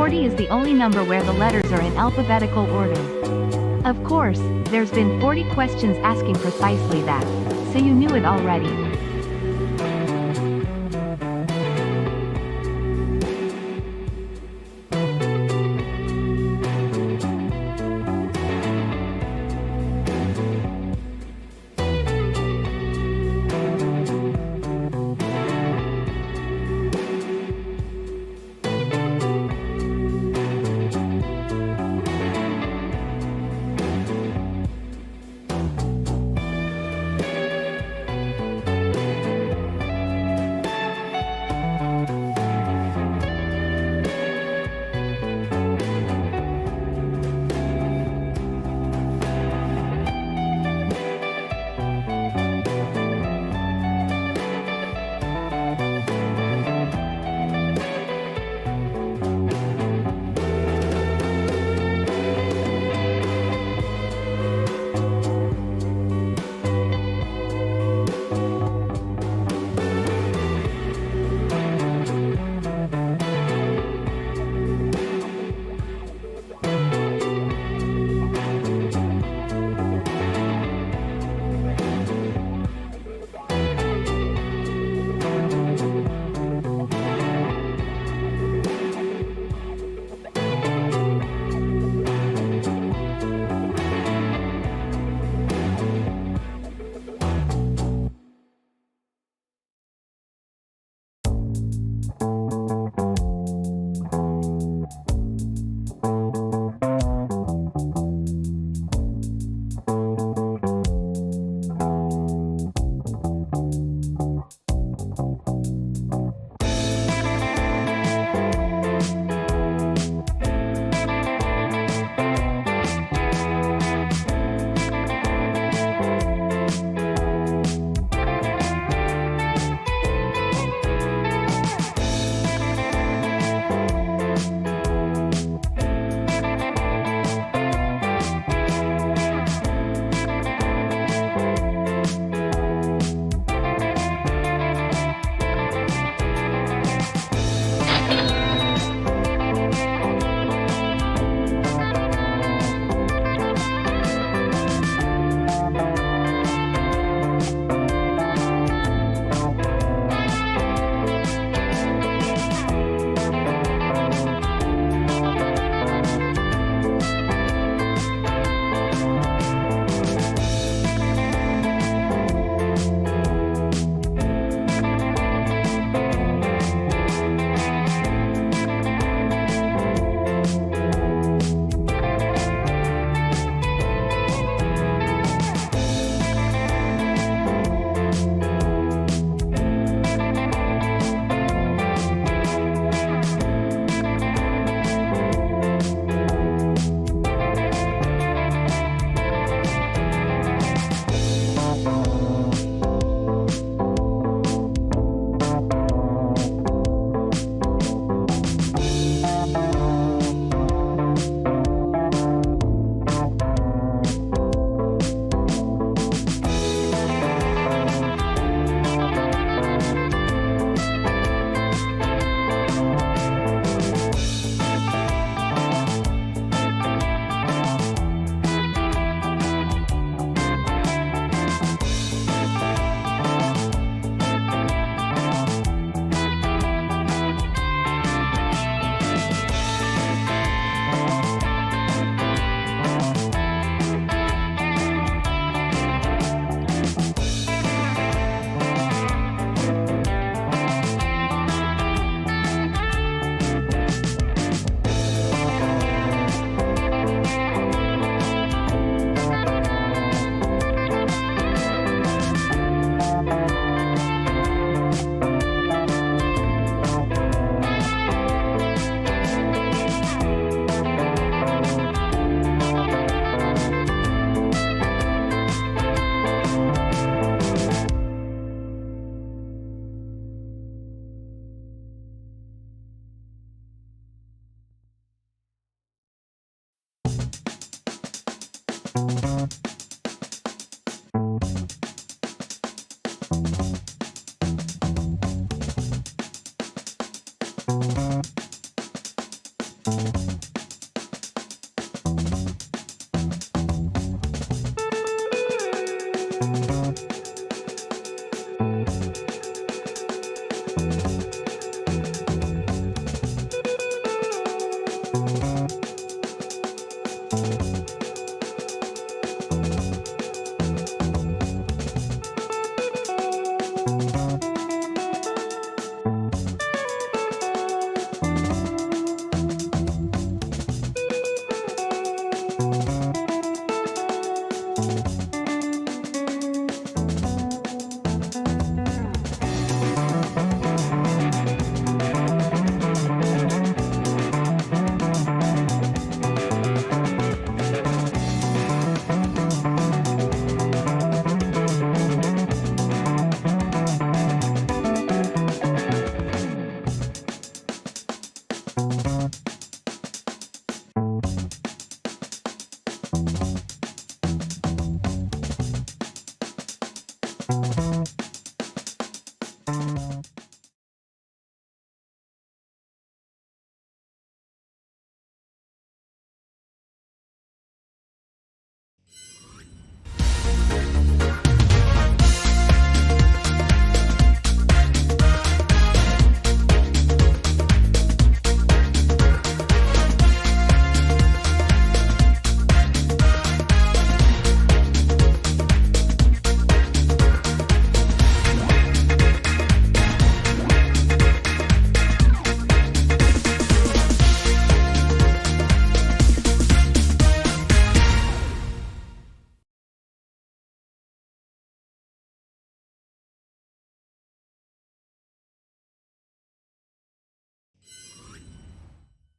40 is the only number where the letters are in alphabetical order. Of course, there's been 40 questions asking precisely that, so you knew it already.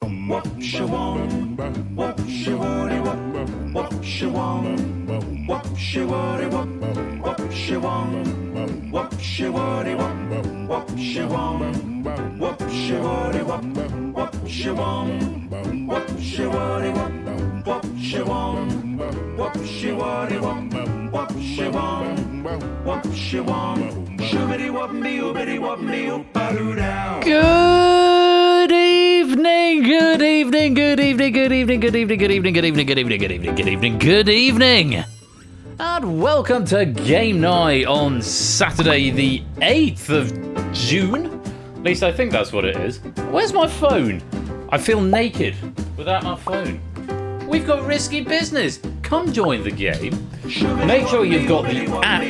What she want? What she want? What she want? What she want? What she want? What she want? What she want? What she want? What she want? What she want? What she want? What she want? What she want? What she want? Shoobity wop me, oobity wop me, oop-a-doo down. Good evening, good evening, good evening, good evening, good evening, good evening, good evening, good evening, good evening, good evening, good evening. And welcome to Game Night on Saturday the 8th of June. At least I think that's what it is. Where's my phone? I feel naked without my phone. We've got risky business. Come join the game. Make sure you've got the app.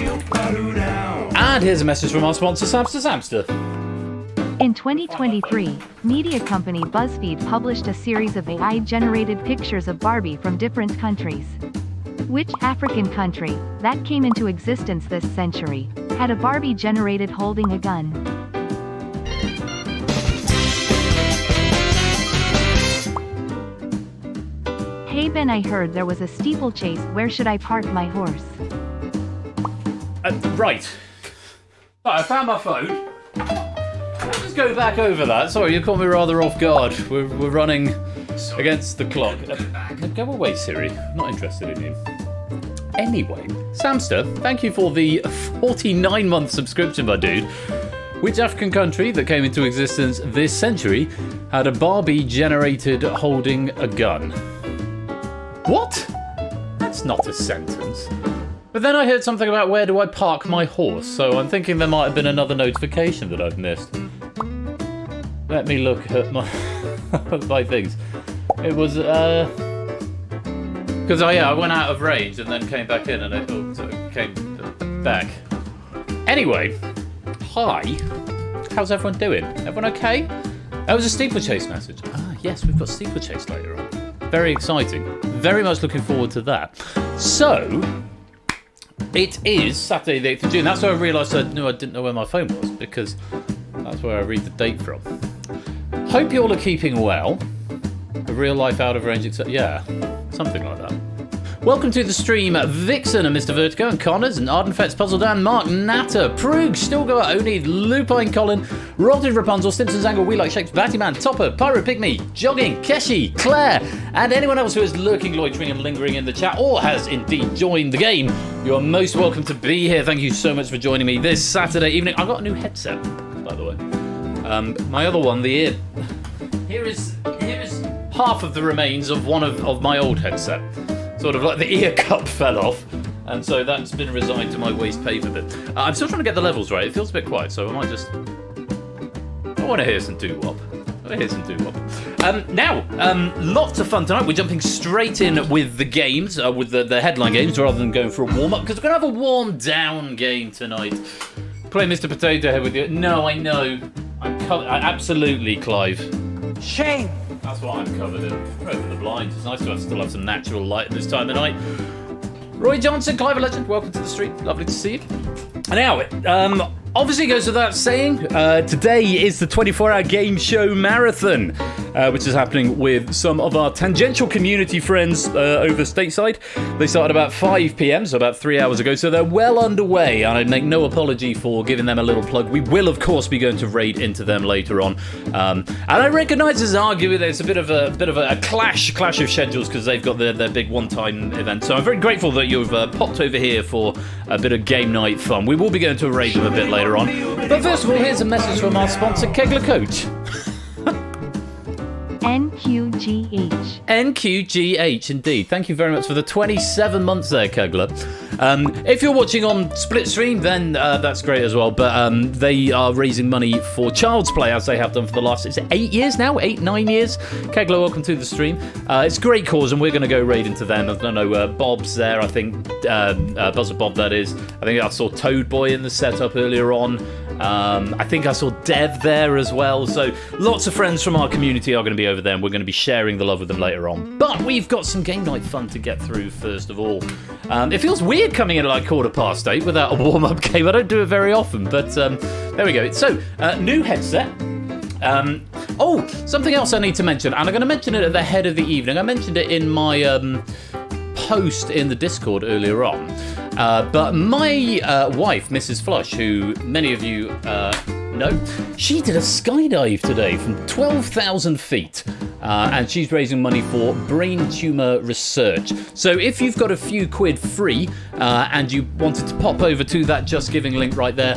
And here's a message from our sponsor, Samster. In 2023, media company BuzzFeed published a series of AI-generated pictures of Barbie from different countries. Which African country, that came into existence this century, had a Barbie generated holding a gun? Hey Ben, I heard there was a steeplechase. Where should I park my horse? Right, I found my phone. Let's just go back over that. Sorry, you caught me rather off guard. We're running against the clock. Go away, Siri. I'm not interested in you. Anyway, Samster, thank you for the 49-month subscription, my dude. Which African country that came into existence this century had a Barbie generated holding a gun? What? That's not a sentence. But then I heard something about where do I park my horse, so I'm thinking there might have been another notification that I've missed. Let me look at my my things. It was because I went out of range and then came back in and it came back. Anyway, hi. How's everyone doing? Everyone okay? That was a steeplechase message. Ah, yes, we've got steeplechase later on. Very exciting. Very much looking forward to that. So, it is Saturday the 8th of June. That's where I realised I didn't know where my phone was, because that's where I read the date from. Hope you all are keeping well. A real life out of range, except yeah, something like that. Welcome to the stream, Vixen and Mr. Vertigo and Connors and Ardenfett's Puzzle Dan, Mark Natter, Prug, Stilgar, Oni, Lupine Colin, Rotted Rapunzel, Stimson's Angle, We Like Shapes, Battyman, Topper, Pyro Pygmy, Jogging, Keshi, Claire, and anyone else who is lurking, loitering and lingering in the chat or has indeed joined the game. You are most welcome to be here. Thank you so much for joining me this Saturday evening. I've got a new headset, by the way. My other one, the ear. Here is half of the remains of one of my old headset. Sort of like the ear cup fell off, and so that's been resigned to my waste paper bit. I'm still trying to get the levels right. It feels a bit quiet, so I might just... I want to hear some doo-wop. Now, lots of fun tonight. We're jumping straight in with the games, with the headline games, rather than going for a warm-up, because we're going to have a warm-down game tonight. Play Mr. Potato Head with you. No, I know. Absolutely, Clive. Shame. That's what I'm covered in. Over the blinds. It's nice to still have some natural light at this time of night. Roy Johnson, Clive a Legend, welcome to the street. Lovely to see you. Now, obviously goes without saying, today is the 24-hour game show marathon, which is happening with some of our tangential community friends over stateside. They started about 5 p.m, so about 3 hours ago, so they're well underway, and I make no apology for giving them a little plug. We will, of course, be going to raid into them later on, and I recognise there's an argument. There's a bit of a clash of schedules because they've got their big one-time event. So I'm very grateful that you've popped over here for a bit of game night fun. We will be going to a raid them a bit later on. But first of all, here's a message from our sponsor, Kegler Coach. NQGH. NQGH, indeed. Thank you very much for the 27 months there, Kegler. If you're watching on split stream, then that's great as well. But they are raising money for Child's Play, as they have done for the last, is it 8 years now? 9 years? Kegler, welcome to the stream. It's a great cause, and we're going to go raid into them. I don't know, Bob's there, I think. Buzzer Bob, that is. I think I saw Toad Boy in the setup earlier on. I think I saw Dev there as well. So lots of friends from our community are going to be over there, and we're going to be sharing the love with them later on. But we've got some game night fun to get through first of all. It feels weird coming in at like 8:15 without a warm-up game. I don't do it very often, but there we go. So, new headset. Oh, something else I need to mention, and I'm going to mention it at the head of the evening. I mentioned it in my post in the Discord earlier on. But my wife, Mrs. Flush, who many of you know, she did a skydive today from 12,000 feet. And she's raising money for brain tumour research. So if you've got a few quid free and you wanted to pop over to that Just Giving link right there,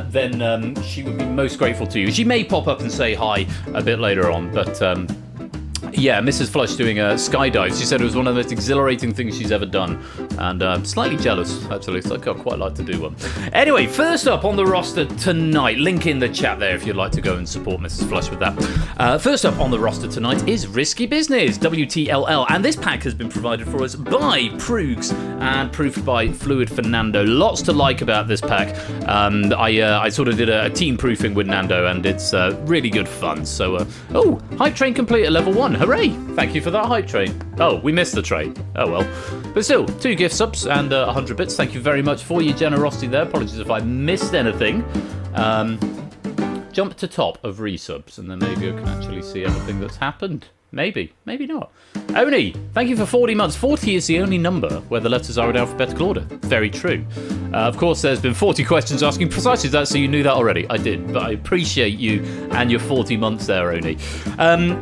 then she would be most grateful to you. She may pop up and say hi a bit later on, but yeah, Mrs. Flush doing a skydive. She said it was one of the most exhilarating things she's ever done. And I'm slightly jealous, actually, so I'd quite like to do one. Anyway, first up on the roster tonight, link in the chat there if you'd like to go and support Mrs. Flush with that. First up on the roster tonight is Risky Business, WTLL. And this pack has been provided for us by Purge and proofed by Fluid Fernando. Lots to like about this pack. I sort of did a team proofing with Nando, and it's really good fun. So, oh, hype train complete at level 1. Hooray! Thank you for that hype train. Oh, we missed the train. Oh well. But still, 2 gift subs and 100 bits. Thank you very much for your generosity there. Apologies if I missed anything. Jump to top of resubs, and then maybe I can actually see everything that's happened. Maybe, maybe not. Oni, thank you for 40 months. 40 is the only number where the letters are in alphabetical order. Very true. Of course, there's been 40 questions asking precisely that, so you knew that already. I did, but I appreciate you and your 40 months there, Oni.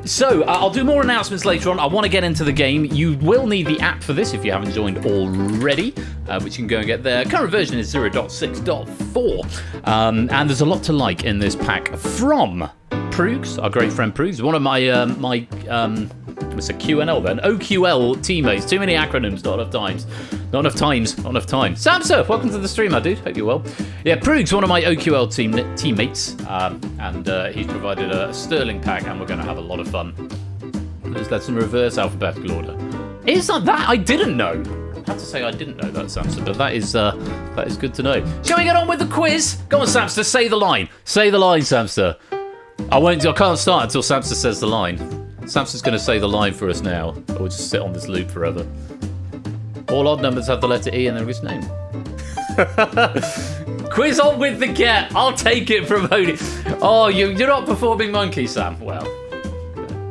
So, I'll do more announcements later on. I want to get into the game. You will need the app for this if you haven't joined already, which you can go and get there. Current version is 0.6.4, and there's a lot to like in this pack from Prugs, our great friend Prugs, one of my what's a QNL then? OQL teammates. Too many acronyms, not enough times. Not enough time. Samsa, welcome to the stream, my dude. Hope you're well. Yeah, Prugs, one of my OQL teammates, and he's provided a sterling pack, and we're going to have a lot of fun. That's in reverse alphabetical order. Is that? I didn't know. I have to say I didn't know that, Samsa, but that is good to know. Shall we get on with the quiz? Go on, Samsa, say the line. Say the line, Samsa. I can't start until Samsa says the line. Samsa's going to say the line for us now, or we'll just sit on this loop forever. All odd numbers have the letter E in their name. Quiz on with the get. I'll take it from Odie. Oh, you're not performing monkey, Sam. Well,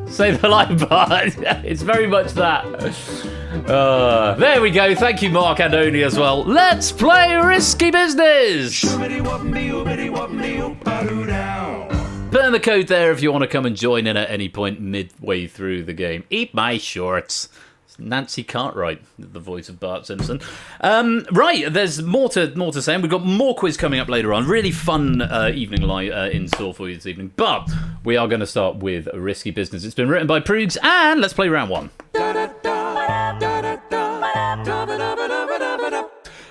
say the line part. It's very much that. There we go. Thank you, Mark and Oni as well. Let's play Risky Business. Burn the code there if you want to come and join in at any point midway through the game. Eat my shorts. It's Nancy Cartwright, the voice of Bart Simpson. Right, there's more to say. And we've got more quiz coming up later on. Really fun evening live in store for you this evening. But we are going to start with Risky Business. It's been written by Prugs, and let's play round 1.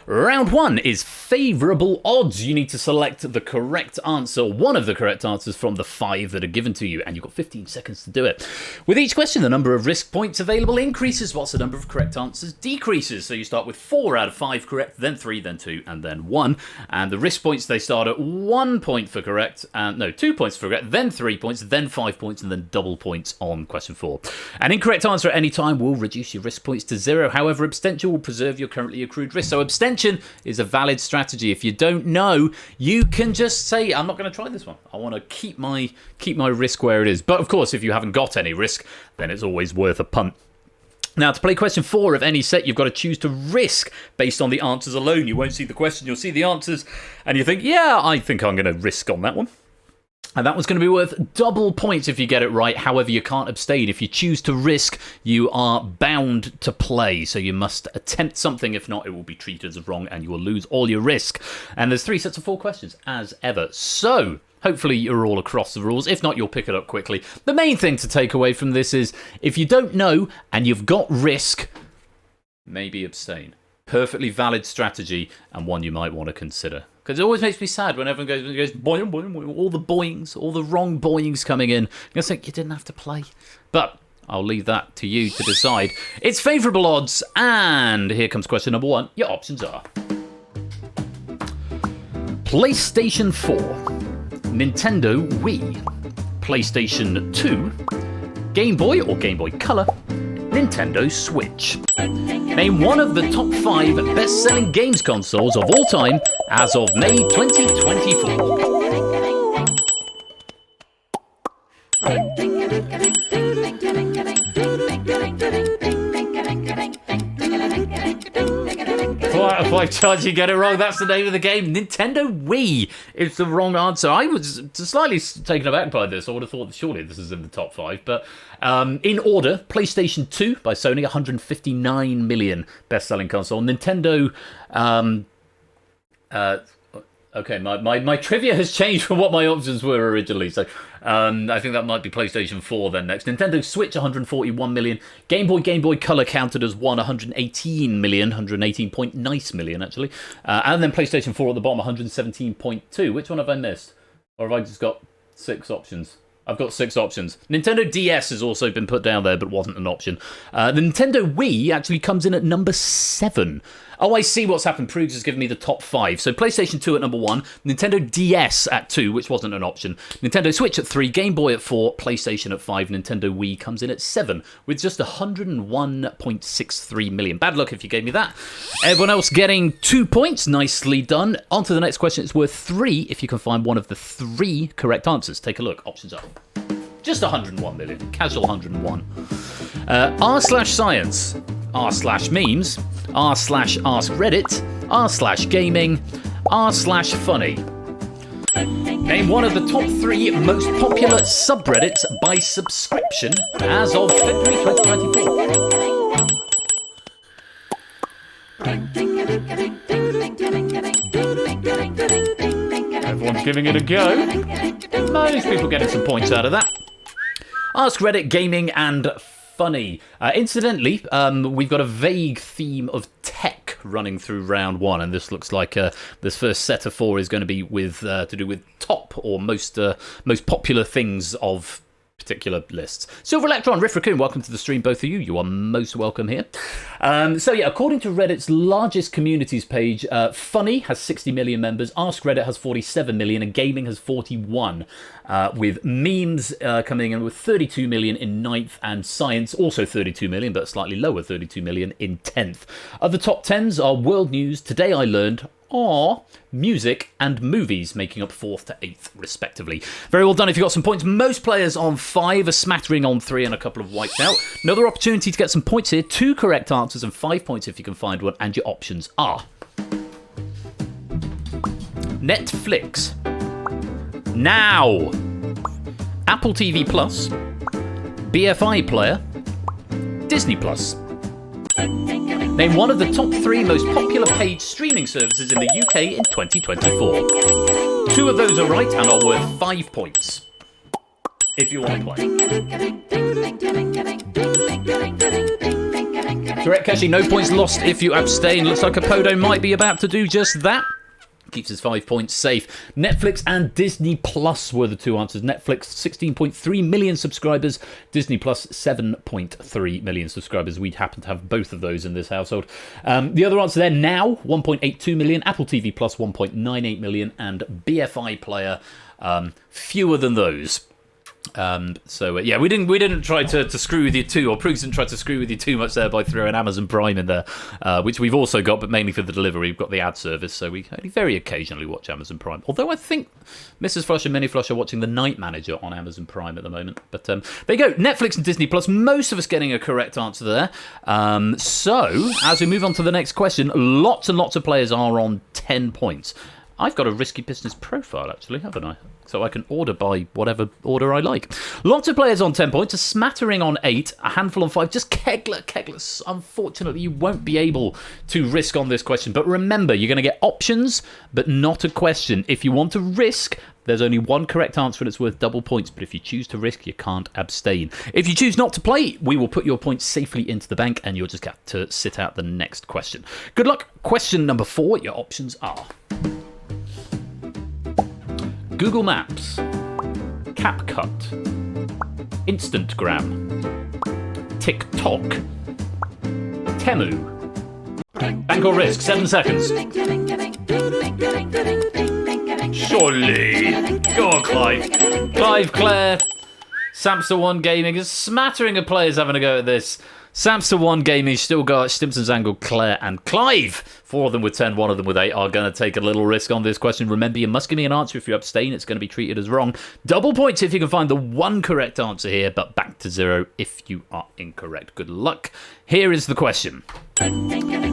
Round 1 is favourable odds. You need to select the correct answer, one of the correct answers from the 5 that are given to you, and you've got 15 seconds to do it. With each question, the number of risk points available increases whilst the number of correct answers decreases. So you start with 4 out of 5 correct, then 3, then 2, and then 1. And the risk points, they start at 1 point for correct, 2 points for correct, then 3 points, then 5 points, and then double points on question 4. An incorrect answer at any time will reduce your risk points to 0. However, abstention will preserve your currently accrued risk. So abstention is a valid strategy. If you don't know, you can just say, I'm not going to try this one. I want to keep my risk where it is. But of course, if you haven't got any risk, then it's always worth a punt. Now, to play question 4 of any set, you've got to choose to risk based on the answers alone. You won't see the question, you'll see the answers, and you think, yeah, I think I'm going to risk on that one. And that one's going to be worth double points if you get it right. However, you can't abstain. If you choose to risk, you are bound to play. So you must attempt something. If not, it will be treated as wrong and you will lose all your risk. And there's 3 sets of 4 questions, as ever. So hopefully you're all across the rules. If not, you'll pick it up quickly. The main thing to take away from this is, if you don't know and you've got risk, maybe abstain. Perfectly valid strategy, and one you might want to consider. Because it always makes me sad when everyone goes boing, boing, boing, all the boings, all the wrong boings coming in. You think you didn't have to play. But I'll leave that to you to decide. It's favourable odds, and here comes question number 1. Your options are PlayStation 4, Nintendo Wii, PlayStation 2, Game Boy or Game Boy Color, Nintendo Switch. Name one of the top 5 best-selling games consoles of all time as of May 2024. PS5 charge, you get it wrong. That's the name of the game. Nintendo Wii is the wrong answer. I was slightly taken aback by this. I would have thought surely this is in the top 5. But in order, PlayStation 2 by Sony, 159 million best-selling console. Nintendo... okay, my trivia has changed from what my options were originally. So I think that might be PlayStation 4 then next. Nintendo Switch, 141 million. Game Boy Color counted as 118 million, 118 nice million actually. And then PlayStation 4 at the bottom, 117.2. Which one have I missed? Or have I just got 6 options? I've got 6 options. Nintendo DS has also been put down there, but wasn't an option. The Nintendo Wii actually comes in at number 7. Oh, I see what's happened. Prugs has given me the top 5. So PlayStation 2 at number 1, Nintendo DS at 2, which wasn't an option, Nintendo Switch at 3, Game Boy at 4, PlayStation at 5, Nintendo Wii comes in at 7, with just 101.63 million. Bad luck if you gave me that. Everyone else getting 2 points. Nicely done. On to the next question. It's worth 3 if you can find one of the 3 correct answers. Take a look. Options up. Just 101 million. Casual 101. r/science, r/memes, r/ask Reddit, r/gaming, r/funny. Name one of the top 3 most popular subreddits by subscription as of February 2024. Everyone's giving it a go. Most people getting some points out of that. Ask Reddit, gaming, and funny. Incidentally, we've got a vague theme of tech running through round 1, and this looks like this first set of 4 is going to be with to do with top or most popular things of particular lists. Silver Electron, Riff Raccoon, welcome to the stream, both of you. You are most welcome here. So yeah, according to Reddit's largest communities page, Funny has 60 million members, Ask Reddit has 47 million, and Gaming has 41, with memes coming in with 32 million in 9th, and Science also 32 million, but slightly lower, 32 million in 10th. Other top 10s are World News, Today I Learned, music, and movies, making up 4th to 8th respectively. Very well done if you got some points. Most players on 5, a smattering on 3, and a couple of wiped out. Another opportunity to get some points here. 2 correct answers and 5 points if you can find one, and your options are Netflix, Now, Apple TV Plus, BFI Player, Disney Plus. Name one of the top 3 most popular paid streaming services in the UK in 2024. 2 of those are right and are worth 5 points. If you want to play. Correct, Keshi. No points lost if you abstain. Looks like Apodo might be about to do just that. Keeps his 5 points safe. Netflix and Disney Plus were the 2 answers. Netflix, 16.3 million subscribers. Disney Plus, 7.3 million subscribers. We happen to have both of those in this household. The other answer there, Now, 1.82 million. Apple TV Plus, 1.98 million. And BFI Player, fewer than those. Yeah, we didn't try to screw with you too, or Prugs didn't try to screw with you too much there by throwing Amazon Prime in there, which we've also got, but mainly for the delivery. We've got the ad service, so we only very occasionally watch Amazon Prime. Although I think Mrs. Flush and Minnie Flush are watching The Night Manager on Amazon Prime at the moment. But there you go, Netflix and Disney Plus. Most of us getting a correct answer there. So as we move on to the next question, lots and lots of players are on 10 points. I've got a risky business profile, actually, haven't I? So I can order by whatever order I like. Lots of players on 10 points, a smattering on 8, a handful on 5. Just Kegler. Unfortunately, you won't be able to risk on this question. But remember, you're going to get options, but not a question. If you want to risk, there's only one correct answer and it's worth double points. But if you choose to risk, you can't abstain. If you choose not to play, we will put your points safely into the bank and you'll just get to sit out the next question. Good luck. Question number 4. Your options are Google Maps, CapCut, Instantgram, TikTok, Temu. Bank or risk, 7 seconds. Surely. Go on, Clive. Clive, Claire. Samster One Gaming. A smattering of players having a go at this. Samster One Gaming still got Stimson's Angle, Claire, and Clive. 4 of them with 10, 1 of them with 8 are going to take a little risk on this question. Remember, you must give me an answer. If you abstain, it's going to be treated as wrong. Double points if you can find the one correct answer here, but back to 0 if you are incorrect. Good luck. Here is the question.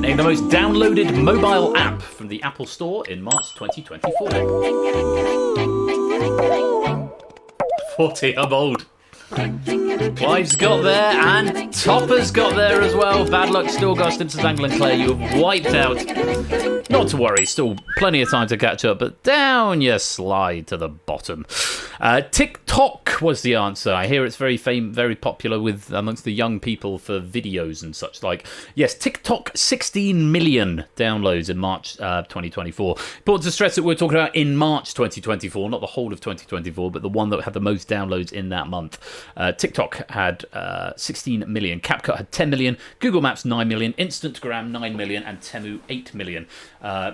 Name the most downloaded mobile app from the Apple Store in March 2024. 40, I'm old. Clive's got there, and Topper's got there as well. Bad luck, Storgast, Simpsons, Angle and Clay. You have wiped out. Not to worry, still plenty of time to catch up, but down you slide to the bottom. TikTok was the answer. I hear it's very popular with amongst the young people for videos and such like. Yes, TikTok, 16 million downloads in March 2024. Important to stress that we're talking about in March 2024, not the whole of 2024, but the one that had the most downloads in that month. TikTok had 16 million, CapCut had 10 million, Google Maps 9 million, Instagram 9 million, and Temu 8 million.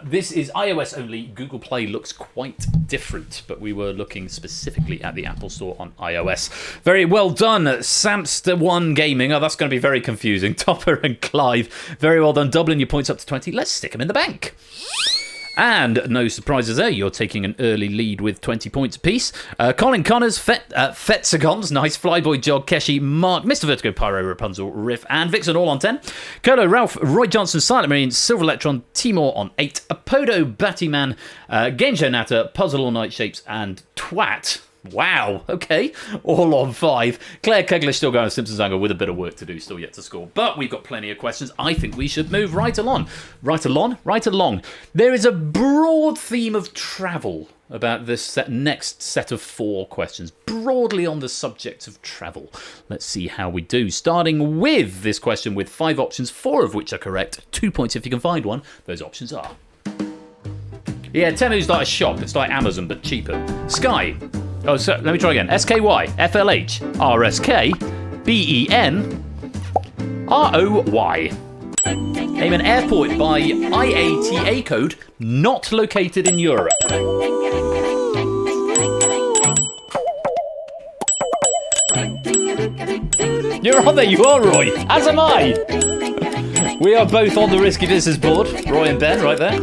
This is iOS only. Google Play looks quite different, but we were looking specifically at the Apple Store on iOS. Very well done, Samster1 Gaming. Oh, that's going to be very confusing. Topper and Clive, very well done, doubling your points up to 20. Let's stick them in the bank. And no surprises there, you're taking an early lead with 20 points apiece. Colin Connors, Fetsagons, nice, Flyboy Jog, Keshi, Mark, Mr. Vertigo, Pyro, Rapunzel, Riff, and Vixen all on 10. Kolo, Ralph, Roy Johnson, Silent Marine, Silver Electron, Timor on 8. Apodo, Battyman, Genjo Natter, Puzzle All Night Shapes, and Twat. Wow, okay, all on 5. Claire Kegler still going to Simpsons Angle with a bit of work to do, still yet to score. But we've got plenty of questions. I think we should move right along. Right along. There is a broad theme of travel about this next set of 4 questions, broadly on the subject of travel. Let's see how we do. Starting with this question with 5 options, 4 of which are correct. 2 points if you can find one. Those options are... Yeah, Temu's like a shop. It's like Amazon, but cheaper. Sky. Oh, so let me try again. SKY, FLH, RSK, BEN, ROY. Name an airport by IATA code not located in Europe. You're on there, you are, Roy. As am I. We are both on the Risky Business board. Roy and Ben, right there.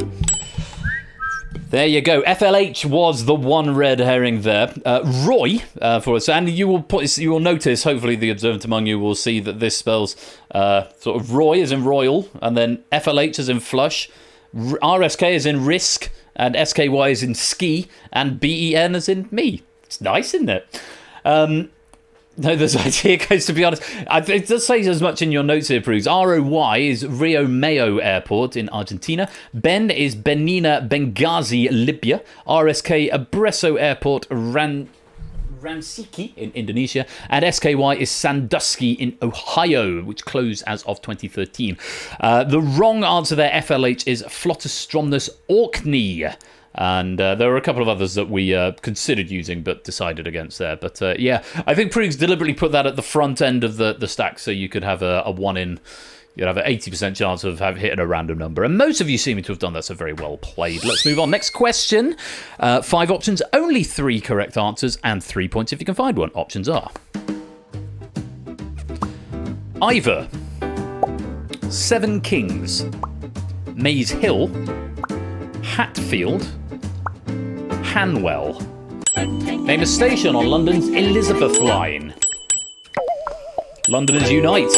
There you go. FLH was the one red herring there. Roy, for us, and you will notice, hopefully the observant among you will see that this spells sort of Roy as in royal, and then FLH as in flush, RSK as in risk, and SKY as in ski, and BEN as in me. It's nice, isn't it? No, this idea goes, to be honest. It does say as much in your notes here, Prugs. ROY is Rio Mayo Airport in Argentina. Ben is Benina Benghazi, Libya. RSK, Abruzzo Airport, Ransiki in Indonesia. And SKY is Sandusky in Ohio, which closed as of 2013. The wrong answer there, FLH, is Flottestromnus Orkney. And there are a couple of others that we considered using but decided against there. But yeah, I think Priggs deliberately put that at the front end of the stack so you could have a 1 in. You'd have an 80% chance of hitting a random number. And most of you seem to have done that, so very well played. Let's move on. Next question. 5 options, only 3 correct answers, and 3 points if you can find one. Options are... Ivor, 7 Kings, Maze Hill, Hatfield, Hanwell. Name a station on London's Elizabeth line. Londoners Unite.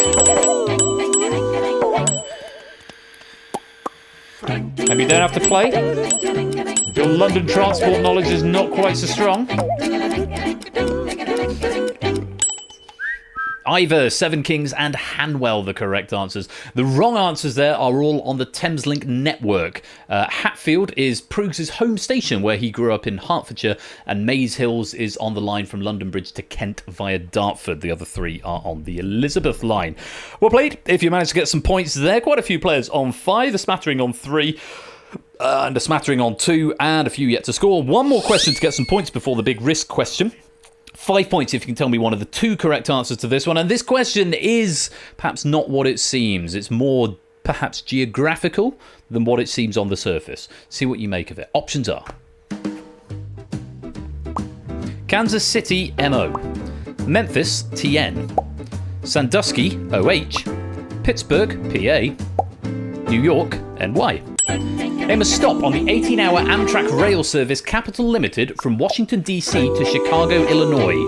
Maybe you don't have to play. If your London transport knowledge is not quite so strong. Ivor, 7 Kings, and Hanwell, the correct answers. The wrong answers there are all on the Thameslink network. Hatfield is Pruggs' home station, where he grew up in Hertfordshire, and Maze Hills is on the line from London Bridge to Kent via Dartford. The other 3 are on the Elizabeth line. Well played. If you managed to get some points there, quite a few players on 5, a smattering on 3, and a smattering on 2, and a few yet to score. One more question to get some points before the big risk question. 5 points if you can tell me one of the 2 correct answers to this one. And this question is perhaps not what it seems. It's more perhaps geographical than what it seems on the surface. See what you make of it. Options are... Kansas City, MO. Memphis, TN. Sandusky, OH. Pittsburgh, PA. New York, NY. Name a stop on the 18-hour Amtrak rail service Capital Limited from Washington, D.C. to Chicago, Illinois.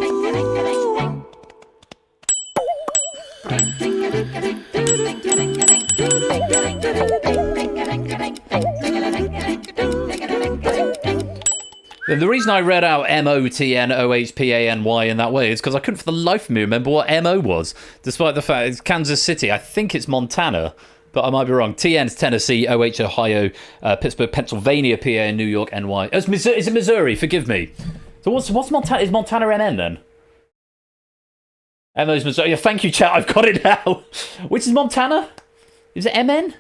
The reason I read out MOTNOHPANY in that way is because I couldn't for the life of me remember what MO was, despite the fact it's Kansas City. I think it's Montana, but I might be wrong. TN is Tennessee, OH Ohio, Pittsburgh, Pennsylvania, PA, and New York, NY. Oh, is it Missouri? Forgive me. So what's Montana? Is Montana MN then? MO's Missouri. Yeah, thank you, chat. I've got it now. Which is Montana? Is it MN?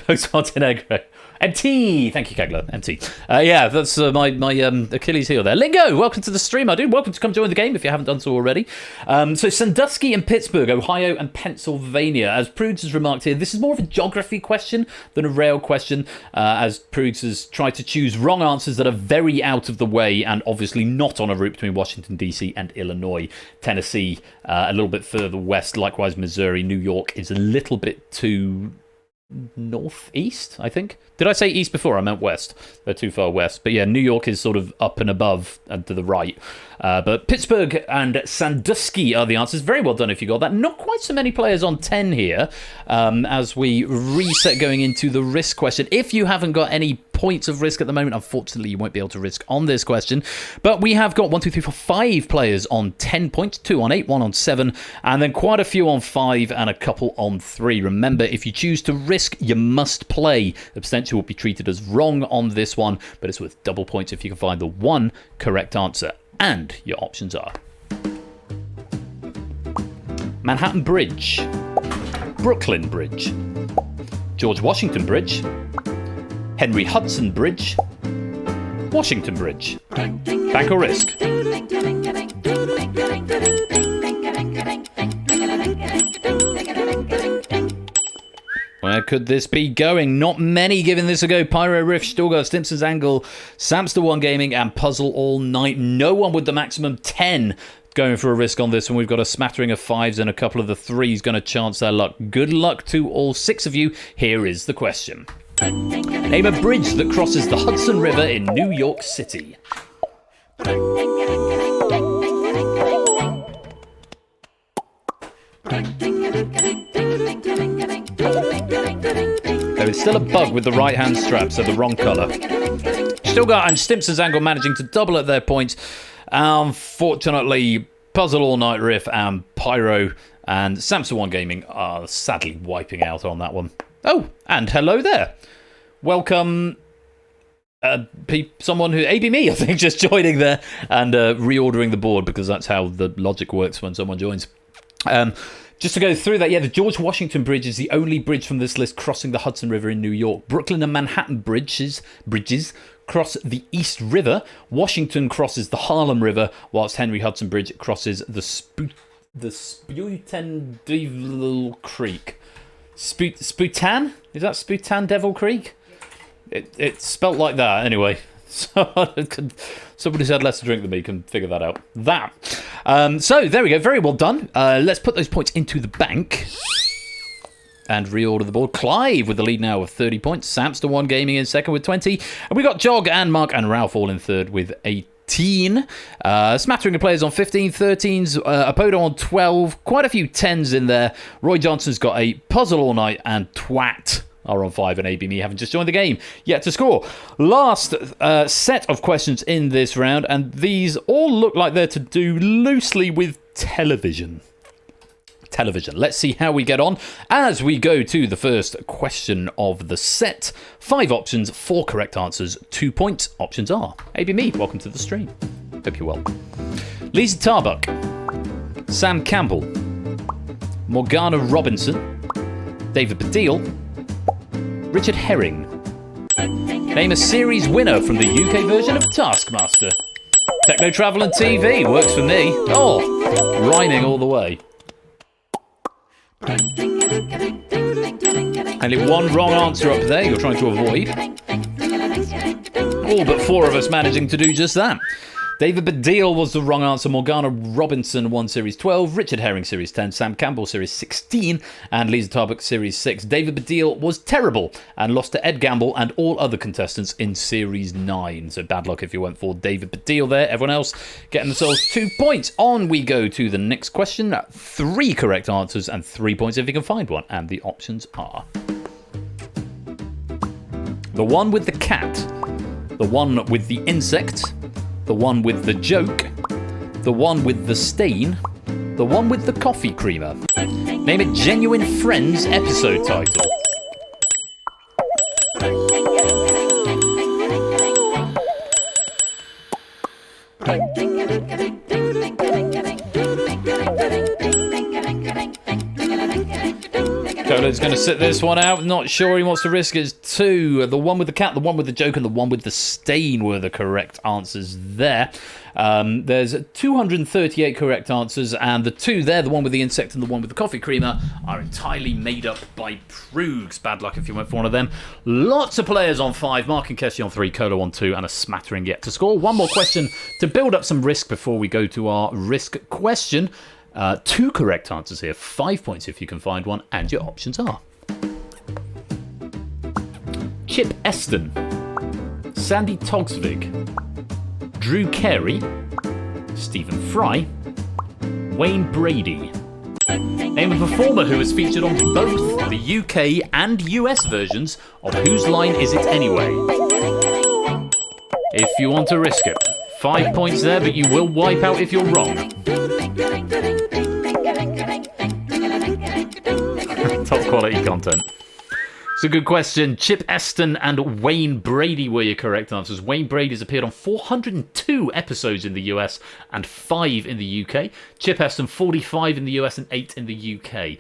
MO's Montenegro. MT. Thank you, Kegler. MT. Yeah, that's my Achilles heel there. Lingo, welcome to the stream, my dude. Welcome to come join the game if you haven't done so already. So Sandusky and Pittsburgh, Ohio and Pennsylvania. As Prudes has remarked here, this is more of a geography question than a rail question, as Prudes has tried to choose wrong answers that are very out of the way and obviously not on a route between Washington, D.C. and Illinois. Tennessee, a little bit further west. Likewise, Missouri. New York is a little bit too northeast, I think. Did I say east before? I meant west. They're too far west. But yeah, New York is sort of up and above and to the right. But Pittsburgh and Sandusky are the answers. Very well done if you got that. Not quite so many players on 10 here as we reset going into the risk question. If you haven't got any points of risk at the moment, unfortunately, you won't be able to risk on this question. But we have got 1, 2, 3, 4, 5 players on 10 points, 2 on 8, 1 on 7, and then quite a few on 5 and a couple on 3. Remember, if you choose to risk, you must play. Abstention will be treated as wrong on this one, but it's worth double points if you can find the one correct answer. And your options are Manhattan Bridge, Brooklyn Bridge, George Washington Bridge, Henry Hudson Bridge, Washington Bridge. Bank or risk? Where could this be going? Not many giving this a go. Pyro Riff, Sturga, Stimson's Angle, Samster One Gaming, and Puzzle All Night. No one with the maximum 10 going for a risk on this one. We've got a smattering of 5s and a couple of the 3s going to chance their luck. Good luck to all 6 of you. Here is the question. Name a bridge that crosses the Hudson River in New York City. There is still a bug with the right-hand strap, so the wrong colour. Stilgar and Stimson's Angle managing to double at their points. Unfortunately, Puzzle All Night Riff and Pyro and Samsung One Gaming are sadly wiping out on that one. Oh, and hello there. Welcome, someone who, AB me, I think, just joining there and reordering the board because that's how the logic works when someone joins. Just to go through that, yeah, the George Washington Bridge is the only bridge from this list crossing the Hudson River in New York. Brooklyn and Manhattan bridges cross the East River. Washington crosses the Harlem River, whilst Henry Hudson Bridge crosses the Sputandevil Creek. Sputan? Is that Sputan Devil Creek? It's spelt like that, anyway. So somebody who's had less to drink than me can figure that out. So there we go. Very well done. Let's put those points into the bank and reorder the board. Clive with the lead now of 30 points. Samster One Gaming in second with 20. And we got Jog and Mark and Ralph all in third with 18. Smattering of players on 15, 13s, Apodo on 12. Quite a few 10s in there. Roy Johnson's got 8. Puzzle All Night and Twat are on 5, and AB me haven't just joined the game yet to score. Last set of questions in this round, and these all look like they're to do loosely with television. Let's see how we get on as we go to the first question of the set. 5 options, 4 correct answers, 2 points. Options are AB me, welcome to the stream. Hope you're well. Lisa Tarbuck, Sam Campbell, Morgana Robinson, David Baddiel, Richard Herring. Name a series winner from the UK version of Taskmaster. Techno Travel and TV works for me. Oh, rhyming all the way. Only one wrong answer up there you're trying to avoid. All but 4 of us managing to do just that. David Baddiel was the wrong answer. Morgana Robinson won Series 12, Richard Herring Series 10, Sam Campbell Series 16, and Lisa Tarbuck Series 6. David Baddiel was terrible and lost to Ed Gamble and all other contestants in Series 9. So bad luck if you went for David Baddiel there. Everyone else getting themselves 2 points. On we go to the next question. 3 correct answers and 3 points if you can find one. And the options are: the one with the cat, the one with the insect, the one with the joke, the one with the stain, the one with the coffee creamer. Name a Genuine Friends episode title. Colo's going to sit this one out. Not sure he wants to risk it. 2. The one with the cat, the one with the joke, and the one with the stain were the correct answers there. There's 238 correct answers, and the 2 there, the one with the insect and the one with the coffee creamer, are entirely made up by Prugs. Bad luck if you went for one of them. Lots of players on 5, Mark and Kessie on 3, Colo on 2, and a smattering yet to score. One more question to build up some risk before we go to our risk question. 2 correct answers here, 5 points if you can find one, and your options are Chip Eston, Sandy Togsvig, Drew Carey, Stephen Fry, Wayne Brady. Name a performer who has featured on both the UK and US versions of Whose Line Is It Anyway? If you want to risk it. 5 points there, but you will wipe out if you're wrong. Top quality content. It's a good question. Chip Eston and Wayne Brady were your correct answers. Wayne Brady's appeared on 402 episodes in the US and 5 in the UK. Chip Eston, 45 in the US and 8 in the UK.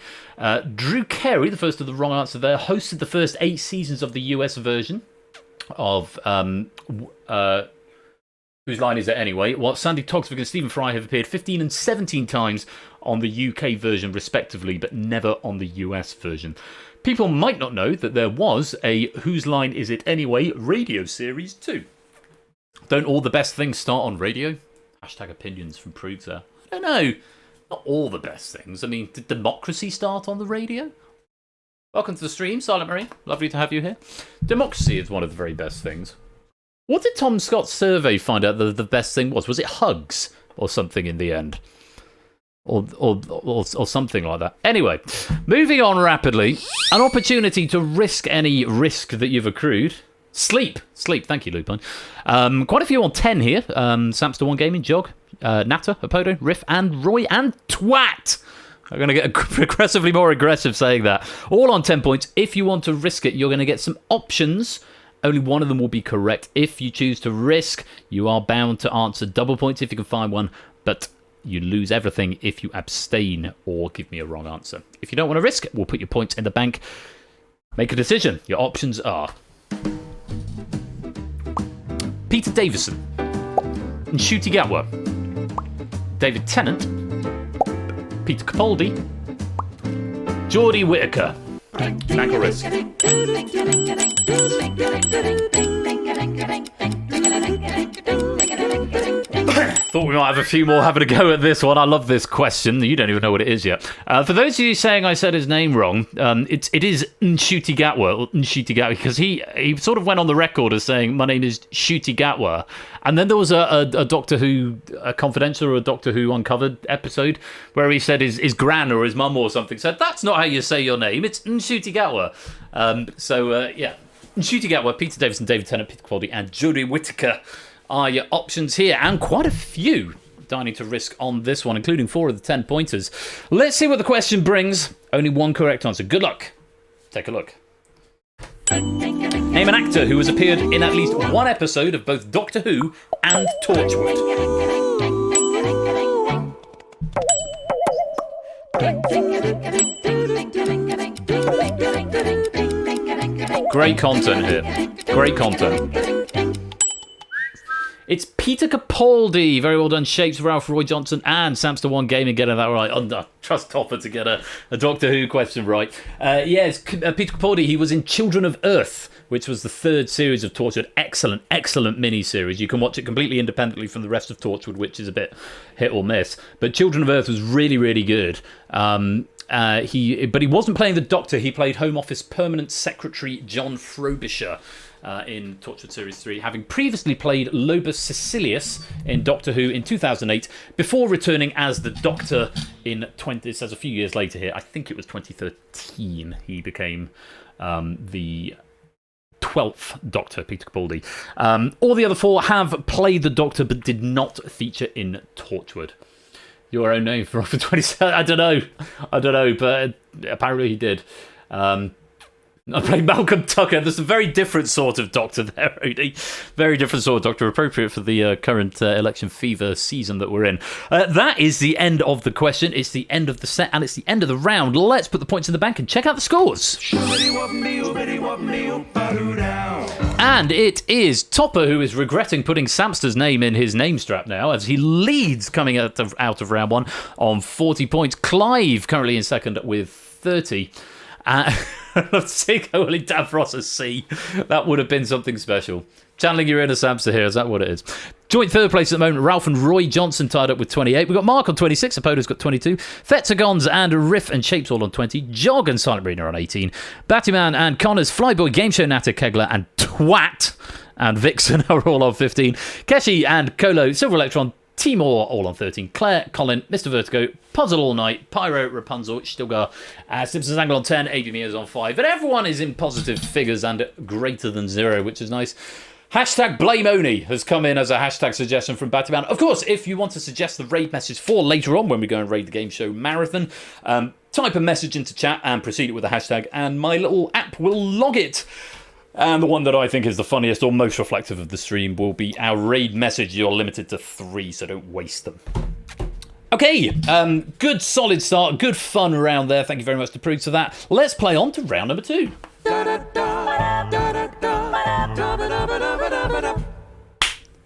Drew Carey, the first of the wrong answer there, hosted the first 8 seasons of the US version of Whose Line Is It Anyway? While Sandy Togsvig and Stephen Fry have appeared 15 and 17 times on the UK version, respectively, but never on the US version. People might not know that there was a Whose Line Is It Anyway radio series too. Don't all the best things start on radio? Hashtag opinions from Prugs there. I don't know. Not all the best things. I mean, did Democracy start on the radio? Welcome to the stream, Silent Marie. Lovely to have you here. Democracy is one of the very best things. What did Tom Scott's survey find out that the best thing was? Was it hugs or something in the end? Or something like that. Anyway, moving on rapidly. An opportunity to risk any risk that you've accrued. Sleep. Thank you, Lupine. Quite a few on 10 here. Samster One Gaming, Jog, Natter, Apodo, Riff, and Roy, and Twat. I'm going to get progressively more aggressive saying that. All on 10 points. If you want to risk it, you're going to get some options. Only one of them will be correct. If you choose to risk, you are bound to answer double points if you can find one, but you lose everything if you abstain or give me a wrong answer. If you don't want to risk it, we'll put your points in the bank. Make a decision. Your options are Peter Davison, Ncuti Gatwa, David Tennant, Peter Capaldi, Geordie Whittaker. Bank or risk? Thought we might have a few more having a go at this one. I love this question. You don't even know what it is yet. For those of you saying I said his name wrong, it is Ncuti Gatwa, because he sort of went on the record as saying, my name is Ncuti Gatwa. And then there was a Doctor Who, a Confidential or a Doctor Who Uncovered episode where he said his gran or his mum or something said, that's not how you say your name, it's Ncuti Gatwa. Yeah. Ncuti Gatwa, Peter Davison, David Tennant, Peter Capaldi, and Geordie Whittaker are your options here, and quite a few dining to risk on this one, including 4 of the 10 pointers. Let's see what the question brings. Only one correct answer. Good luck. Take a look. Name an actor who has appeared in at least one episode of both Doctor Who and Torchwood. Great content here. Great content. It's Peter Capaldi. Very well done, Shapes, Ralph, Roy Johnson, and Samster One Gaming getting that right. I trust Topper to get a Doctor Who question right. Yes, Peter Capaldi. He was in Children of Earth, which was the 3rd series of Torchwood. Excellent mini-series. You can watch it completely independently from the rest of Torchwood, which is a bit hit or miss. But Children of Earth was really good. But he wasn't playing the Doctor. He played Home Office Permanent Secretary John Frobisher in Torchwood Series 3, having previously played Lobus Sicilius in Doctor Who in 2008, before returning as the Doctor in it says a few years later here, I think it was 2013, he became the 12th Doctor, Peter Capaldi. All the other 4 have played the Doctor but did not feature in Torchwood. Your own name for 27. I don't know, but apparently he did. I played Malcolm Tucker. There's a very different sort of Doctor there, Odie. Very different sort of Doctor, appropriate for the current election fever season that we're in. That is the end of the question. It's the end of the set, and it's the end of the round. Let's put the points in the bank and check out the scores. And it is Topper who is regretting putting Samster's name in his name strap now, as he leads coming out of round 1 on 40 points. Clive currently in second with 30. Sick, only Davros a C. That would have been something special. Channeling your inner Samster here, is that what it is? Joint third place at the moment, Ralph and Roy Johnson tied up with 28. We've got Mark on 26, Apodo's got 22. Fetagons and Riff and Shapes all on 20. Jog and Silent Marina on 18. Battyman and Connors, Flyboy, Game Show Natter, Kegler and Twat and Vixen are all on 15. Keshi and Colo, Silver Electron, Timor all on 13. Claire, Colin, Mr. Vertigo, Puzzle All Night, Pyro, Rapunzel, Stilgar, Simpsons Angle on 10, AB Mia's on 5. But everyone is in positive figures and greater than 0, which is nice. Hashtag Blame Oni has come in as a hashtag suggestion from Batman. Of course, if you want to suggest the raid message for later on when we go and raid the game show marathon, type a message into chat and proceed it with a hashtag, and my little app will log it. And the one that I think is the funniest or most reflective of the stream will be our raid message. You're limited to 3, so don't waste them. Okay, good solid start, good fun round there. Thank you very much to Purge for that. Let's play on to round number 2.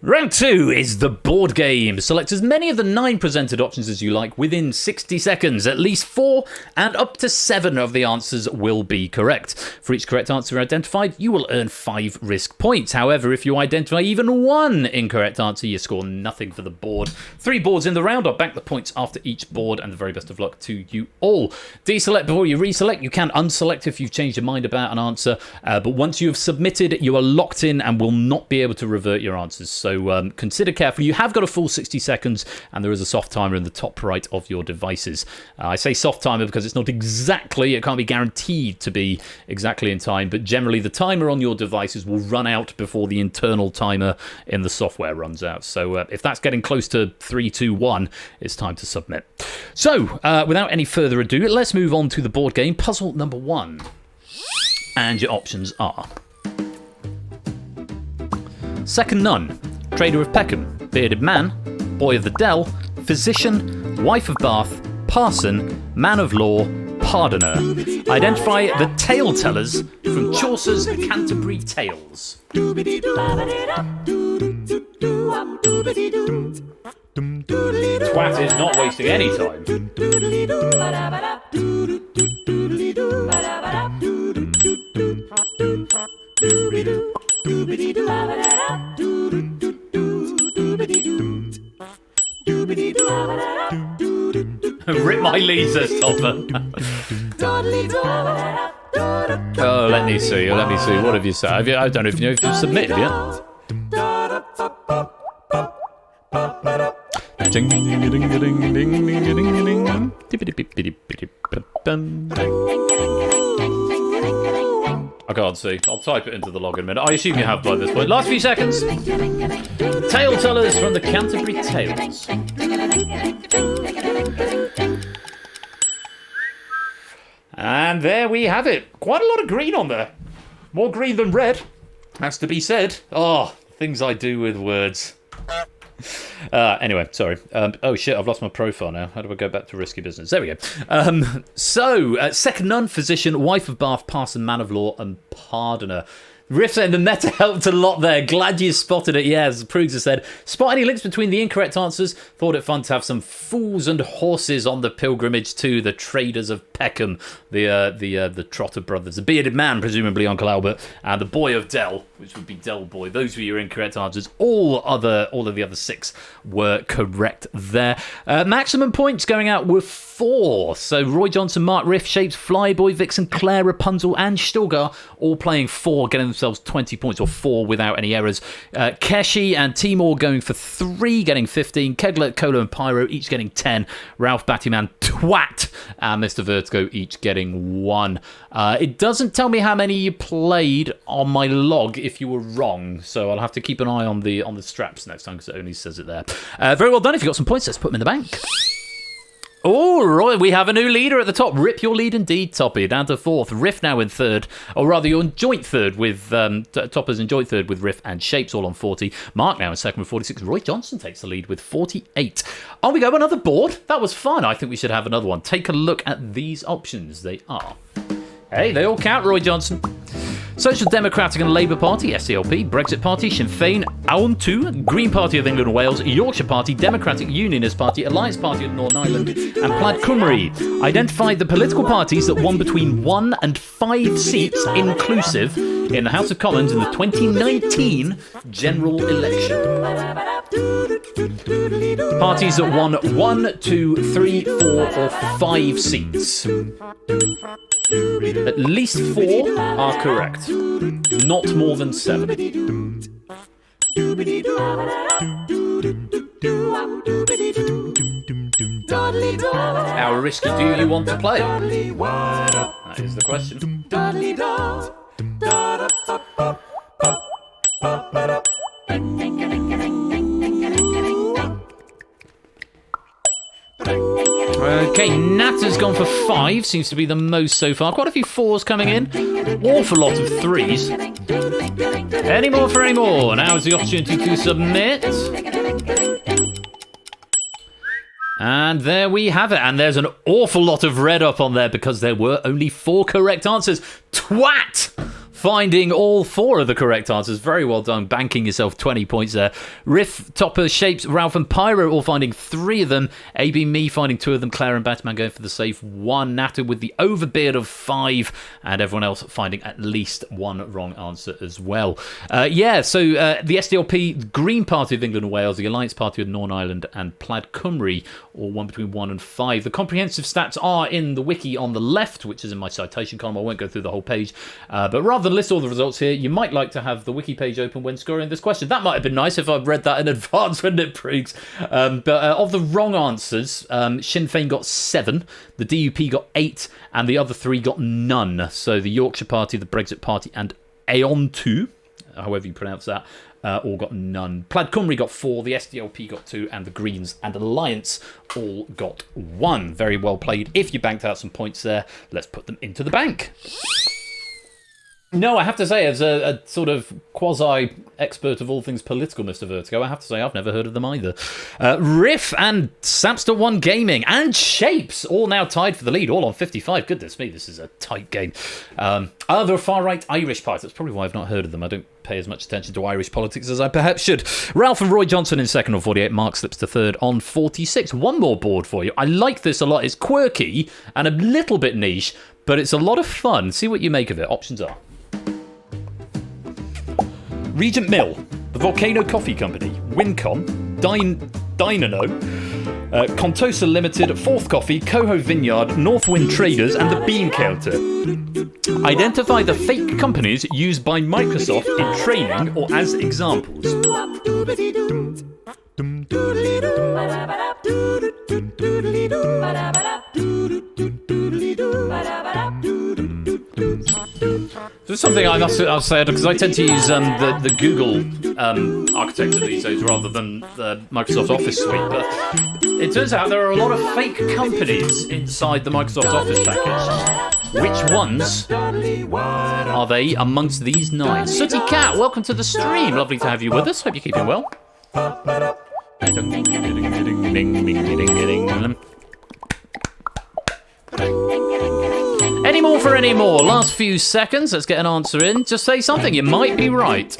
Round 2 is the board game. Select as many of the 9 presented options as you like within 60 seconds. At least 4 and up to 7 of the answers will be correct. For each correct answer identified, you will earn 5 risk points. However, if you identify even 1 incorrect answer, you score nothing for the board. 3 boards in the round. I'll bank the points after each board, and the very best of luck to you all. Deselect before you reselect. You can unselect if you've changed your mind about an answer, but once you have submitted, you are locked in and will not be able to revert your answers. So consider carefully. You have got a full 60 seconds, and there is a soft timer in the top right of your devices. I say soft timer because it's not exactly, it can't be guaranteed to be exactly in time, but generally the timer on your devices will run out before the internal timer in the software runs out. So if that's getting close to 3, 2, 1, it's time to submit. So without any further ado, let's move on to the board game. Puzzle number 1. And your options are: Second Nun, Trader of Peckham, Bearded Man, Boy of the Dell, Physician, Wife of Bath, Parson, Man of Law, Pardoner. Identify the tale tellers from Chaucer's Canterbury Tales. Twat is not wasting any time. Rip my lead, says Topper. Oh, let me see. What have you said? I don't know if you've submitted yet. I can't see. I'll type it into the log in a minute. I assume you have by this point. Last few seconds. Tale tellers from the Canterbury Tales. And there we have it. Quite a lot of green on there. More green than red. Has to be said. Oh, things I do with words. Anyway, sorry. Oh shit, I've lost my profile now. How do I go back to risky business? There we go. Second Nun, Physician, Wife of Bath, Parson, Man of Law, and Pardoner. Riff saying the meta helped a lot there. Glad you spotted it. Yeah, as Pruger said, spot any links between the incorrect answers. Thought it fun to have some fools and horses on the pilgrimage to the Traders of Peckham, the Trotter brothers, the Bearded Man, presumably Uncle Albert, and the Boy of Dell, which would be Dell Boy. Those were your incorrect answers. All of the other 6 were correct there. Maximum points going out were 4. So Roy Johnson, Mark Riff, Shapes, Flyboy, Vixen, Claire, Rapunzel, and Stilgar all playing 4, getting themselves 20 points, or 4 without any errors. Keshi and Timor going for 3, getting 15. Kegler, Cola, and Pyro each getting 10. Ralph, Battyman, Twat, and Mr. Vertigo each getting 1. It doesn't tell me how many you played on my log if you were wrong, so I'll have to keep an eye on the straps next time because it only says it there. Very well done. If you got some points, let's put them in the bank. All right, we have a new leader at the top. Rip, your lead indeed, Toppy, down to 4th. Riff now in 3rd, or rather you're in joint 3rd with Toppers in joint 3rd with Riff and Shapes all on 40. Mark now in 2nd with 46. Roy Johnson takes the lead with 48. On we go, another board. That was fun. I think we should have another one. Take a look at these options. They are... Hey, they all count, Roy Johnson. Social Democratic and Labour Party, SDLP, Brexit Party, Sinn Féin, Aum 2, Green Party of England and Wales, Yorkshire Party, Democratic Unionist Party, Alliance Party of Northern Ireland, and Plaid Cymru. Identify the political parties that won between 1 and 5 seats inclusive in the House of Commons in the 2019 general election. Parties that won 1, 2, 3, 4, or 5 seats. At least 4 are correct. Not more than 7. How risky do you want to play? That is the question. Okay, Natter's gone for 5, seems to be the most so far. Quite a few 4s coming in, awful lot of 3s. Any more for any more? Now is the opportunity to submit. And there we have it. And there's an awful lot of red up on there because there were only 4 correct answers. Twat! Finding all 4 of the correct answers. Very well done. Banking yourself 20 points there. Riff, Topper, Shapes, Ralph and Pyro all finding 3 of them. AB Me finding 2 of them. Claire and Batman going for the safe 1. Natter with the overbeard of 5. And everyone else finding at least 1 wrong answer as well. So the SDLP, Green Party of England and Wales, the Alliance Party of Northern Ireland and Plaid Cymru, all one between 1 and 5. The comprehensive stats are in the wiki on the left, which is in my citation column. I won't go through the whole page. But rather than list all the results here, you might like to have the wiki page open when scoring this question. That might have been nice if I'd read that in advance, wouldn't it, Prigs? But of the wrong answers, Sinn Féin got 7, the DUP got 8, and the other 3 got none. So the Yorkshire Party, the Brexit Party, and Aum 2, however you pronounce that, all got none. Plaid Cymru got 4, the SDLP got 2, and the Greens and Alliance all got 1. Very well played. If you banked out some points there, let's put them into the bank. No, I have to say, as a sort of quasi-expert of all things political, Mr. Vertigo, I have to say I've never heard of them either. Riff and Samster1 Gaming and Shapes all now tied for the lead, all on 55. Goodness me, this is a tight game. Other far-right Irish parties. That's probably why I've not heard of them. I don't pay as much attention to Irish politics as I perhaps should. Ralph and Roy Johnson in 2nd on 48. Mark slips to 3rd on 46. One more board for you. I like this a lot. It's quirky and a little bit niche, but it's a lot of fun. See what you make of it. Options are Regent Mill, the Volcano Coffee Company, Wincom, Dynano, Contosa Limited, Fourth Coffee, Coho Vineyard, Northwind Traders, and the Bean Counter. Identify the fake companies used by Microsoft in training or as examples. There's something I'll say, because I tend to use the Google architecture these days rather than the Microsoft Office suite, but it turns out there are a lot of fake companies inside the Microsoft Office package. Which ones are they amongst these 9? Sooty Cat, welcome to the stream. Lovely to have you with us. Hope you're keeping well. Any more for any more? Last few seconds. Let's get an answer in. Just say something. You might be right.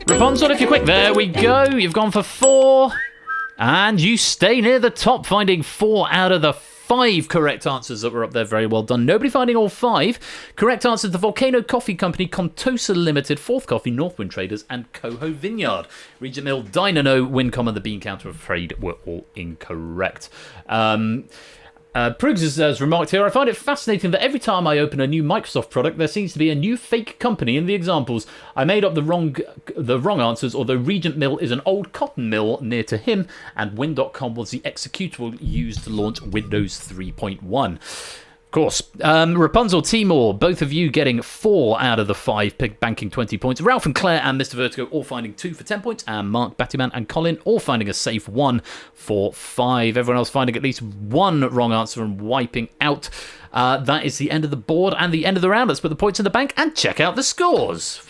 Rapunzel, if you're quick. There we go. You've gone for 4. And you stay near the top, finding 4 out of the 5. 5 correct answers that were up there. Very well done. Nobody finding all 5. Correct answers: the Volcano Coffee Company, Contosa Limited, Fourth Coffee, Northwind Traders, and Coho Vineyard. Regent Mill, Dynano, Wincom, and the Bean Counter, I'm afraid, were all incorrect. Pruggs has remarked here, I find it fascinating that every time I open a new Microsoft product, there seems to be a new fake company in the examples. I made up the wrong answers, although Regent Mill is an old cotton mill near to him, and Win.com was the executable used to launch Windows 3.1. Of course. Rapunzel, Timor, both of you getting 4 out of the 5, banking 20 points. Ralph and Claire and Mr. Vertigo all finding 2 for 10 points. And Mark, Battyman and Colin all finding a safe 1 for 5. Everyone else finding at least 1 wrong answer and wiping out. That is the end of the board and the end of the round. Let's put the points in the bank and check out the scores.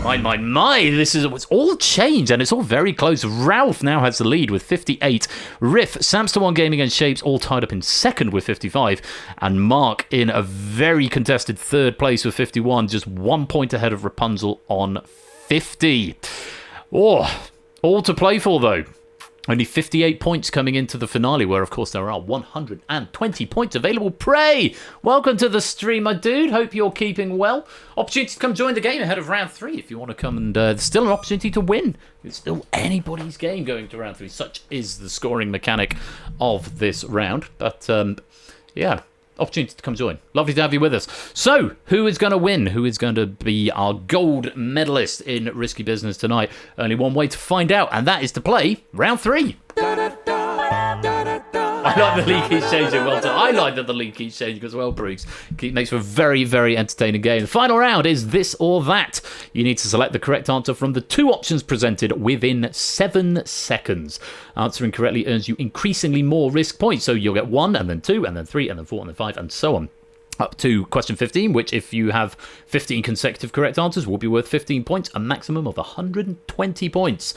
My, it's all changed and it's all very close. Ralph now has the lead with 58. Riff, Samster One Gaming and Shapes all tied up in second with 55. And Mark in a very contested third place with 51, just 1 point ahead of Rapunzel on 50. Oh, all to play for though. Only 58 points coming into the finale, where, of course, there are 120 points available. Prey, welcome to the stream, my dude. Hope you're keeping well. Opportunity to come join the game ahead of round 3 if you want to come, and there's still an opportunity to win. It's still anybody's game going to round 3. Such is the scoring mechanic of this round. But, yeah, opportunity to come join. Lovely to have you with us. So, who is going to win? Who is going to be our gold medalist in Risky Business tonight? Only one way to find out, and that is to play round 3. I like the lead keeps changing. Well done. I like that the lead keeps changing as well, Bruce. Makes for a very, very entertaining game. The final round is this or that. You need to select the correct answer from the 2 options presented within 7 seconds. Answering correctly earns you increasingly more risk points. So you'll get 1, and then 2, and then 3, and then 4, and then 5, and so on. Up to question 15, which if you have 15 consecutive correct answers will be worth 15 points, a maximum of 120 points.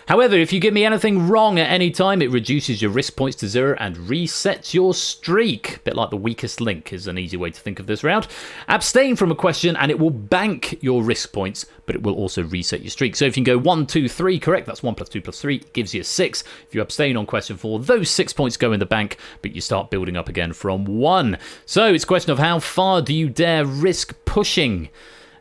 However, if you give me anything wrong at any time, it reduces your risk points to 0 and resets your streak. A bit like the weakest link is an easy way to think of this round. Abstain from a question and it will bank your risk points, but it will also reset your streak. So if you can go 1, 2, 3 correct, that's 1 plus 2 plus 3, gives you a 6. If you abstain on question 4, those 6 points go in the bank, but you start building up again from 1. So it's a question of how far do you dare risk pushing?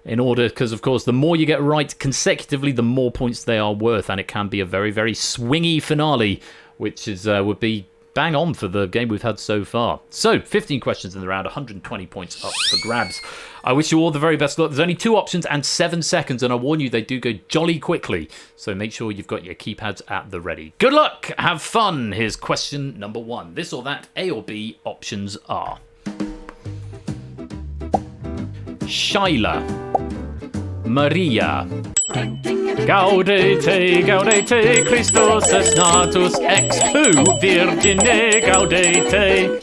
In order, because of course, the more you get right consecutively, the more points they are worth, and it can be a very, very swingy finale, which is would be bang on for the game we've had so far. So, 15 questions in the round, 120 points up for grabs. I wish you all the very best luck. There's only 2 options and 7 seconds, and I warn you, they do go jolly quickly. So make sure you've got your keypads at the ready. Good luck, have fun. Here's question number 1. This or that, A or B, options are Shyla, Maria, Gaudete, Gaudete, Christus est natus ex hu virgine Gaudete.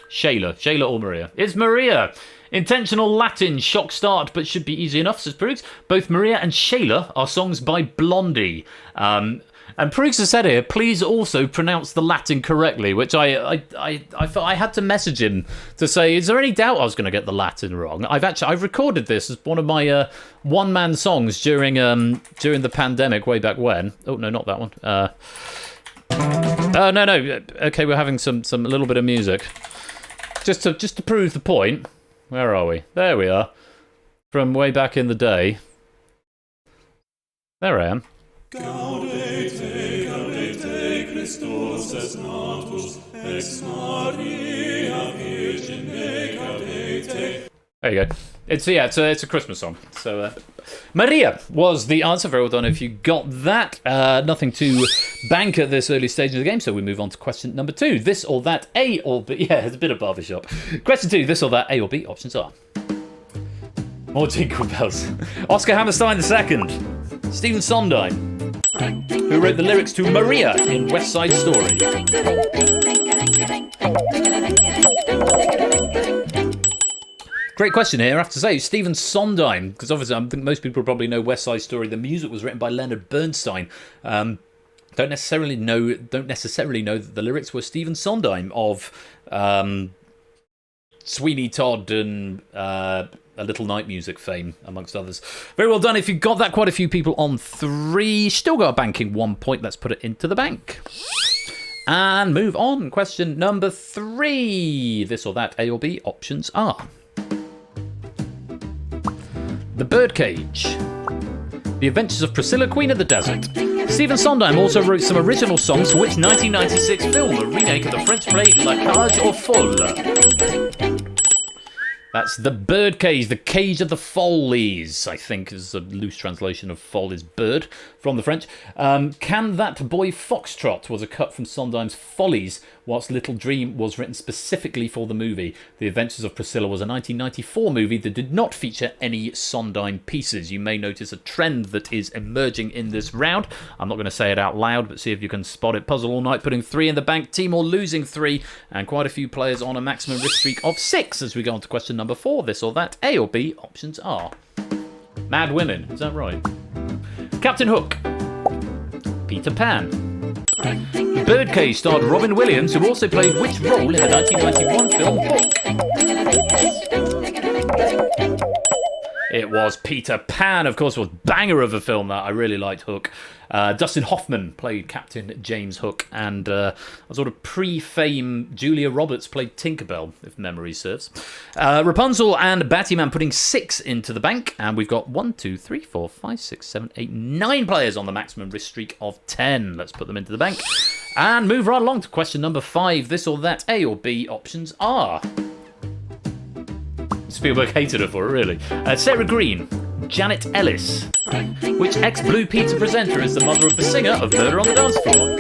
Shayla or Maria? It's Maria. Intentional Latin, shock start, but should be easy enough, says Pruggs. Both Maria and Shayla are songs by Blondie. And Pruggs has said here, please also pronounce the Latin correctly, which I felt I had to message him to say, is there any doubt I was going to get the Latin wrong? I've recorded this as one of my one-man songs during the pandemic way back when. Oh, no, not that one. No. Okay, we're having some a little bit of music. Just to prove the point. Where are we? There we are. From way back in the day. There I am. Gaudete, gaudete, Christus est natus, ex Maria Virgine gaudete. There you go. It's a Christmas song. So Maria was the answer. Very well done if you got that. Nothing to bank at this early stage of the game, so we move on to question number 2. This or that, A or B. Yeah, it's a bit of barbershop. Question 2, this or that, A or B. Options are more jingle bells. Oscar Hammerstein II. Stephen Sondheim, who wrote the lyrics to Maria in West Side Story. Great question here, I have to say. Stephen Sondheim, because obviously I think most people probably know West Side Story. The music was written by Leonard Bernstein. Don't necessarily know that the lyrics were Stephen Sondheim of Sweeney Todd and A Little Night Music fame, amongst others. Very well done. If you got that, quite a few people on 3. Still got a banking 1 point. Let's put it into the bank. And move on. Question number 3. This or that, A or B. Options are The Birdcage, The Adventures of Priscilla, Queen of the Desert. Stephen Sondheim also wrote some original songs for which 1996 film, a remake of the French play La Cage aux Folles. That's The Birdcage, the Cage of the Follies, I think is a loose translation of foal is bird from the French. Can That Boy Foxtrot was a cut from Sondheim's Follies, whilst Little Dream was written specifically for the movie. The Adventures of Priscilla was a 1994 movie that did not feature any Sondheim pieces. You may notice a trend that is emerging in this round. I'm not going to say it out loud, but see if you can spot it. Puzzle all night, putting 3 in the bank, team or losing 3, and quite a few players on a maximum risk streak of 6 as we go on to question number 4. This or that, A or B. Options are Mad Women, is that right? Captain Hook, Peter Pan. The Birdcage starred Robin Williams, who also played which role in the 1991 film Hook? It was Peter Pan, of course. It was a banger of a film that I really liked. Hook. Dustin Hoffman played Captain James Hook, and a sort of pre-fame Julia Roberts played Tinkerbell, if memory serves. Rapunzel and Batman putting 6 into the bank, and we've got 1, 2, 3, 4, 5, 6, 7, 8, 9 players on the maximum risk streak of 10. Let's put them into the bank and move right along to question number 5. This or that, A or B. Options are Spielberg hated her for it, really. Sarah Green, Janet Ellis. Which ex-Blue Peter presenter is the mother of the singer of Murder on the Dance Floor?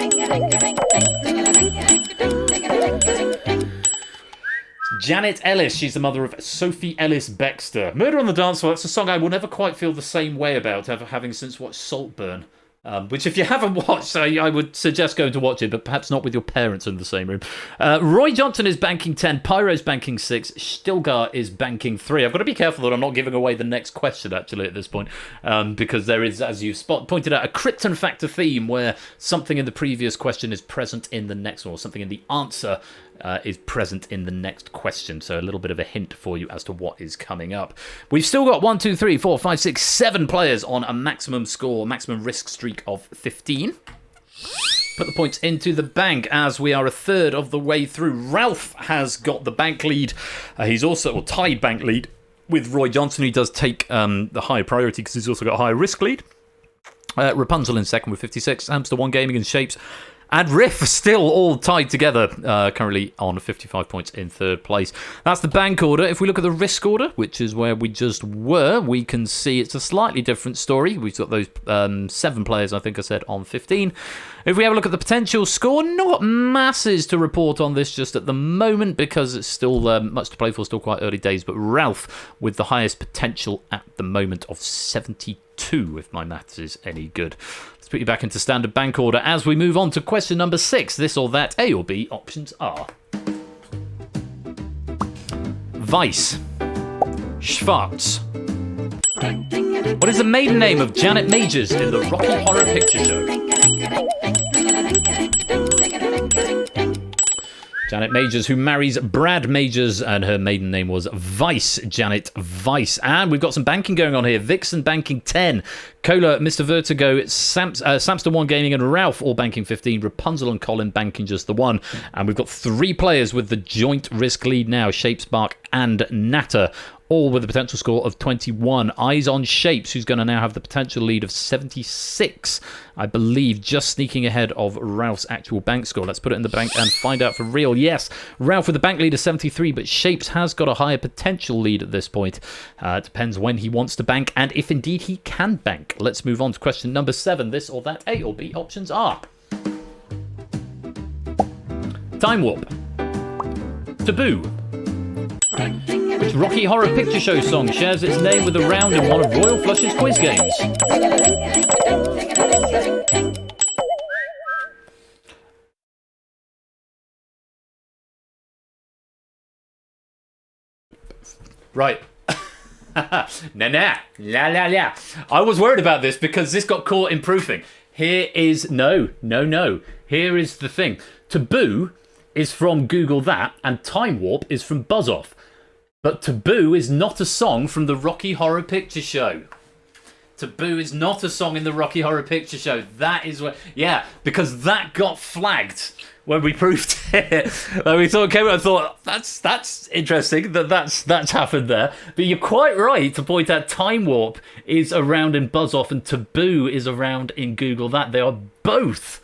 Janet Ellis, she's the mother of Sophie Ellis Bextor. Murder on the Dance Floor, that's a song I will never quite feel the same way about, having since watched Saltburn. Which, if you haven't watched, I would suggest going to watch it, but perhaps not with your parents in the same room. Roy Johnson is banking 10, Pyro's banking 6, Stilgar is banking 3. I've got to be careful that I'm not giving away the next question, actually, at this point, because there is, as you pointed out, a Krypton factor theme where something in the previous question is present in the next one, or something in the answer is present in the next question. So a little bit of a hint for you as to what is coming up. We've still got 1, 2, 3, 4, 5, 6, 7 players on a maximum risk streak of 15. Put the points into the bank as we are a third of the way through. Ralph has got the bank lead. He's also tied bank lead with Roy Johnson. He does take the higher priority because he's also got a higher risk lead. Rapunzel in second with 56. Hamster One Gaming and Shapes and Riff still all tied together, currently on 55 points in third place. That's the bank order. If we look at the risk order, which is where we just were, we can see it's a slightly different story. We've got those 7 players, I think I said, on 15. If we have a look at the potential score, not masses to report on this just at the moment because it's still much to play for, still quite early days. But Ralph with the highest potential at the moment of 72, if my maths is any good. Let's put you back into standard bank order as we move on to question number 6. This or that, A or B. Options are Weiss, Schwartz. What is the maiden name of Janet Majors in the Rocky Horror Picture Show? Janet Majors, who marries Brad Majors, and her maiden name was Weiss, Janet Weiss. And we've got some banking going on here. Vixen banking 10, Cola, Mr. Vertigo, Samster One Gaming, and Ralph all banking 15. Rapunzel and Colin banking just the 1. And we've got 3 players with the joint risk lead now, Shapes, Bark, and Natter, all with a potential score of 21. Eyes on Shapes, who's going to now have the potential lead of 76, I believe, just sneaking ahead of Ralph's actual bank score. Let's put it in the bank and find out for real. Yes, Ralph with the bank lead of 73, but Shapes has got a higher potential lead at this point. It depends when he wants to bank and if indeed he can bank. Let's move on to question number 7. This or that, A or B. Options are Time Warp, Taboo. Which Rocky Horror Picture Show song shares its name with a round in one of Royal Flush's quiz games? Right. La. I was worried about this because this got caught in proofing. Here is... No. Here is the thing. Taboo is from Google That, and Time Warp is from Buzz Off. But Taboo is not a song from the Rocky Horror Picture Show. Taboo is not a song in the Rocky Horror Picture Show. That is what... Yeah, because that got flagged when we proved it. We thought, okay, I thought, that's interesting that's happened there. But you're quite right to point out Time Warp is around in Buzz Off and Taboo is around in Google That. They are both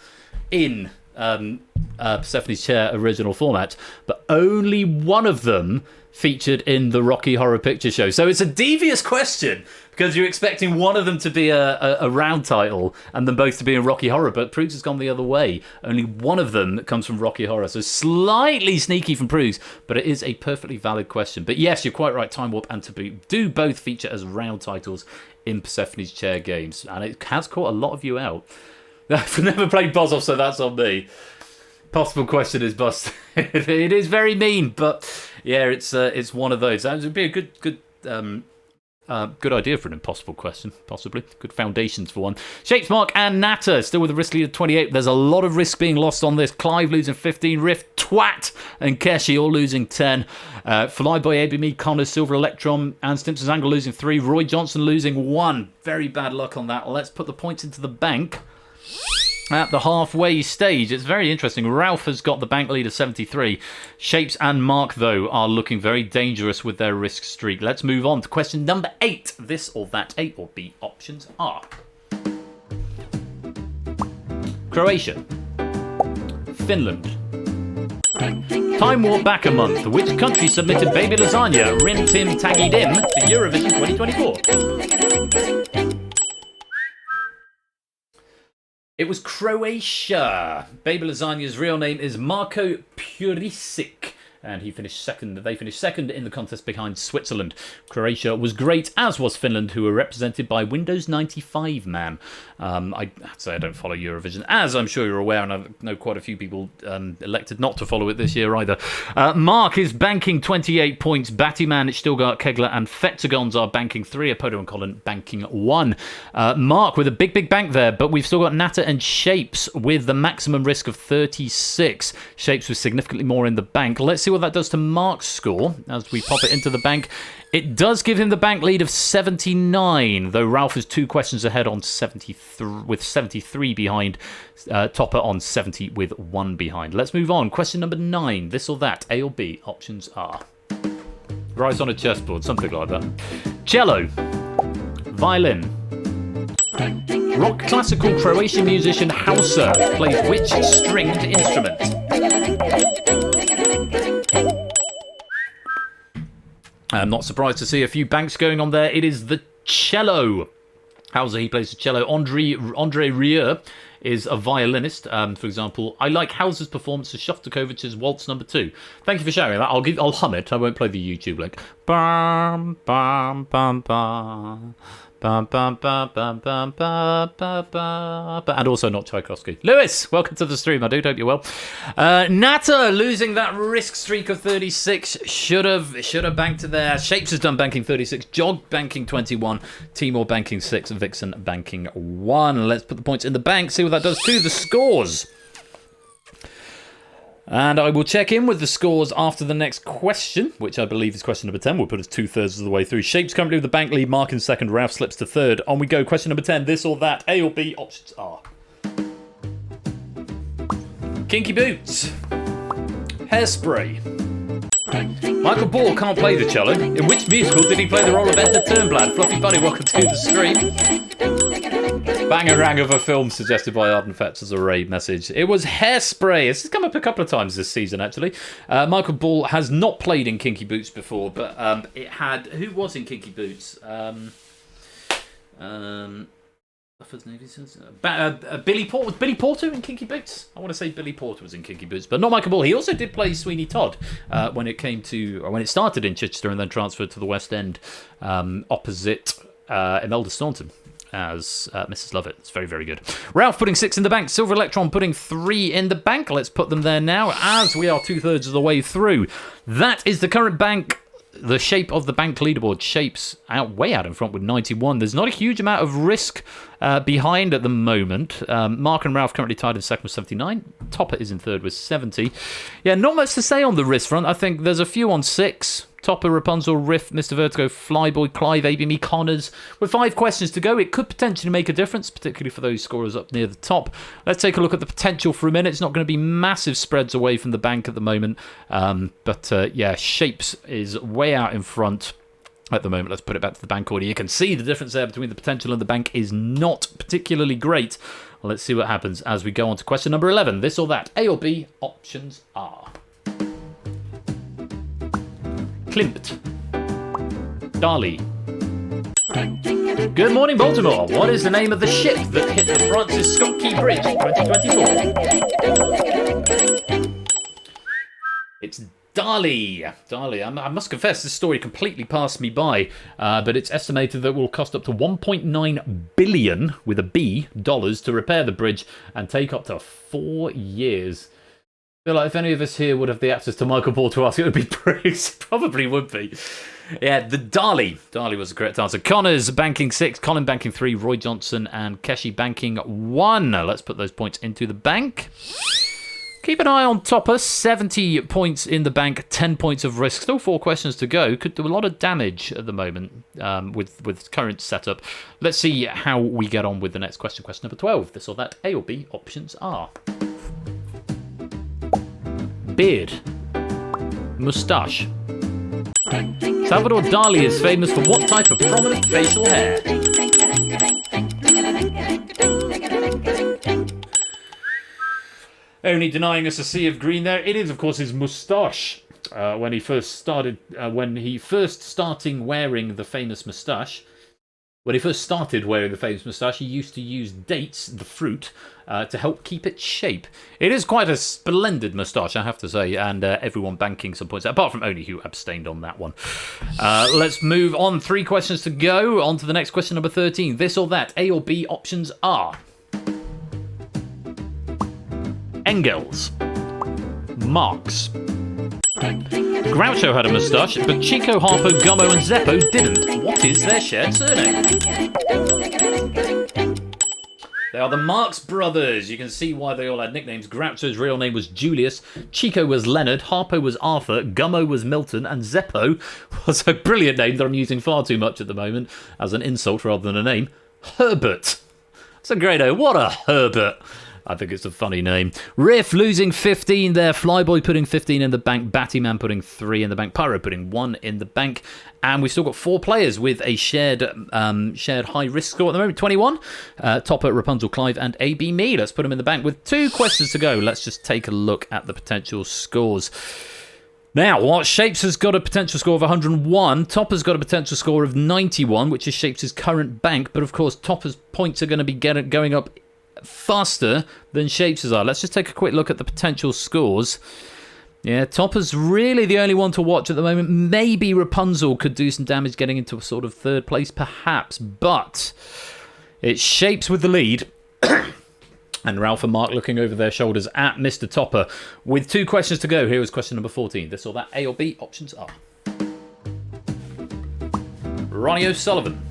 in Persephone's Chair original format, but only one of them featured in the Rocky Horror Picture Show. So it's a devious question because you're expecting one of them to be a round title and them both to be in Rocky Horror, but Proogs has gone the other way. Only one of them comes from Rocky Horror, so slightly sneaky from Proogs, but it is a perfectly valid question. But yes, you're quite right, Time Warp and Taboo do both feature as round titles in Persephone's Chair games, and it has caught a lot of you out. I've never played Buzz Off, so that's on me. Possible question is busted. It is very mean, but yeah, it's one of those. That would be a good idea for an impossible question, possibly. Good foundations for one. Shapes, Mark, and Natter still with a risk lead of 28. There's a lot of risk being lost on this. Clive losing 15, Riff, Twat, and Keshi all losing 10. Flyboy, ABME, Connor, Silver Electron, and Stimpson's Angle losing 3. Roy Johnson losing 1. Very bad luck on that. Let's put the points into the bank. At the halfway stage, it's very interesting. Ralph has got the bank lead of 73. Shapes and Mark, though, are looking very dangerous with their risk streak. Let's move on to question number 8. This or that, A or B options are Croatia, Finland, Time Warp back a month. Which country submitted Baby Lasagna, Rim Tim Taggy Dim to Eurovision 2024? It was Croatia. Baby Lasagna's real name is Marko Purisic, and he finished second. They finished second in the contest behind Switzerland. Croatia was great, as was Finland, who were represented by Windows 95 man. I have to say I don't follow Eurovision, as I'm sure you're aware, and I know quite a few people elected not to follow it this year either. Mark is banking 28 points. Battyman, Stilgart, Kegler, and Fetzagons are banking 3. Apodo and Colin banking 1. Mark with a big bank there, but we've still got Natter and Shapes with the maximum risk of 36. Shapes with significantly more in the bank. Let's see what that does to Mark's score as we pop it into the bank. It does give him the bank lead of 79, though Ralph is 2 questions ahead on 73, with 73 behind. Topper on 70 with 1 behind. Let's move on. Question number 9. This or that, A or B. Options are right on a chessboard, something like that. Cello, violin, rock classical Croatian musician Hauser plays which stringed instrument? I'm not surprised to see a few banks going on there. It is the cello. Hauser, he plays the cello. Andre Rieu is a violinist. For example, I like Hauser's performance of Shostakovich's Waltz No. 2. Thank you for sharing that. I'll hum it. I won't play the YouTube link. Bum, bum, bum, bum. Bum, bum, bum, bum, bum, bum, bum, bum. And also not Tchaikovsky. Lewis, welcome to the stream. I do hope you're well. Natter losing that risk streak of 36. Should have banked it there. Shapes has done banking 36. Jog banking 21. Timor banking 6. Vixen banking 1. Let's put the points in the bank. See what that does to the scores. And I will check in with the scores after the next question, which I believe is question number 10. We'll put us 2/3 of the way through. Shapes currently with the bank lead, Mark in second, Ralph slips to third. On we go, question number 10. This or that, A or B, options are Kinky Boots, Hairspray. Michael Ball can't play the cello. In which musical did he play the role of Edna Turnblad? Fluffy Buddy, welcome to the stream. Bangarang of a film suggested by Arden Fetch as a raid message. It was Hairspray. This has come up a couple of times this season, actually. Michael Ball has not played in Kinky Boots before, but it had... Who was in Kinky Boots? Billy Porter. Was Billy Porter in Kinky Boots? I want to say Billy Porter was in Kinky Boots, but not Michael Ball. He also did play Sweeney Todd when it started in Chichester and then transferred to the West End opposite Imelda Staunton as Mrs. Lovett. It's very, very good. Ralph putting 6 in the bank. Silver Electron putting 3 in the bank. Let's put them there now as we are 2/3 of the way through. That is the current bank. The shape of the bank leaderboard. Shapes way out in front with 91. There's not a huge amount of risk behind at the moment. Mark and Ralph currently tied in second with 79. Topper is in third with 70. Yeah, not much to say on the risk front. I think there's a few on 6. Topper, Rapunzel, Riff, Mr. Vertigo, Flyboy, Clive, ABME, Connors. With 5 questions to go, it could potentially make a difference, particularly for those scorers up near the top. Let's take a look at the potential for a minute. It's not going to be massive spreads away from the bank at the moment. Yeah, Shapes is way out in front at the moment. Let's put it back to the bank order. You can see the difference there between the potential and the bank is not particularly great. Well, let's see what happens as we go on to question number 11. This or that, A or B, options are Klimt, Dali. Good morning, Baltimore. What is the name of the ship that hit the Francis Scott Key Bridge in 2024? It's Dali. I must confess, this story completely passed me by, but it's estimated that it will cost up to $1.9 billion, with a B, dollars, to repair the bridge and take up to 4 years. I feel like if any of us here would have the access to Michael Paul to ask, it would be Bruce. Probably would be. Yeah, the Dali. Dali was the correct answer. Connors banking 6, Colin banking 3, Roy Johnson and Keshi banking 1. Let's put those points into the bank. Keep an eye on Topper, 70 points in the bank, 10 points of risk. Still 4 questions to go. Could do a lot of damage at the moment with current setup. Let's see how we get on with the next question. Question number 12. This or that, A or B, options are beard, moustache. Salvador Dali is famous for what type of prominent facial hair? Only denying us a sea of green there. It is, of course, his moustache. When he first started wearing the famous moustache, he used to use dates, the fruit, to help keep its shape. It is quite a splendid moustache, I have to say, and everyone banking some points, apart from Oni, who abstained on that one. Let's move on. 3 questions to go. On to the next question, number 13. This or that, A or B, options are Engels, Marx. Groucho had a moustache, but Chico, Harpo, Gummo and Zeppo didn't. What is their shared surname? They are the Marx brothers. You can see why they all had nicknames. Groucho's real name was Julius, Chico was Leonard, Harpo was Arthur, Gummo was Milton, and Zeppo was a brilliant name that I'm using far too much at the moment as an insult rather than a name, Herbert. That's a great name. What a Herbert. I think it's a funny name. Riff losing 15 there. Flyboy putting 15 in the bank. Battyman putting 3 in the bank. Pyro putting 1 in the bank. And we've still got 4 players with a shared high risk score at the moment. 21. Topper, Rapunzel, Clive, and AB Me. Let's put them in the bank with 2 questions to go. Let's just take a look at the potential scores. Now, what Shapes has got a potential score of 101. Topper's got a potential score of 91, which is Shapes' current bank. But of course, Topper's points are going to be going up faster than Shapes' are. Let's just take a quick look at the potential scores. Yeah, Topper's really the only one to watch at the moment. Maybe Rapunzel could do some damage getting into a sort of 3rd place, perhaps. But it's Shapes with the lead. And Ralph and Mark looking over their shoulders at Mr. Topper. With 2 questions to go, here is question number 14. This or that, A or B, options are Ronnie O'Sullivan,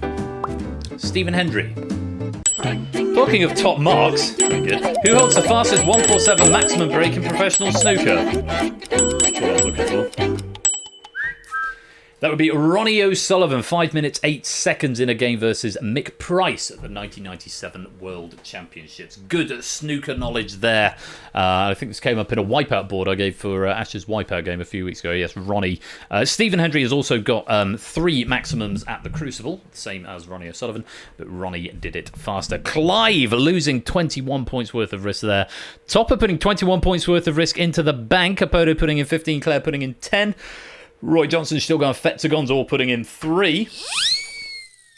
Stephen Hendry. Talking of top marks, very good. Who holds the fastest 147 maximum break in professional snooker? That's what I was looking for. That would be Ronnie O'Sullivan, 5 minutes 8 seconds in a game versus Mick Price at the 1997 World Championships. Good snooker knowledge there. I think this came up in a wipeout board I gave for Ash's wipeout game a few weeks ago. Yes, Ronnie. Stephen Hendry has also got 3 maximums at the Crucible, same as Ronnie O'Sullivan, but Ronnie did it faster. Clive losing 21 points worth of risk there. Topper putting 21 points worth of risk into the bank. Apodo putting in 15, Claire putting in 10. Roy Johnson still going Fetzagon's all putting in 3.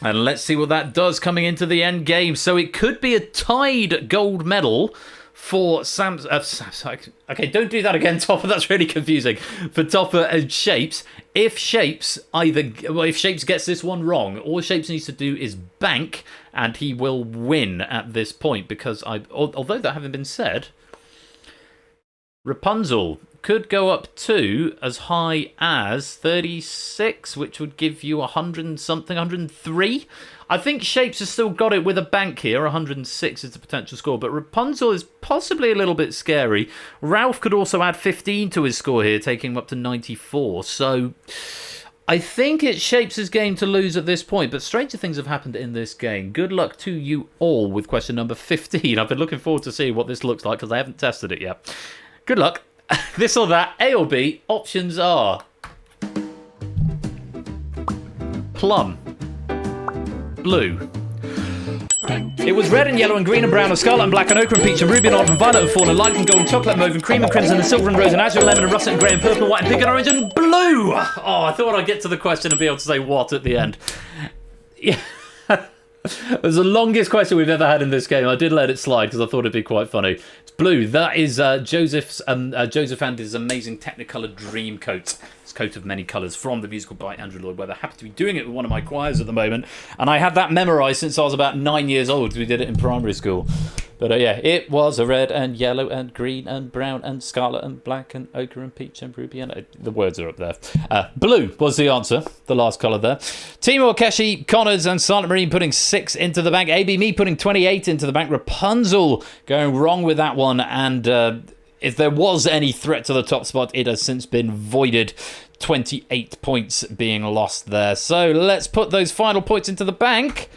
And let's see what that does coming into the end game. So it could be a tied gold medal for Sam. Okay, don't do that again, Topper. That's really confusing. For Topper and Shapes. If Shapes gets this one wrong, all Shapes needs to do is bank, and he will win at this point. Because although that having been said, Rapunzel could go up to as high as 36, which would give you 100 something, 103. I think Shapes has still got it with a bank here. 106 is the potential score, but Rapunzel is possibly a little bit scary. Ralph could also add 15 to his score here, taking him up to 94. So I think it's Shapes' game to lose at this point, but stranger things have happened in this game. Good luck to you all with question number 15. I've been looking forward to seeing what this looks like because I haven't tested it yet. Good luck. This or that, A or B. Options are plum, blue. It was red and yellow and green and brown and scarlet and black and ochre and peach and ruby and olive and violet and fawn and light and gold and chocolate and mauve and cream and crimson and silver and rose and azure and lemon and russet and grey and purple and white and pink and orange and blue. Oh, I thought I'd get to the question and be able to say what at the end. Yeah. It was the longest question we've ever had in this game. I did let it slide because I thought it'd be quite funny. It's blue. That is Joseph and his amazing Technicolor Dream coat. It's a coat of many colours from the musical by Andrew Lloyd Webber. Happy to be doing it with one of my choirs at the moment. And I had that memorised since I was about 9 years old. We did it in primary school. But yeah, it was a red and yellow and green and brown and scarlet and black and ochre and peach and ruby and the words are up there. Blue was the answer, the last colour there. Timur, Keshi, Connors and Silent Marine putting 6 into the bank. AB Me putting 28 into the bank. Rapunzel going wrong with that one. And if there was any threat to the top spot, it has since been voided. 28 points being lost there. So let's put those final points into the bank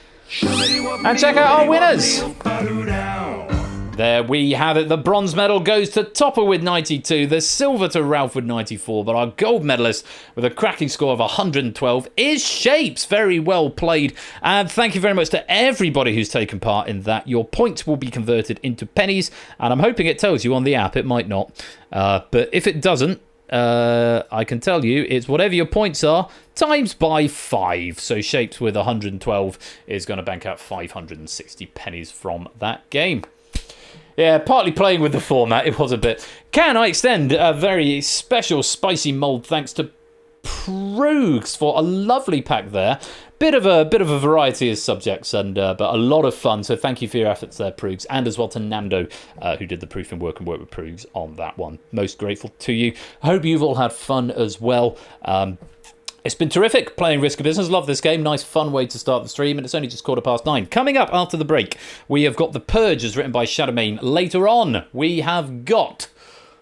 and check out our winners. There we have it. The bronze medal goes to Topper with 92. The silver to Ralph with 94. But our gold medalist with a cracking score of 112 is Shapes. Very well played. And thank you very much to everybody who's taken part in that. Your points will be converted into pennies. And I'm hoping it tells you on the app. It might not. But if it doesn't, I can tell you it's whatever your points are times by 5. So Shapes with 112 is going to bank out 560 pennies from that game. Yeah, partly playing with the format, it was a bit. Can I extend a very special spicy mould thanks to Purge for a lovely pack there. Bit of a variety of subjects, and but a lot of fun. So thank you for your efforts there, Prugs, and as well to Nando, who did the proofing work and worked with Prugs on that one. Most grateful to you. I hope you've all had fun as well. It's been terrific playing Risk of Business. Love this game. Nice, fun way to start the stream, and it's only just 9:15. Coming up after the break, we have got The Purge, as written by Shadowmane. Later on, we have got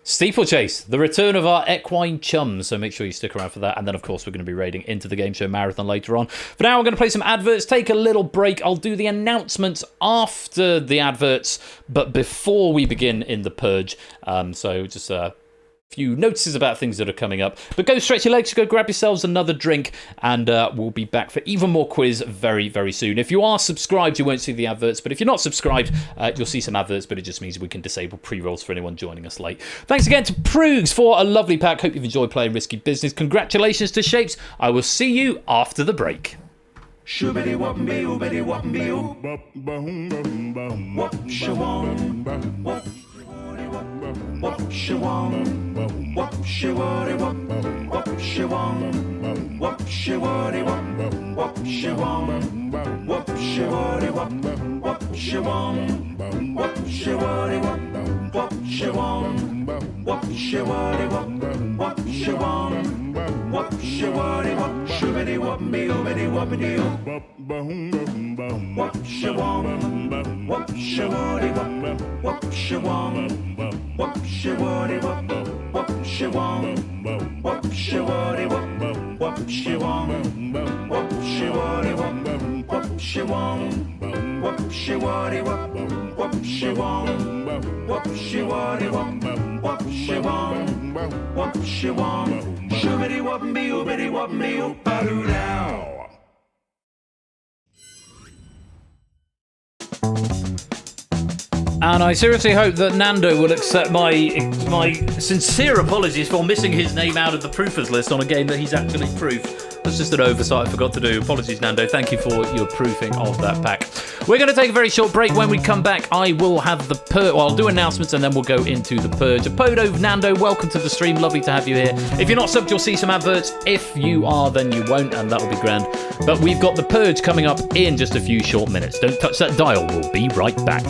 Steeplechase, the return of our equine chums, so make sure you stick around for that. And then, of course, we're going to be raiding into the Game Show Marathon later on. For now, I'm going to play some adverts, take a little break. I'll do the announcements after the adverts, but before we begin in The Purge. So just few notices about things that are coming up. But go stretch your legs, go grab yourselves another drink, and we'll be back for even more quiz very, very soon. If you are subscribed, you won't see the adverts, but if you're not subscribed, you'll see some adverts, but it just means we can disable pre-rolls for anyone joining us late. Thanks again to Prugs for a lovely pack. Hope you've enjoyed playing Risky Business. Congratulations to Shapes. I will see you after the break. What she want? What she worry? What she want? What she worry? What she want? What she worry? What she want? What she worry? What she want? What she worry? What she want? What she worry? What shubidi what me obidi wabidi what she want? What she worry? What she want? What she worry? What she want? What she worry? What she want? What she worry? What she want? What she worry? What she want? What she worry? What she want? What she want? Shubidi wop me, ubidi wop me, upadoo now. And I seriously hope that Nando will accept my sincere apologies for missing his name out of the proofers list on a game that he's actually proofed. That's just an oversight I forgot to do. Apologies, Nando. Thank you for your proofing of that pack. We're going to take a very short break. When we come back, I will have the Purge. Well, I'll do announcements and then we'll go into the Purge. Apodo, Nando, welcome to the stream. Lovely to have you here. If you're not subbed, you'll see some adverts. If you are, then you won't, and that'll be grand. But we've got the Purge coming up in just a few short minutes. Don't touch that dial. We'll be right back.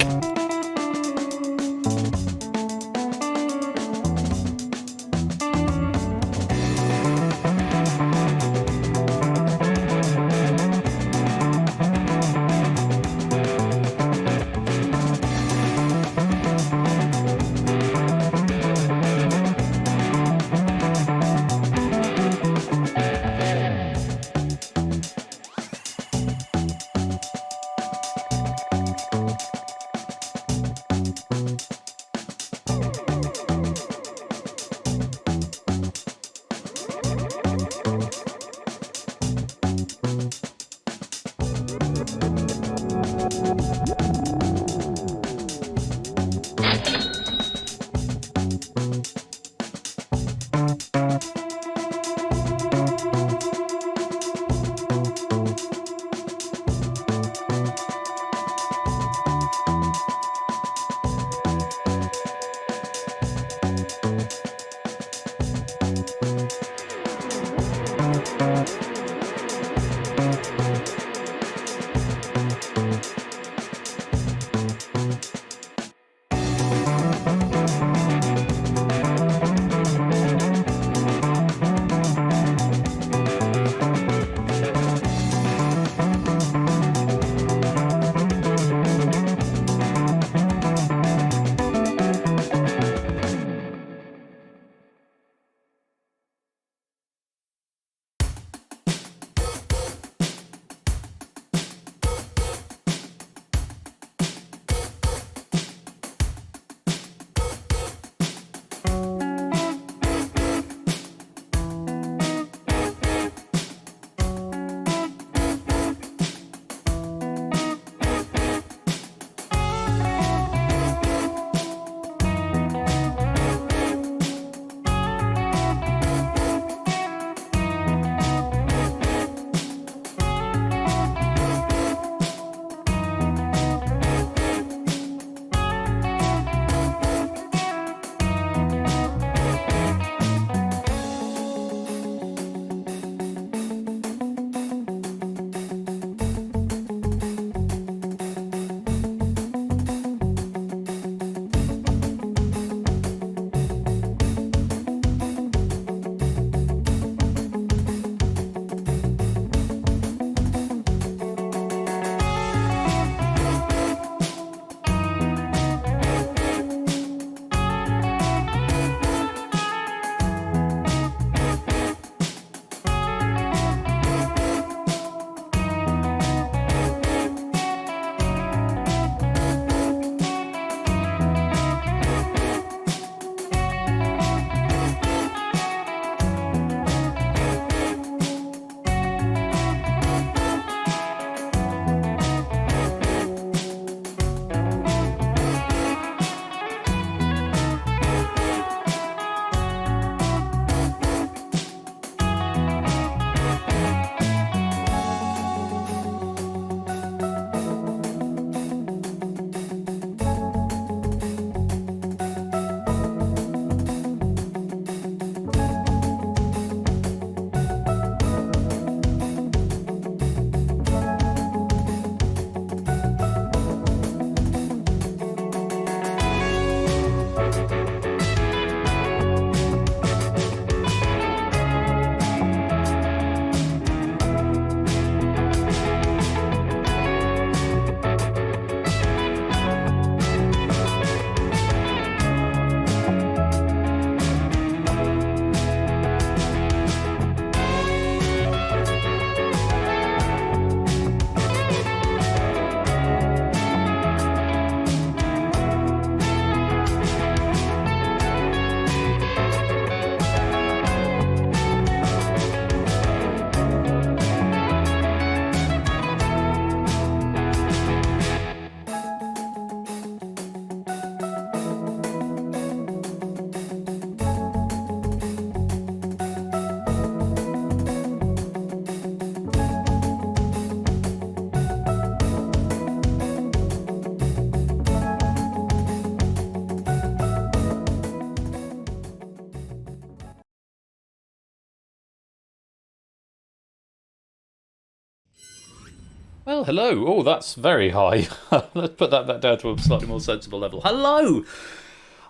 Well, hello. Oh, that's very high. Let's put that back down to a slightly more sensible level. Hello!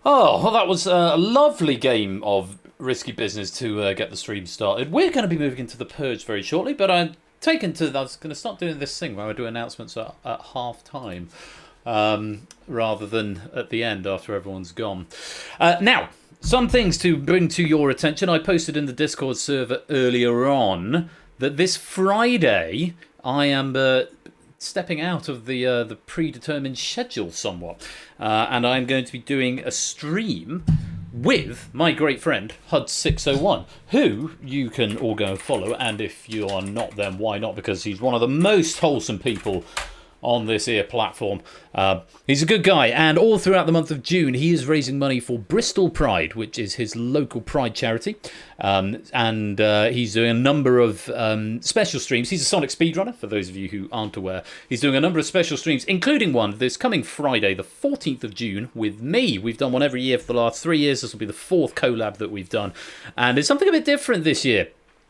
Oh, well, that was a lovely game of Risky Business to get the stream started. We're going to be moving into the Purge very shortly, but I was going to start doing this thing where I do announcements at half time rather than at the end after everyone's gone. Now, some things to bring to your attention. I posted in the Discord server earlier on that this Friday I am stepping out of the predetermined schedule somewhat, and I'm going to be doing a stream with my great friend Hud601, who you can all go and follow, and if you are not, then why not, because he's one of the most wholesome people on this here platform. He's a good guy, and all throughout the month of June he is raising money for Bristol Pride, which is his local pride charity, and he's doing a number of special streams. He's a Sonic speedrunner, for those of you who aren't aware. He's doing a number of special streams, including one this coming Friday, the 14th of June, with me. We've done one every year for the last 3 years. This will be the 4th collab that we've done, and it's something a bit different this year.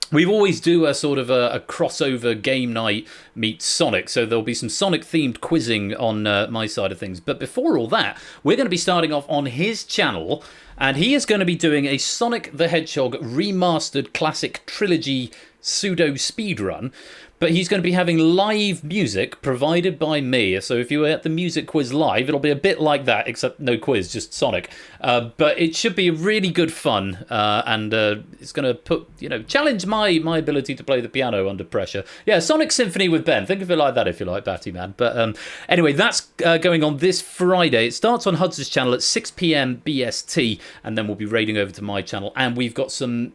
We always do a sort of a crossover game night meets Sonic, so there'll be some Sonic-themed quizzing on my side of things. But before all that, we're going to be starting off on his channel, and he is going to be doing a Sonic the Hedgehog remastered classic trilogy pseudo speedrun. But he's going to be having live music provided by me. So if you were at the music quiz live, it'll be a bit like that, except no quiz, just Sonic. But it should be really good fun, and it's going to challenge my ability to play the piano under pressure. Yeah, Sonic Symphony with Ben. Think of it like that if you like, Batty Man. But anyway, that's going on this Friday. It starts on Huds' channel at 6 p.m. BST, and then we'll be raiding over to my channel, and we've got some.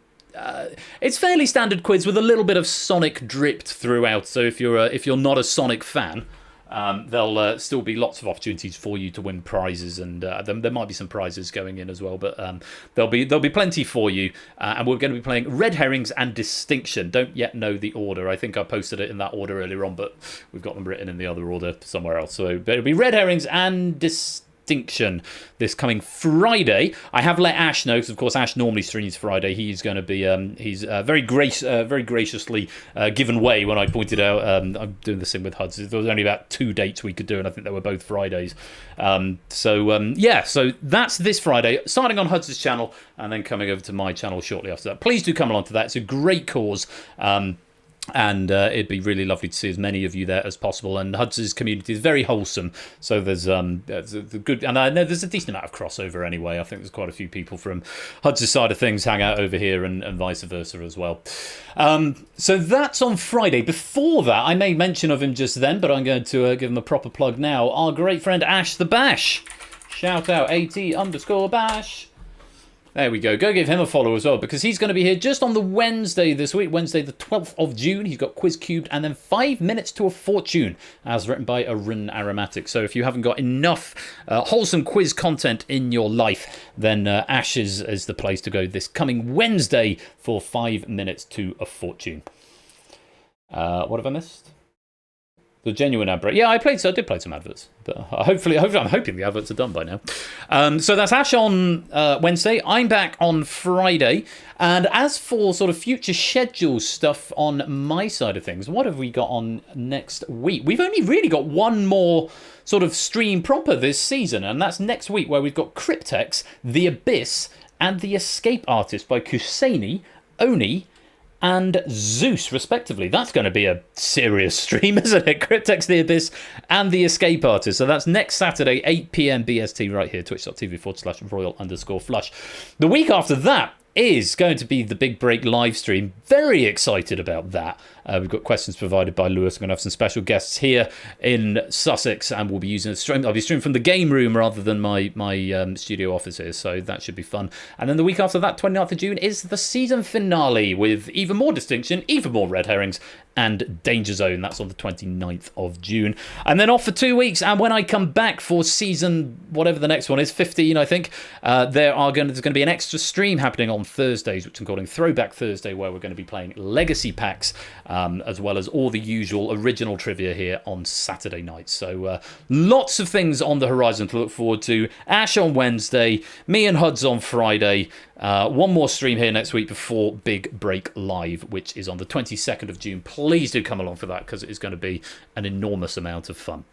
It's fairly standard quiz with a little bit of Sonic dripped throughout. So if you're not a Sonic fan, there'll still be lots of opportunities for you to win prizes, and there might be some prizes going in as well. But there'll be plenty for you. And we're going to be playing Red Herrings and Distinction. Don't yet know the order. I think I posted it in that order earlier on, but we've got them written in the other order somewhere else. So it'll be Red Herrings and Distinction this coming Friday. I have let Ash know, because of course Ash normally streams Friday. He's going to be he's very graciously given way when I pointed out I'm doing this thing with Huds. There was only about 2 dates we could do, and I think they were both Fridays. So that's this Friday, starting on Huds' channel and then coming over to my channel shortly after that. Please do come along to that. It's a great cause. And it'd be really lovely to see as many of you there as possible. And Huds' community is very wholesome, so there's a good, and I know there's a decent amount of crossover anyway. I think there's quite a few people from Huds' side of things hang out over here, and vice versa as well. So that's on Friday. Before that, I made mention of him just then, but I'm going to give him a proper plug now. Our great friend Ash the Bash. Shout out AT_Bash. There we go. Go give him a follow as well, because he's going to be here just on the Wednesday this week, Wednesday the 12th of June. He's got Quiz Cubed and then 5 Minutes to a Fortune, as written by Arun Aromatic. So if you haven't got enough wholesome quiz content in your life, then Ash is the place to go this coming Wednesday for 5 Minutes to a Fortune. What have I missed? The genuine ad break. Yeah, I did play some adverts, but I'm hoping the adverts are done by now. So that's Ash on Wednesday. I'm back on Friday. And as for sort of future schedule stuff on my side of things, what have we got on next week? We've only really got one more sort of stream proper this season, and that's next week, where we've got Cryptex, The Abyss, and The Escape Artist by Kuseni, Oni, and Zeus, respectively. That's going to be a serious stream, isn't it? Cryptex, The Abyss, and The Escape Artist. So that's next Saturday, 8 p.m. BST, right here, twitch.tv/royal_flush. The week after that is going to be the Big Break live stream. Very excited about that. We've got questions provided by Lewis. We're going to have some special guests here in Sussex, and we'll be using a stream. I'll be streaming from the game room rather than my studio office here, so that should be fun. And then the week after that, 29th of June, is the season finale with even more Distinction, even more Red Herrings, and Danger Zone. That's on the 29th of June. And then off for 2 weeks, and when I come back for season, whatever the next one is, 15, I think, there's going to be an extra stream happening on on Thursdays, which I'm calling Throwback Thursday, where we're going to be playing legacy packs, as well as all the usual original trivia here on Saturday nights. So lots of things on the horizon to look forward to. Ash on Wednesday, me and Huds on Friday. One more stream here next week before Big Break Live, which is on the 22nd of June. Please do come along for that, because it is going to be an enormous amount of fun.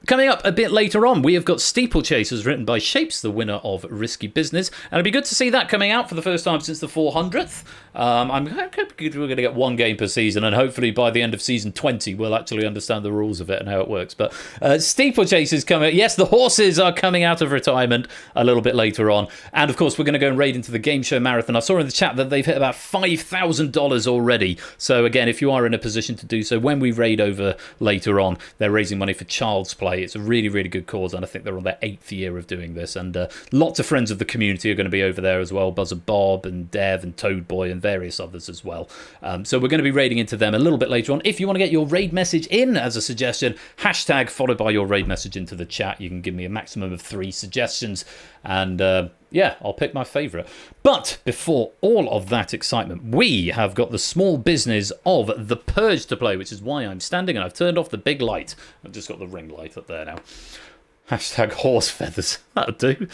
Coming up a bit later on, we have got Steeplechase, as written by Shapes, the winner of Risky Business. And it'd be good to see that coming out for the first time since the 400th. I'm hoping we're going to get one game per season, and hopefully by the end of season 20, we'll actually understand the rules of it and how it works. But Steeplechase is coming. Yes, the horses are coming out of retirement a little bit later on. And of course, we're going to go and raid into the Game Show Marathon. I saw in the chat that they've hit about $5,000 already. So again, if you are in a position to do so, when we raid over later on, they're raising money for Child's Play. It's a really, really good cause, and I think they're on their 8th year of doing this. And lots of friends of the community are going to be over there as well. Buzzer Bob and Dev and Toadboy and various others as well. So we're going to be raiding into them a little bit later on. If you want to get your raid message in as a suggestion, hashtag followed by your raid message into the chat. You can give me a maximum of 3 suggestions, and yeah, I'll pick my favourite. But before all of that excitement, we have got the small business of the Purge to play, which is why I'm standing, and I've turned off the big light. I've just got the ring light up there now. Hashtag horse feathers. That'll do.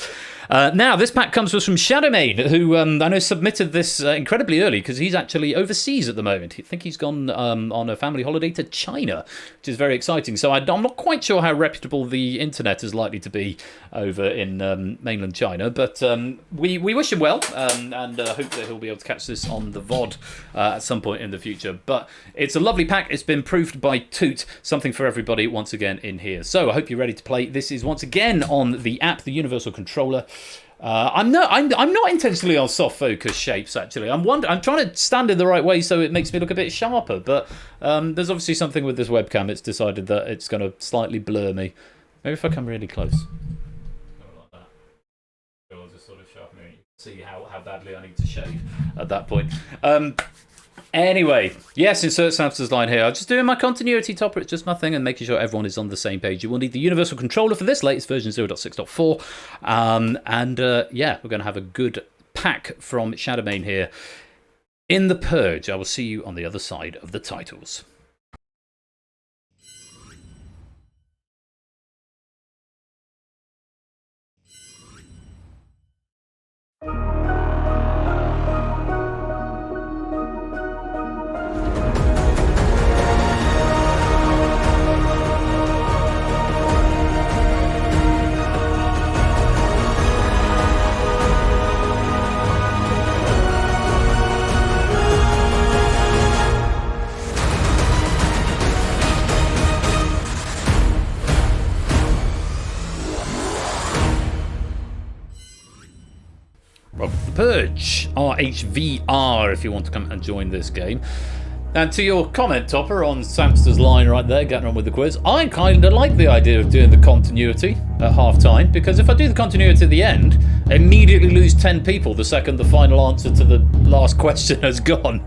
Now, this pack comes to us from Shadowmane, who I know submitted this incredibly early, because he's actually overseas at the moment. I think he's gone on a family holiday to China, which is very exciting. So I'm not quite sure how reputable the internet is likely to be over in mainland China, but we wish him well, and hope that he'll be able to catch this on the VOD at some point in the future. But it's a lovely pack. It's been proofed by Toot, something for everybody once again in here. So I hope you're ready to play. This is once again on the app, the Universal Controller. I'm not intentionally on soft focus Shapes, actually. I'm trying to stand in the right way so it makes me look a bit sharper, but there's obviously something with this webcam. It's decided that it's going to slightly blur me. Maybe if I come really close. Like that. It'll just sort of sharpen me. See how badly I need to shave at that point. Anyway, yes, insert Samster's line here. I'm just doing my continuity topper. It's just my thing, and making sure everyone is on the same page. You will need the Universal Controller for this, latest version 0.6.4. Yeah, we're going to have a good pack from Shadowmane here in the Purge. I will see you on the other side of the titles. Purge, RHVR, if you want to come and join this game. And to your comment, Topper, on Samster's line right there, getting on with the quiz, I kind of like the idea of doing the continuity at half-time, because if I do the continuity at the end, I immediately lose 10 people the second the final answer to the last question has gone.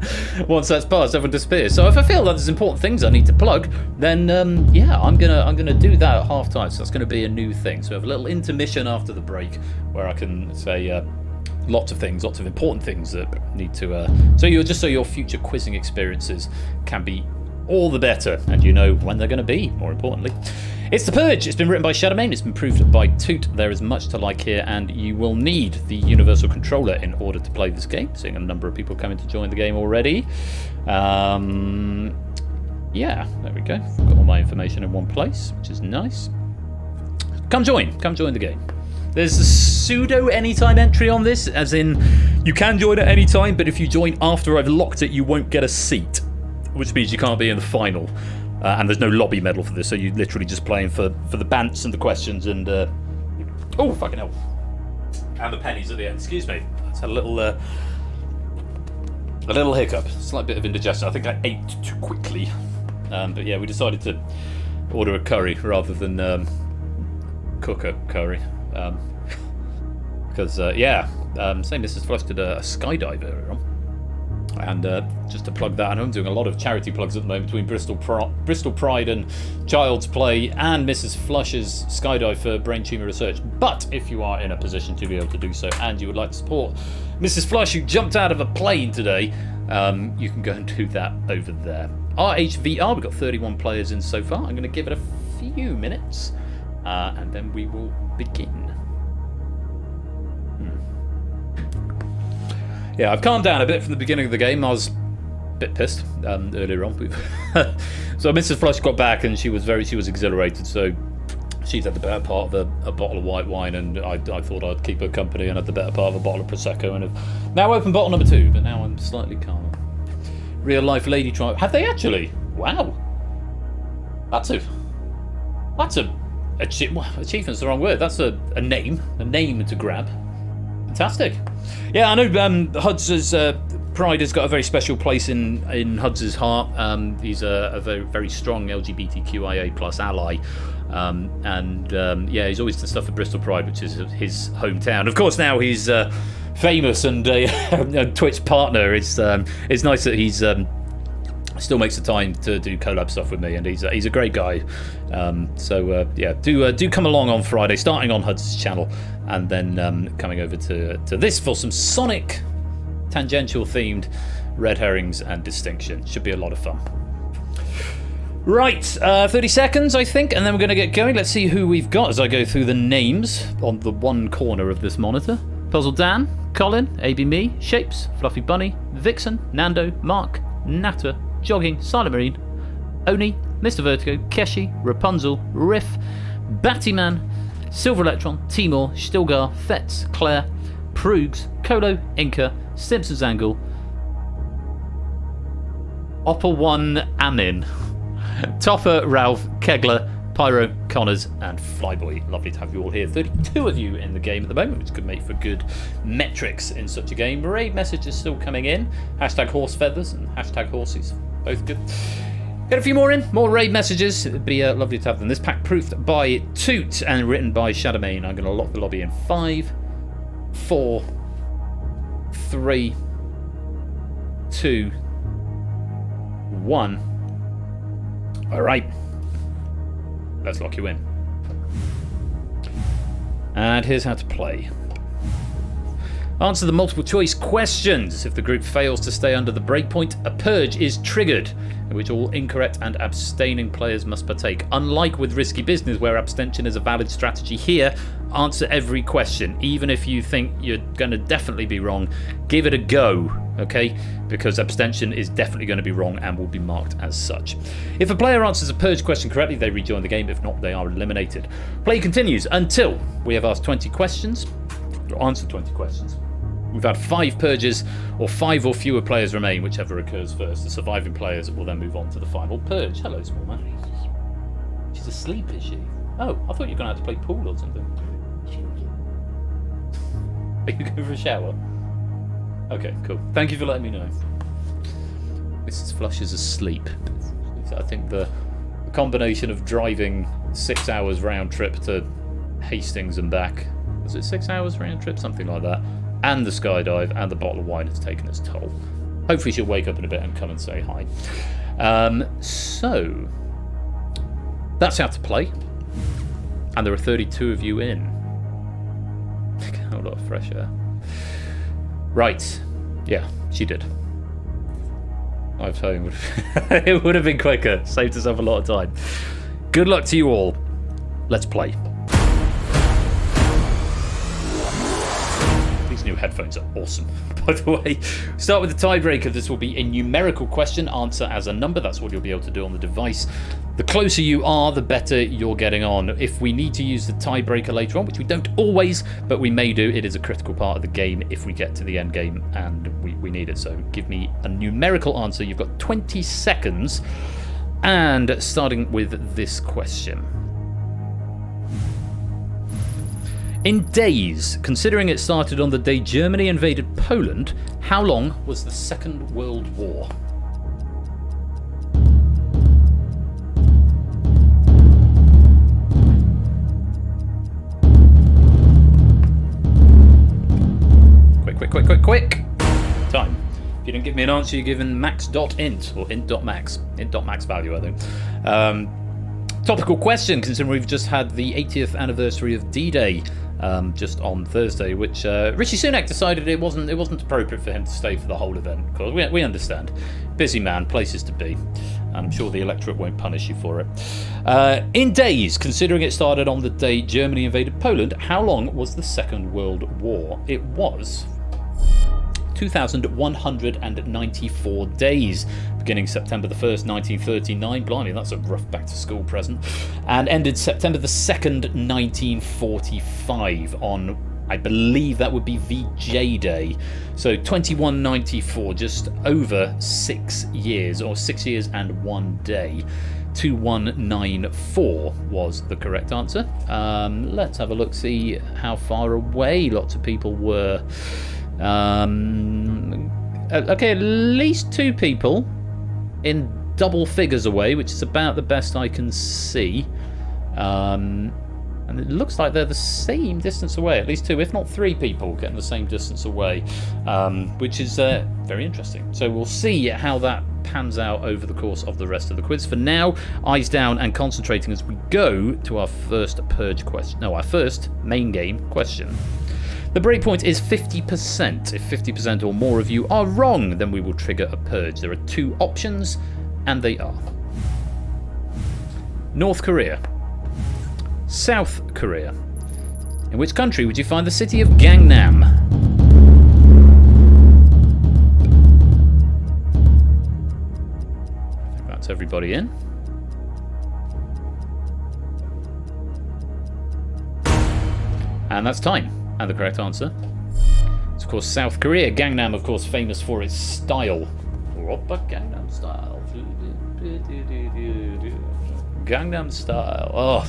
Once that's passed, everyone disappears. So if I feel that there's important things I need to plug, then yeah, I'm gonna do that at half-time. So that's going to be a new thing. So we have a little intermission after the break where I can say lots of things, lots of important things that need to so your future quizzing experiences can be all the better, and you know when they're going to be, more importantly. It's the Purge. It's been written by Shadowmane. It's been proved by Toot. There is much to like here, and you will need the Universal Controller in order to play this game. Seeing a number of people coming to join the game already. Yeah, there we go. I've got all my information in one place, which is nice. Come join the game. There's a pseudo anytime entry on this, as in you can join at any time, but if you join after I've locked it, you won't get a seat, which means you can't be in the final. And there's no lobby medal for this, so you're literally just playing for the bants and the questions and oh fucking hell, and the pennies at the end. Excuse me, it's had a little hiccup, slight bit of indigestion. I think I ate too quickly, but yeah, we decided to order a curry rather than cook a curry. Because, yeah, St. Mrs. Flush did a skydive earlier on. And just to plug that, I'm doing a lot of charity plugs at the moment between Bristol Pride and Child's Play and Mrs. Flush's Skydive for brain tumour research. But if you are in a position to be able to do so and you would like to support Mrs. Flush, who jumped out of a plane today, you can go and do that over there. RHVR, we've got 31 players in so far. I'm going to give it a few minutes and then we will begin. Yeah, I've calmed down a bit from the beginning of the game. I was a bit pissed earlier on. So Mrs. Flush got back and she was exhilarated. So she's had the better part of a bottle of white wine, and I thought I'd keep her company and had the better part of a bottle of Prosecco, and have now opened bottle number 2. But now I'm slightly calmer. Real life lady tribe. Have they actually? Wow. That's achievement's the wrong word. That's a name to grab. Fantastic. Yeah, I know Huds' Pride has got a very special place in Huds' heart. He's a very, very strong LGBTQIA plus ally. Yeah, he's always done stuff for Bristol Pride, which is his hometown. Of course, now he's famous and a Twitch partner. It's nice that he's still makes the time to do collab stuff with me, and he's a great guy. Yeah, do come along on Friday, starting on Huds' channel, and then coming over to this for some Sonic tangential themed red herrings and distinction. Should be a lot of fun. Right, 30 seconds I think, and then we're going to get going. Let's see who we've got as I go through the names on the one corner of this monitor. Puzzle Dan, Colin, AB Me, Shapes, Fluffy Bunny, Vixen, Nando, Mark, Natter, Jogging, Silent Marine, Oni, Mr. Vertigo, Keshi, Rapunzel, Riff, Battyman, Silver Electron, Timor, Stilgar, Fetz, Claire, Proogs, Colo, Inca, Simpsons Angle, Opper1 Amin, Toffer, Ralph, Kegler, Pyro, Connors, and Flyboy. Lovely to have you all here. 32 of you in the game at the moment, which could make for good metrics in such a game. Raid messages still coming in. Hashtag horse feathers and hashtag horses. Both good. Get a few more in. More raid messages. It'd be lovely to have them. This pack proofed by Toot and written by Shadowmane. I'm going to lock the lobby in 5, 4, 3, 2, 1. All right. Let's lock you in. And here's how to play. Answer the multiple choice questions. If the group fails to stay under the breakpoint, a purge is triggered, in which all incorrect and abstaining players must partake. Unlike with Risky Business, where abstention is a valid strategy, here, answer every question. Even if you think you're going to definitely be wrong, give it a go, okay? Because abstention is definitely going to be wrong and will be marked as such. If a player answers a purge question correctly, they rejoin the game. If not, they are eliminated. Play continues until we have asked 20 questions, or answered 20 questions. We've had 5 purges, or 5 or fewer players remain, whichever occurs first. The surviving players will then move on to the final purge. Hello, small man. She's asleep, is she? Oh, I thought you were going to have to play pool or something. Are you going for a shower? Okay, cool. Thank you for letting me know. Mrs. Flush is asleep. I think the combination of driving 6 hours round trip to Hastings and back, was it 6 hours round trip? Something like that. And the skydive and the bottle of wine has taken its toll. Hopefully she'll wake up in a bit and come and say hi. So, that's how to play. And there are 32 of you in. A lot of fresh air. Right. Yeah, she did. I was hoping it would have been quicker. Saved herself a lot of time. Good luck to you all. Let's play. New headphones are awesome, by the way. Start with the tiebreaker. This will be a numerical question. Answer as a number. That's what you'll be able to do on the device. The closer you are, the better you're getting on. If we need to use the tiebreaker later on, which we don't always, but we may do, it is a critical part of the game if we get to the end game and we need it. So give me a numerical answer. You've got 20 seconds. And starting with this question. In days, considering it started on the day Germany invaded Poland, how long was the Second World War? Quick. Time. If you didn't give me an answer, you're given max.int, or int.max. Int.max value, I think. Topical question, considering we've just had the 80th anniversary of D-Day just on Thursday, which Rishi Sunak decided it wasn't appropriate for him to stay for the whole event. Because we understand. Busy man, places to be. I'm sure the electorate won't punish you for it. In days, considering it started on the day Germany invaded Poland, how long was the Second World War? It was 2,194 days, beginning September the 1st, 1939. Blimey, that's a rough back-to-school present. And ended September the 2nd, 1945 on, I believe that would be VJ Day. So 2194, just over 6 years, or 6 years and 1 day. 2194 was the correct answer. Let's have a look, see how far away lots of people were. Okay, at least 2 people in double figures away, which is about the best I can see. And it looks like they're the same distance away. At least 2, if not 3 people getting the same distance away, which is very interesting. So we'll see how that pans out over the course of the rest of the quiz. For now, eyes down and concentrating as we go to our first Purge question. No, our first main game question. The breakpoint is 50%. If 50% or more of you are wrong, then we will trigger a purge. There are 2 options, and they are North Korea, South Korea. In which country would you find the city of Gangnam? I think that's everybody in. And that's time. And the correct answer is, of course, South Korea. Gangnam, of course, famous for its style. Oppa Gangnam Style. Gangnam Style. Oh,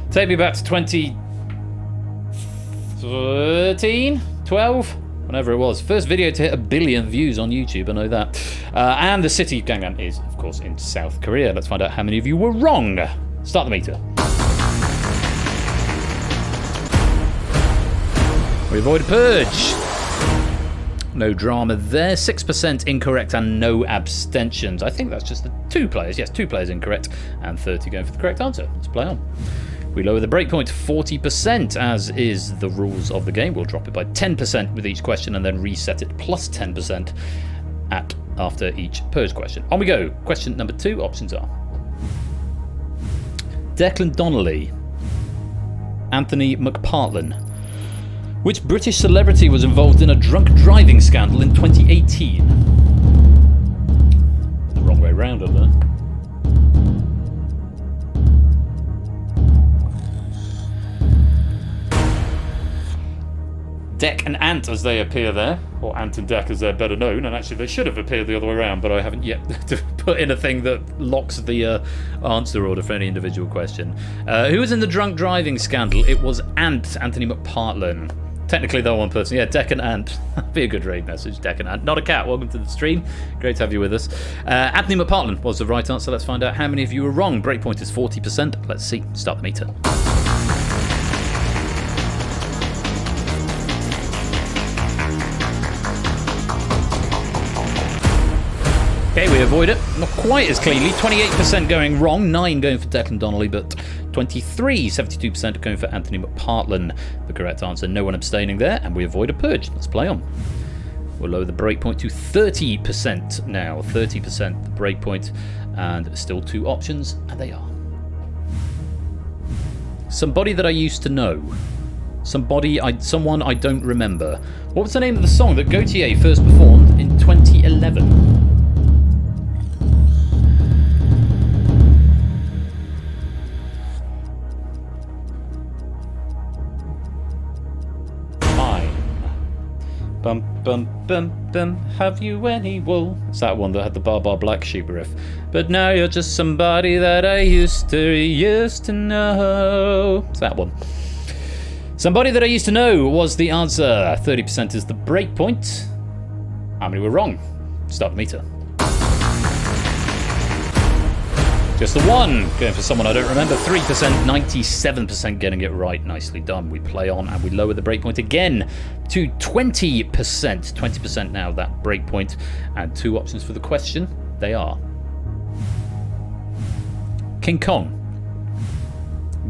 take me back to 2013, 12, whenever it was. First video to hit 1 billion views on YouTube, I know that. And the city of Gangnam is, of course, in South Korea. Let's find out how many of you were wrong. Start the meter. We avoid a purge. No drama there. 6% incorrect and no abstentions. I think that's just the 2 players. Yes, 2 players incorrect and 30 going for the correct answer. Let's play on. We lower the breakpoint to 40%, as is the rules of the game. We'll drop it by 10% with each question and then reset it plus 10% after each purge question. On we go. Question number 2. Options are Declan Donnelly, Anthony McPartlin. Which British celebrity was involved in a drunk driving scandal in 2018? The wrong way round up there. Deck and Ant as they appear there, or Ant and Deck as they're better known, and actually they should have appeared the other way around, but I haven't yet put in a thing that locks the answer order for any individual question. Who was in the drunk driving scandal? It was Anthony McPartlin. Technically, though, one person. Yeah, Deck and Ant. That'd be a good raid message, Deck and Ant. Not a cat. Welcome to the stream. Great to have you with us. Anthony McPartlin was the right answer. Let's find out how many of you were wrong. Breakpoint is 40%. Let's see. Start the meter. Okay, we avoid it. Not quite as cleanly. 28% going wrong, 9 going for Declan Donnelly, but 72% going for Anthony McPartlin. The correct answer. No one abstaining there, and we avoid a purge. Let's play on. We'll lower the breakpoint to 30% now. 30% the breakpoint, and still 2 options, and they are somebody that I used to know. Someone I don't remember. What was the name of the song that Gautier first performed in 2011? Bum bum bum bum, have you any wool? It's that one that had the Bar Bar Black Sheep riff. But now you're just somebody that I used to know. It's that one. Somebody that I used to know was the answer. 30% is the break point. How many were wrong? Start the meter. Just the one. Going for someone I don't remember. 3%, 97% getting it right. Nicely done. We play on and we lower the breakpoint again to 20%. 20% now, that breakpoint. And 2 options for the question. They are King Kong,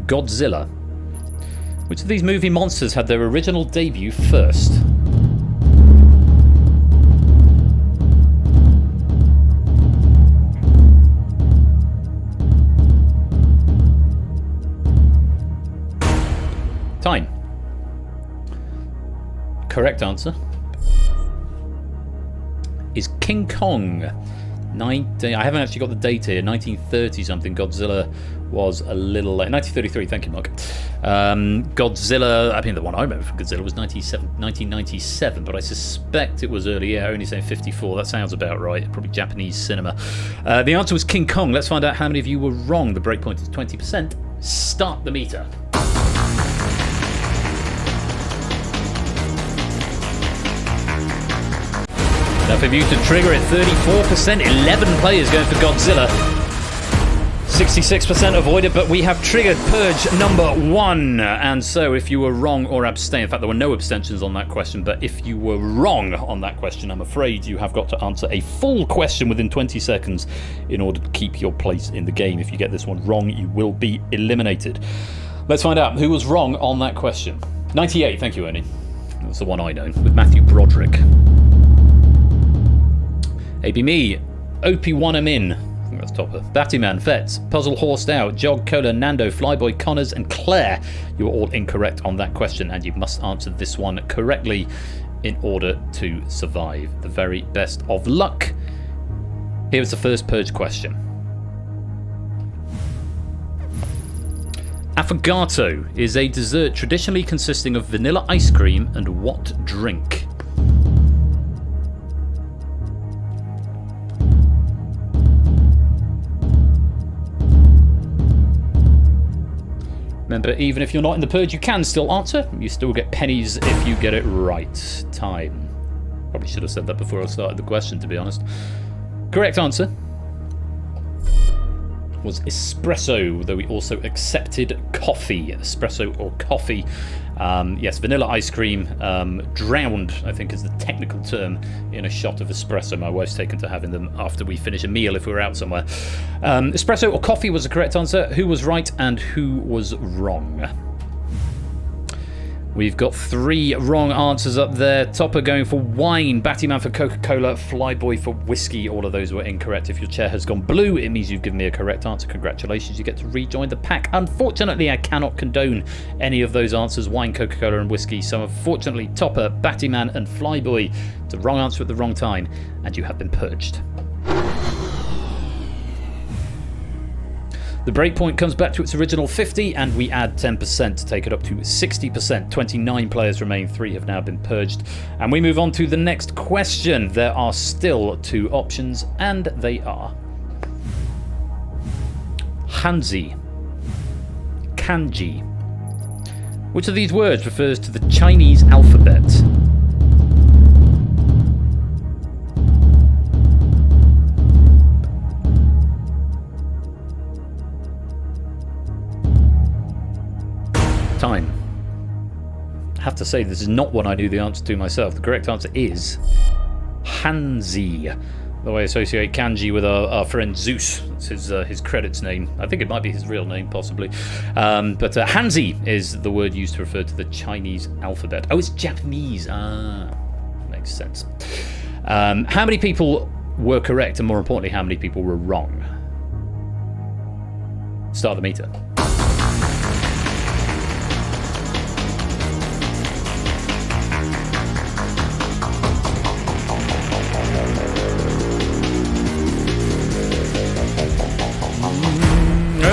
Godzilla. Which of these movie monsters had their original debut first? Time. Correct answer is King Kong. I haven't actually got the date here. 1930 something. Godzilla was a little late. 1933. Thank you, Mark. Godzilla. I mean, the one I remember from Godzilla was 1997, but I suspect it was earlier. Only saying 54. That sounds about right. Probably Japanese cinema. The answer was King Kong. Let's find out how many of you were wrong. The breakpoint is 20%. Start the meter. Enough of you to trigger it. 34%, 11 players going for Godzilla. 66% avoided, but we have triggered Purge number 1. And so if you were wrong or abstained, in fact there were no abstentions on that question, but if you were wrong on that question, I'm afraid you have got to answer a full question within 20 seconds in order to keep your place in the game. If you get this one wrong, you will be eliminated. Let's find out who was wrong on that question. 98, thank you, Ernie. That's the one I know, with Matthew Broderick. AB Me, OP1 I think that's Topper. Battyman, Fetz, Puzzle Horsed Out, Jog, Cola, Nando, Flyboy, Connors, and Claire. You are all incorrect on that question, and you must answer this one correctly in order to survive. The very best of luck. Here is the first Purge question. Affogato is a dessert traditionally consisting of vanilla ice cream and what drink? Remember, even if you're not in the Purge, you can still answer. You still get pennies if you get it right. Time. Probably should have said that before I started the question, to be honest. Correct answer was espresso, though we also accepted coffee. Espresso or coffee. Yes, vanilla ice cream drowned, I think is the technical term, in a shot of espresso. My wife's taken to having them after we finish a meal if we're out somewhere. Espresso or coffee was the correct answer. Who was right and who was wrong? We've got 3 wrong answers up there. Topper going for wine, Battyman for Coca-Cola, Flyboy for whiskey. All of those were incorrect. If your chair has gone blue, it means you've given me a correct answer. Congratulations, you get to rejoin the pack. Unfortunately, I cannot condone any of those answers, wine, Coca-Cola, and whiskey. So unfortunately, Topper, Battyman, and Flyboy, the wrong answer at the wrong time, and you have been purged. The breakpoint comes back to its original 50, and we add 10% to take it up to 60%. 29 players remain, 3 have now been purged. And we move on to the next question. There are still 2 options, and they are Hanzi, Kanji. Which of these words refers to the Chinese alphabet? Time. I have to say, this is not one I knew the answer to myself. The correct answer is Hanzi. Though I associate kanji with our friend Zeus. That's his credits name. I think it might be his real name, possibly. But Hanzi is the word used to refer to the Chinese alphabet. Oh, it's Japanese. Ah, makes sense. How many people were correct, and more importantly, how many people were wrong? Start the meter.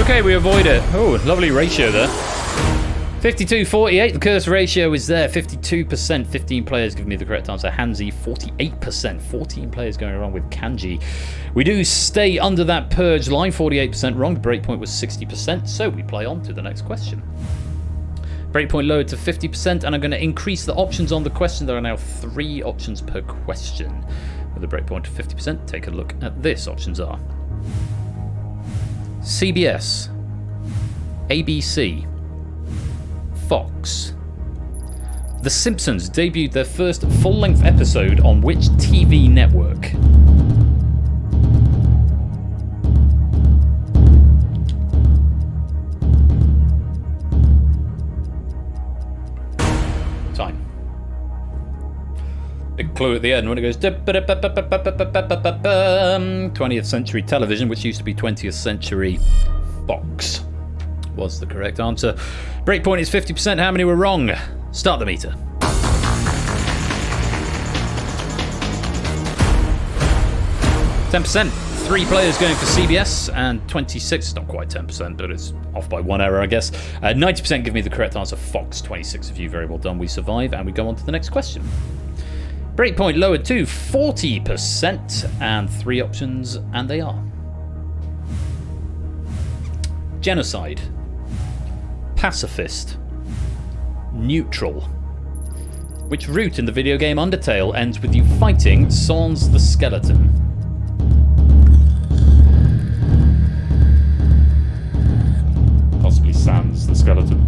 Okay, we avoid it. Oh, lovely ratio there. 52-48, the curse ratio is there. 52%, 15 players give me the correct answer. Hanzi, 48%, 14 players going wrong with kanji. We do stay under that purge line, 48% wrong. The breakpoint was 60%, so we play on to the next question. Breakpoint lowered to 50%, and I'm going to increase the options on the question. There are now 3 options per question. With the breakpoint to 50%, take a look at this. Options are CBS, ABC, Fox. The Simpsons debuted their first full-length episode on which TV network? Time. Big clue at the end when it goes 20th century television, which used to be 20th century Fox, was the correct answer. Breakpoint is 50%. How many were wrong? Start the meter. %. 3 players going for CBS and 26, not quite 10%, but it's off by 1 error, I guess. 90% give me the correct answer, Fox. 26 of you, very well done. We survive, and we go on to the next question. Breakpoint lowered to 40%, and 3 options, and they are: genocide, pacifist, neutral. Which route in the video game Undertale ends with you fighting Sans the Skeleton? Possibly Sans the Skeleton.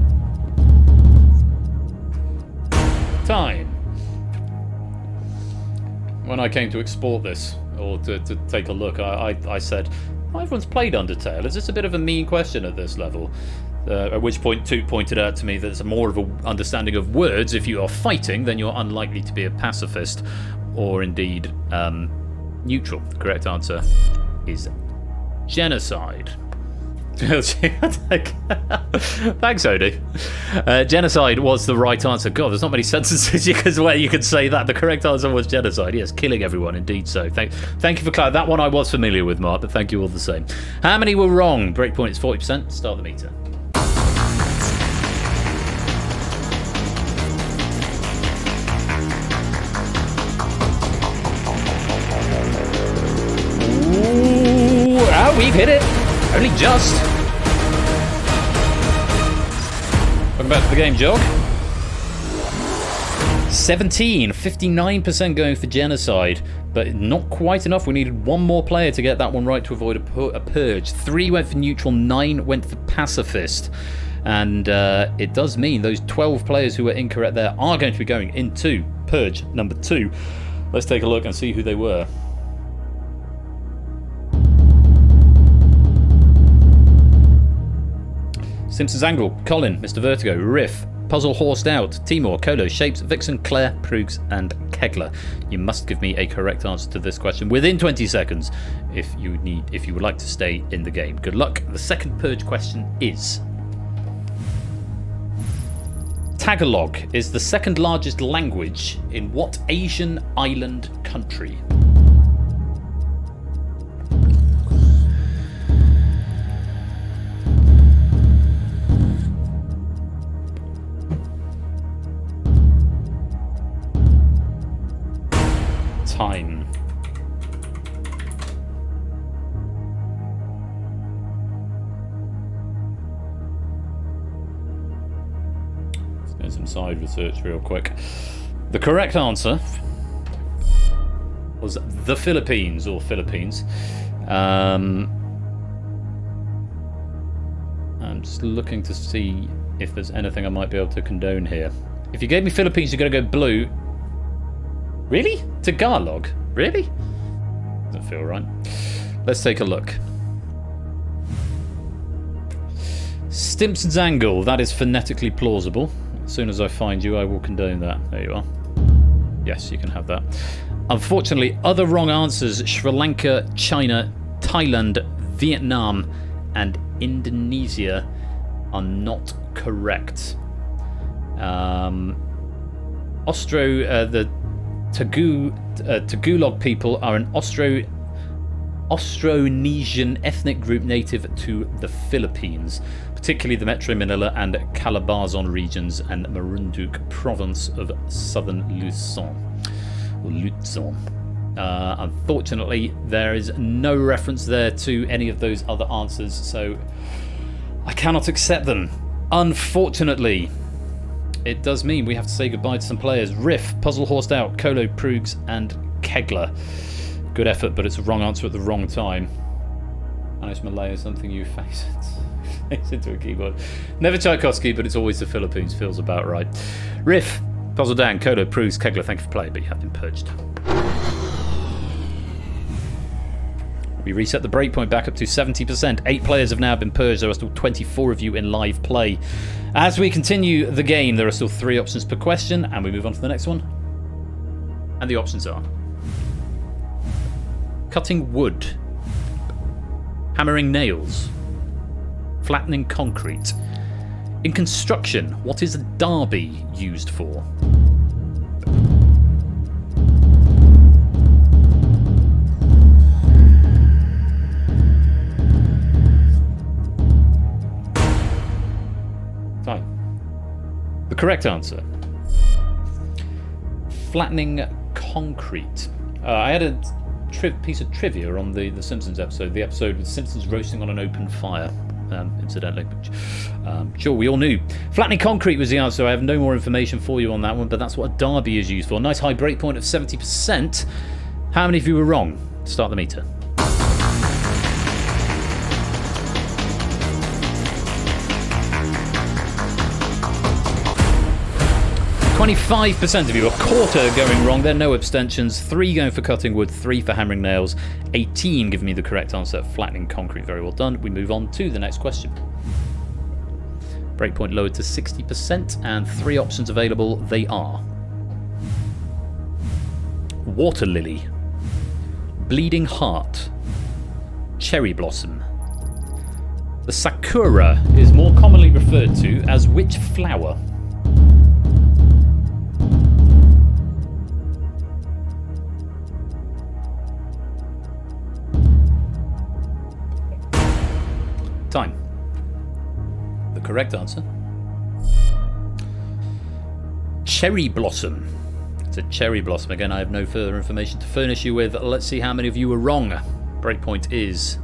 Time. When I came to export this, or to take a look, I said, oh, everyone's played Undertale. Is this a bit of a mean question at this level? At which point Toot pointed out to me that it's more of an understanding of words. If you are fighting, then you're unlikely to be a pacifist, or indeed neutral. The correct answer is genocide. Thanks, Odie. Genocide was the right answer. God, there's not many sentences where you can say that. The correct answer was genocide. Yes, killing everyone, indeed so. Thank you for clarifying. That one I was familiar with, Mark, but thank you all the same. How many were wrong? Breakpoint is 40%. Start the meter. Ooh, oh, we've hit it. Only just. Welcome back to the game, Jog. 17, 59% going for genocide, but not quite enough. We needed 1 more player to get that one right to avoid a purge. 3 went for neutral, 9 went for pacifist. And it does mean those 12 players who were incorrect there are going to be going into purge number 2. Let's take a look and see who they were. Simpsons Angle, Colin, Mr. Vertigo, Riff, Puzzle Horsed Out, Timor, Kolo, Shapes, Vixen, Claire, Proogs, and Kegler. You must give me a correct answer to this question within 20 seconds if you would like to stay in the game. Good luck. The second purge question is: Tagalog is the second largest language in what Asian island country? Time. Let's do some side research real quick. The correct answer was the Philippines, or Philippines. I'm just looking to see if there's anything I might be able to condone here. If you gave me Philippines, you're going to go blue. Really? Tagalog? Really? Doesn't feel right. Let's take a look. Stimpson's Angle. That is phonetically plausible. As soon as I find you, I will condone that. There you are. Yes, you can have that. Unfortunately, other wrong answers: Sri Lanka, China, Thailand, Vietnam, and Indonesia are not correct. The Tagalog people are an Austronesian ethnic group native to the Philippines, particularly the Metro Manila and Calabarzon regions and Marinduque province of southern Luzon. Unfortunately, there is no reference there to any of those other answers, so I cannot accept them. Unfortunately, it does mean we have to say goodbye to some players. Riff, Puzzle Horsed Out, Kolo, Proogs, and Kegler. Good effort, but it's a wrong answer at the wrong time. And Spanish, Malay, or something you face into a keyboard. Never Tchaikovsky, but it's always the Philippines. Feels about right. Riff, Puzzle Dan, Kodo, Proust, Kegler, thank you for playing, but you have been purged. We reset the breakpoint back up to 70%. 8 players have now been purged. There are still 24 of you in live play. As we continue the game, there are still 3 options per question, and we move on to the next one. And the options are: cutting wood, hammering nails, flattening concrete. In construction, what is a derby used for? Time. The correct answer: flattening concrete. I had a piece of trivia on the Simpsons episode, the episode with Simpsons roasting on an open fire, incidentally, which sure we all knew. Flattening concrete was the answer. I have no more information for you on that one, but that's what a derby is used for. Nice high breakpoint of 70%. How many of you were wrong? Start the meter. 25% of you, a quarter going wrong. There are no abstentions. 3 going for cutting wood, 3 for hammering nails. 18 giving me the correct answer, flattening concrete. Very well done. We move on to the next question. Breakpoint lowered to 60% and 3 options available. They are: water lily, bleeding heart, cherry blossom. The sakura is more commonly referred to as which flower? Time. The correct answer: cherry blossom. It's a cherry blossom. Again, I have no further information to furnish you with. Let's see how many of you were wrong. Breakpoint is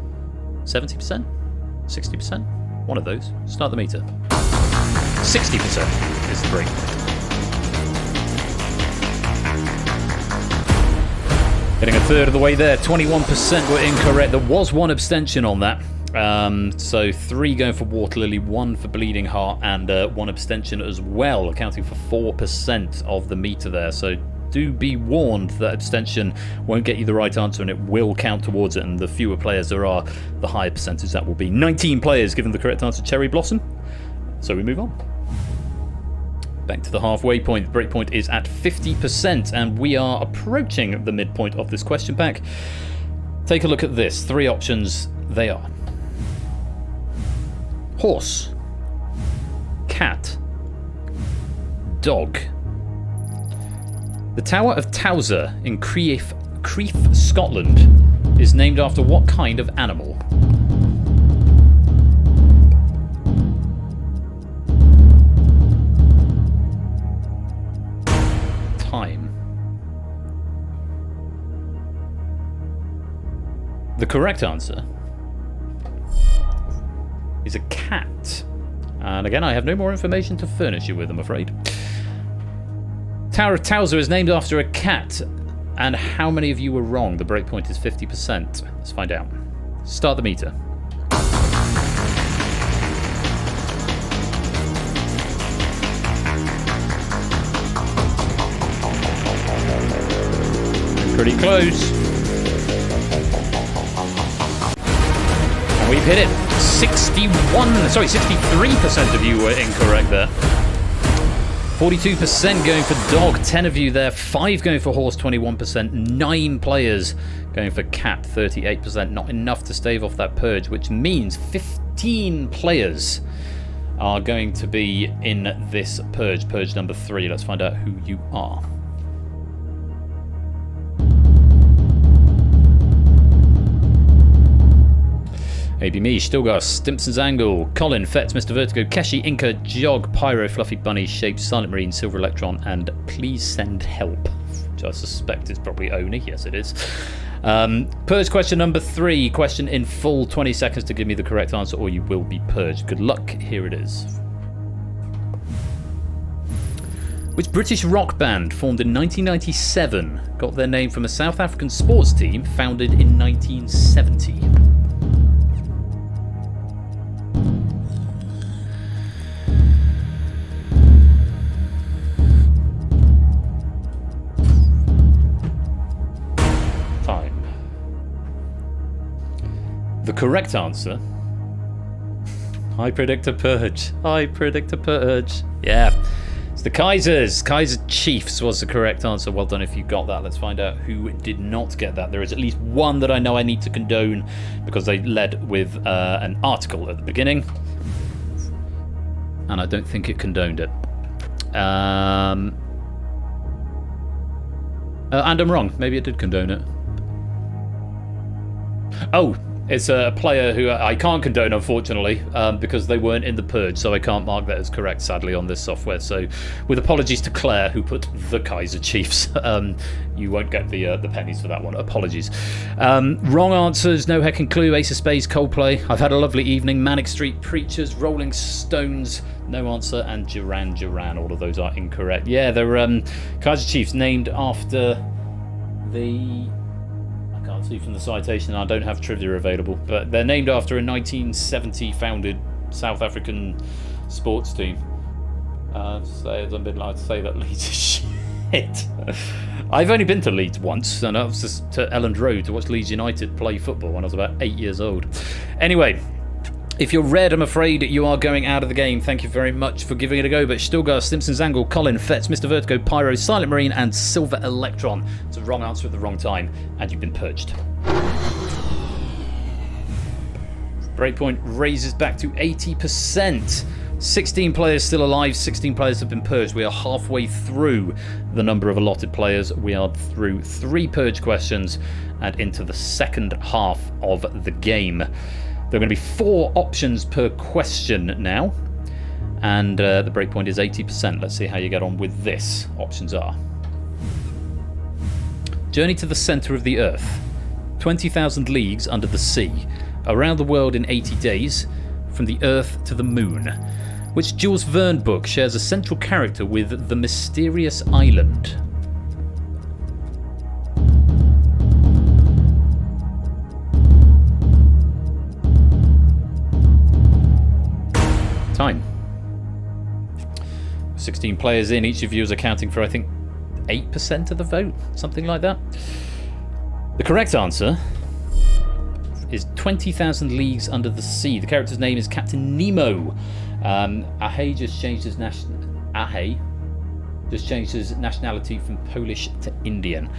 70%? 60%? One of those. Start the meter. 60% is the breakpoint. Getting a third of the way there. 21% were incorrect. There was 1 abstention on that. So 3 going for water lily, 1 for bleeding heart, and 1 abstention as well, accounting for 4% of the meter there. So do be warned that abstention won't get you the right answer, and it will count towards it, and the fewer players there are, the higher percentage that will be. 19 players given the correct answer, cherry blossom. So we move on. Back to the halfway point. The breakpoint is at 50%, and we are approaching the midpoint of this question pack. Take a look at this. 3 options. They are: horse, cat, dog. The Tower of Towser in Crieff, Scotland is named after what kind of animal? Time. The correct answer is a cat. And again, I have no more information to furnish you with, I'm afraid. Tower of Towser is named after a cat. And how many of you were wrong? The breakpoint is 50%. Let's find out. Start the meter. Pretty close. And we've hit it. 63% of you were incorrect there. 42% going for dog, 10 of you there, 5 going for horse, 21%, 9 players going for cat, 38%. Not enough to stave off that purge, which means 15 players are going to be in this purge, purge number 3. Let's find out who you are. AB Me, Stilgar, Stimpson's Angle, Colin, Fetz, Mr. Vertigo, Keshi, Inca, Jog, Pyro, Fluffy Bunny, Shape, Silent Marine, Silver Electron, and Please Send Help, which I suspect is probably Oni. Yes, it is. Purge question number 3. Question in full. 20 seconds to give me the correct answer or you will be purged. Good luck. Here it is. Which British rock band, formed in 1997, got their name from a South African sports team founded in 1970? The correct answer... I predict a purge. I predict a purge. Yeah. It's the Kaisers. Kaiser Chiefs was the correct answer. Well done if you got that. Let's find out who did not get that. There is at least one that I know I need to condone because they led with an article at the beginning. And I don't think it condoned it. And I'm wrong. Maybe it did condone it. Oh, it's a player who I can't condone, unfortunately, because they weren't in the Purge, so I can't mark that as correct, sadly, on this software. So, with apologies to Claire, who put the Kaiser Chiefs, you won't get the pennies for that one. Apologies. Wrong answers: No Heckin' Clue, Ace of Spades, Coldplay, I've Had a Lovely Evening, Manic Street Preachers, Rolling Stones, no answer, and Duran Duran. All of those are incorrect. Yeah, they're Kaiser Chiefs, named after the... Can't see from the citation, I don't have trivia available, but they're named after a 1970 founded South African sports team. So it's a bit like to say that Leeds is shit. I've only been to Leeds once, and I was just to Elland Road to watch Leeds United play football when I was about 8 years old. Anyway, if you're red, I'm afraid you are going out of the game. Thank you very much for giving it a go. But Stilgar, Simpsons Angle, Colin, Fetz, Mr. Vertigo, Pyro, Silent Marine, and Silver Electron. It's a wrong answer at the wrong time, and you've been purged. Breakpoint raises back to 80%. 16 players still alive, 16 players have been purged. We are halfway through the number of allotted players. We are through 3 purge questions and into the second half of the game. There are going to be 4 options per question now, and the breakpoint is 80%. Let's see how you get on with this. Options are: Journey to the centre of the Earth, 20,000 leagues under the sea, Around the World in 80 Days, From the Earth to the Moon. Which Jules Verne book shares a central character with The Mysterious Island? Time. 16 players in, each of you is accounting for, I think, 8% of the vote, something like that. The correct answer is 20,000 Leagues Under the Sea. The character's name is Captain Nemo. Ahe just changed his nationality from Polish to Indian.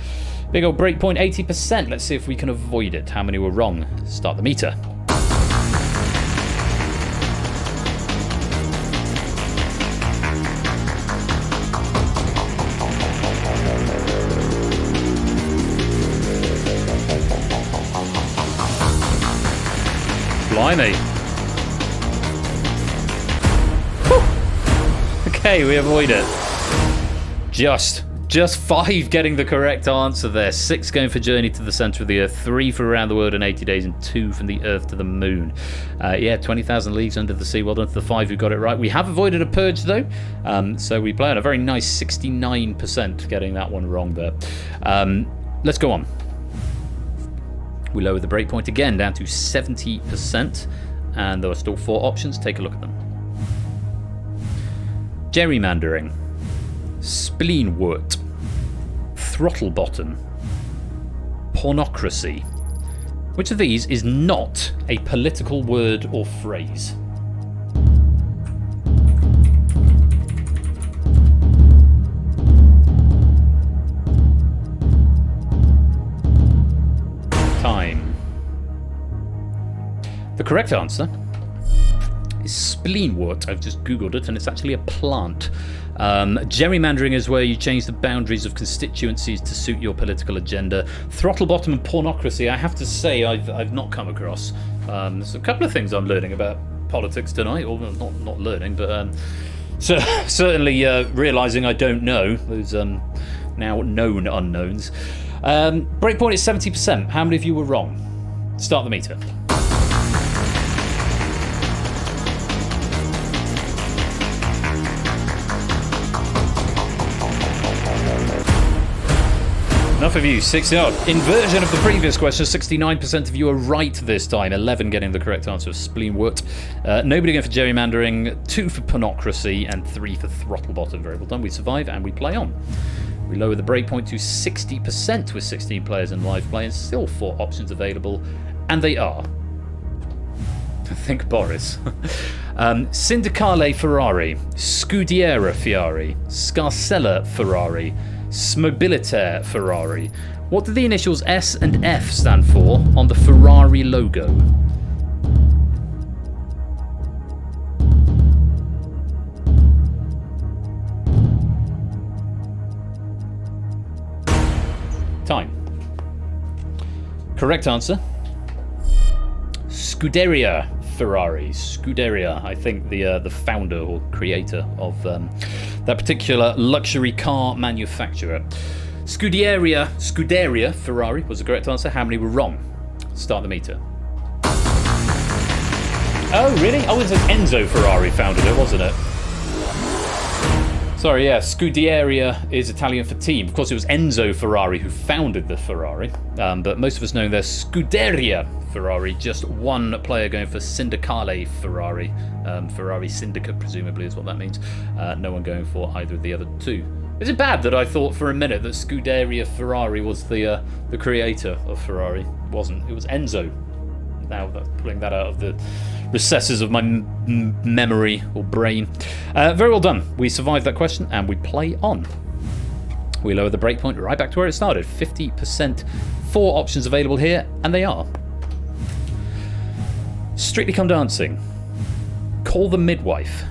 Big old breakpoint, 80%. Let's see if we can avoid it. How many were wrong? Start the meter. Blimey. Okay, we avoid it. Just 5 getting the correct answer there. 6 going for Journey to the Centre of the Earth, 3 for Around the World in 80 Days, and 2 from the Earth to the Moon. Yeah, 20,000 Leagues Under the Sea. Well done to the 5 who got it right. We have avoided a purge, though, so we play on a very nice 69% getting that one wrong there. Let's go on. We lower the breakpoint again down to 70%, and there are still 4 options. Take a look at them. Gerrymandering, spleenwort, throttle bottom, pornocracy. Which of these is not a political word or phrase? Time. The correct answer is spleenwort. I've just googled it and it's actually a plant. Gerrymandering is where you change the boundaries of constituencies to suit your political agenda. Throttle bottom and pornocracy, I have to say I've not come across. There's a couple of things I'm learning about politics tonight, or not learning, but certainly realising I don't know those now known unknowns. Breakpoint is 70%. How many of you were wrong? Start the meter. Enough of you. 60 odd. Inversion of the previous question. 69% of you are right this time. 11 getting the correct answer of spleenwort. Nobody going for gerrymandering. 2 for pornocracy and 3 for throttle bottom. Very well done. We survive and we play on. We lower the breakpoint to 60% with 16 players in live play, and still 4 options available, and they are: Think Boris. Syndicale Ferrari, Scudiera Ferrari, Scarcella Ferrari, Smobilitaire Ferrari. What do the initials S and F stand for on the Ferrari logo? Time. Correct answer. Scuderia Ferrari. Scuderia, I think the founder or creator of that particular luxury car manufacturer. Scuderia Ferrari was the correct answer. How many were wrong? Start the meter. Oh, really? Oh, it was Enzo Ferrari founded it, wasn't it? Sorry, yeah, Scuderia is Italian for team. Of course, it was Enzo Ferrari who founded the Ferrari, but most of us know they're Scuderia Ferrari, just one player going for Syndicale Ferrari. Ferrari Syndicate, presumably, is what that means. No one going for either of the other two. Is it bad that I thought for a minute that Scuderia Ferrari was the creator of Ferrari? It wasn't. It was Enzo. Now that's pulling that out of the recesses of my memory or brain. Very well done. We survived that question and we play on. We lower the breakpoint right back to where it started. 50%. 4 options available here, and they are Strictly Come Dancing, Call the Midwife,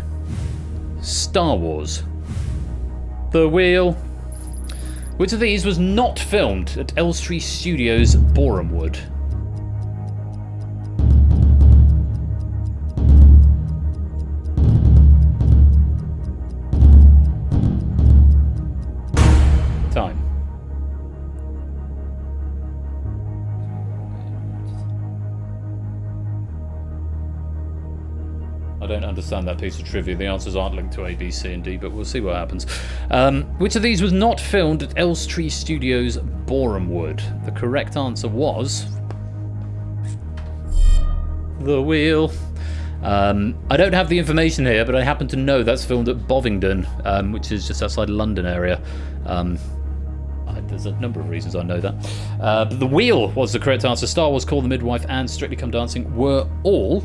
Star Wars, The Wheel. Which of these was not filmed at Elstree Studios, Borehamwood? Time. I don't understand that piece of trivia. The answers aren't linked to A, B, C, and D, but we'll see what happens. Which of these was not filmed at Elstree Studios, Borehamwood? The correct answer was The Wheel. I don't have the information here, but I happen to know that's filmed at Bovingdon, which is just outside London area. There's a number of reasons I know that. But The Wheel was the correct answer. Star Wars, Call the Midwife, and Strictly Come Dancing were all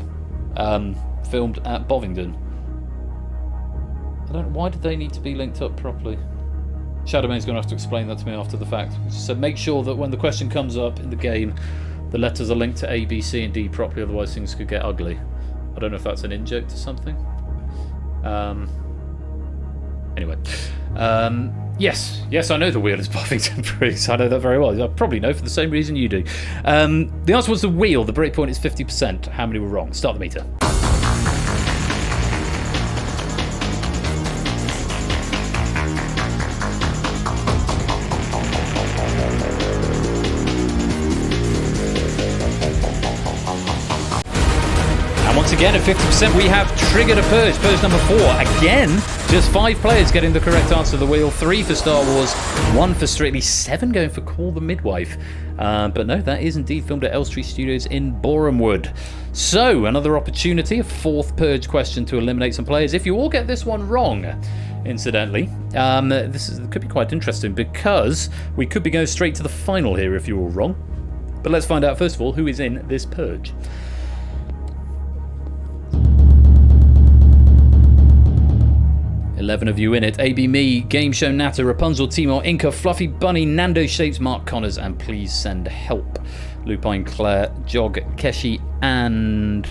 filmed at Bovingdon. I don't know, why did they need to be linked up properly? Shadowmane's going to have to explain that to me after the fact. So make sure that when the question comes up in the game, the letters are linked to A, B, C, and D properly, otherwise things could get ugly. I don't know if that's an in-joke to something. Anyway. Yes, I know The Wheel is Bovingdon Briggs. I know that very well. I probably know for the same reason you do. The answer was The Wheel. The breakpoint is 50%. How many were wrong? Start the meter. Again, at 50%, we have triggered a purge. Purge number 4. Again, just 5 players getting the correct answer to The Wheel. 3 for Star Wars, 1 for Strictly, 7 going for Call the Midwife. But no, that is indeed filmed at Elstree Studios in Borehamwood. So, another opportunity, a 4th purge question to eliminate some players. If you all get this one wrong, incidentally, this could be quite interesting because we could be going straight to the final here if you're all wrong. But let's find out, first of all, who is in this purge. 11 of you in it. AB Me, Game Show Natter, Rapunzel, Timor, Inca, Fluffy Bunny, Nando Shapes, Mark Connors, and Please Send Help. Lupine, Claire, Jog, Keshi, and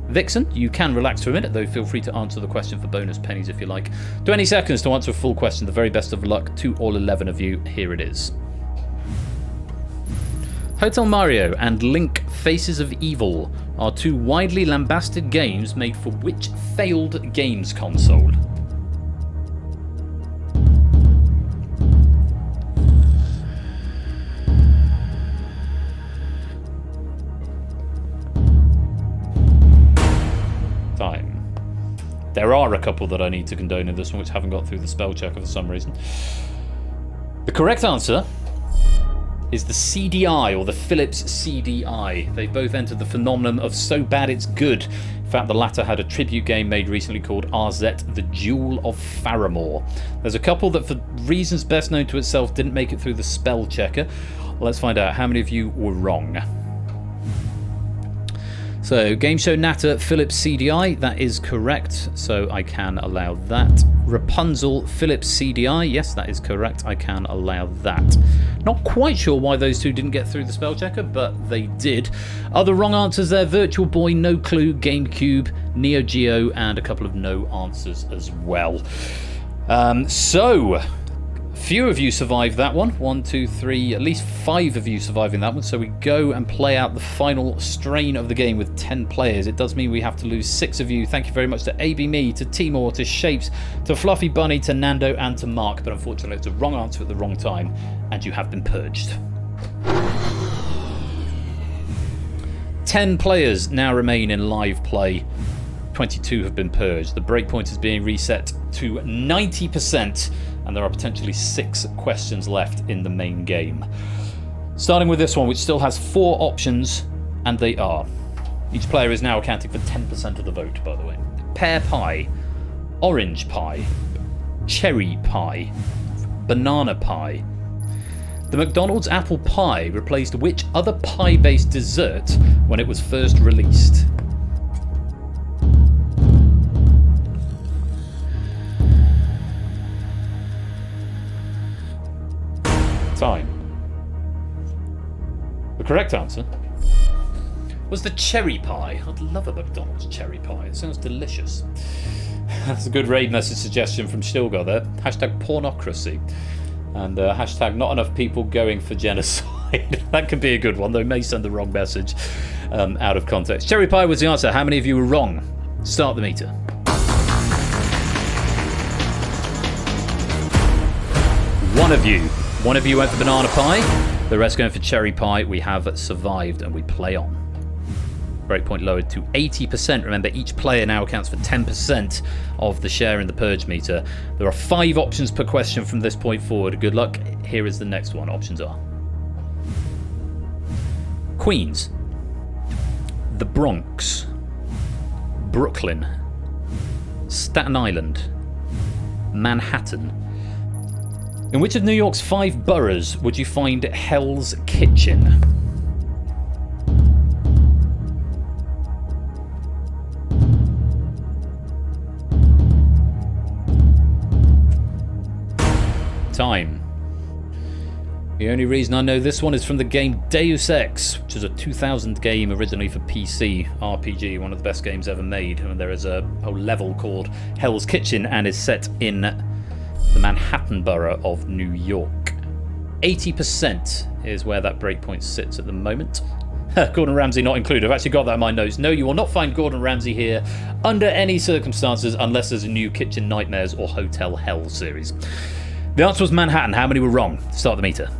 Vixen. You can relax for a minute, though feel free to answer the question for bonus pennies if you like. 20 seconds to answer a full question. The very best of luck to all 11 of you. Here it is. Hotel Mario and Link Faces of Evil are 2 widely lambasted games made for which failed games console? There are a couple that I need to condone in this one which haven't got through the spell checker for some reason. The correct answer is the CDI, or the Philips CDI. They both entered the phenomenon of so bad it's good. In fact, the latter had a tribute game made recently called RZ, The Jewel of Faramore. There's a couple that, for reasons best known to itself, didn't make it through the spell checker. Let's find out how many of you were wrong. So, Game Show Natter, Philips CDI, that is correct, so I can allow that. Rapunzel, Philips CDI, yes, that is correct, I can allow that. Not quite sure why those two didn't get through the spell checker, but they did. Other wrong answers there, Virtual Boy, No Clue, GameCube, Neo Geo, and a couple of no answers as well. So, few of you survived that one. 1, 2, 3, at least 5 of you surviving that one. So we go and play out the final strain of the game with 10 players. It does mean we have to lose 6 of you. Thank you very much to AB Me, to Timor, to Shapes, to Fluffy Bunny, to Nando, and to Mark. But unfortunately, it's a wrong answer at the wrong time, and you have been purged. 10 players now remain in live play. 22 have been purged. The breakpoint is being reset to 90%. And there are potentially 6 questions left in the main game. Starting with this one, which still has 4 options, and they are... Each player is now accounting for 10% of the vote, by the way. Pear pie, orange pie, cherry pie, banana pie. The McDonald's apple pie replaced which other pie-based dessert when it was first released? Time. The correct answer was the cherry pie. I'd love a McDonald's cherry pie. It sounds delicious. That's a good raid message suggestion from Stilgar there. Hashtag pornocracy. And hashtag not enough people going for genocide. That could be a good one, though it may send the wrong message out of context. Cherry pie was the answer. How many of you were wrong? Start the meter. One of you went for banana pie, the rest going for cherry pie. We have survived and we play on. Breakpoint lowered to 80%. Remember, each player now accounts for 10% of the share in the purge meter. There are 5 options per question from this point forward. Good luck. Here is the next one. Options are Queens, the Bronx, Brooklyn, Staten Island, Manhattan. In which of New York's 5 boroughs would you find Hell's Kitchen? Time. The only reason I know this one is from the game Deus Ex, which is a 2000 game originally for PC, RPG, one of the best games ever made. And there is a whole level called Hell's Kitchen and is set in the Manhattan borough of New York. 80% is where that breakpoint sits at the moment. Gordon Ramsay not included. I've actually got that in my notes. No, you will not find Gordon Ramsay here under any circumstances unless there's a new Kitchen Nightmares or Hotel Hell series. The answer was Manhattan. How many were wrong? Start the meter.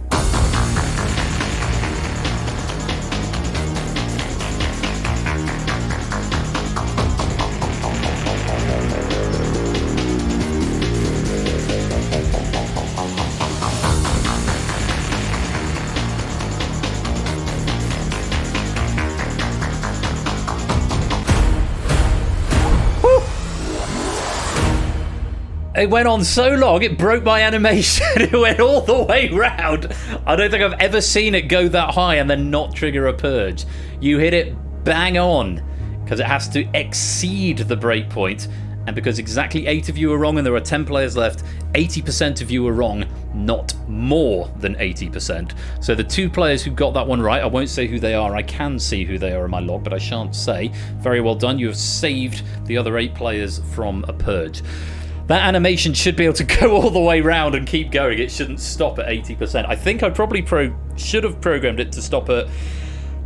It went on so long, it broke my animation. It went all the way round. I don't think I've ever seen it go that high and then not trigger a purge. You hit it bang on, because it has to exceed the breakpoint. And because exactly 8 of you were wrong and there are 10 players left, 80% of you were wrong, not more than 80%. So the 2 players who got that one right, I won't say who they are. I can see who they are in my log, but I shan't say. Very well done. You have saved the other 8 players from a purge. That animation should be able to go all the way round and keep going. It shouldn't stop at 80%. I think I probably should have programmed it to stop at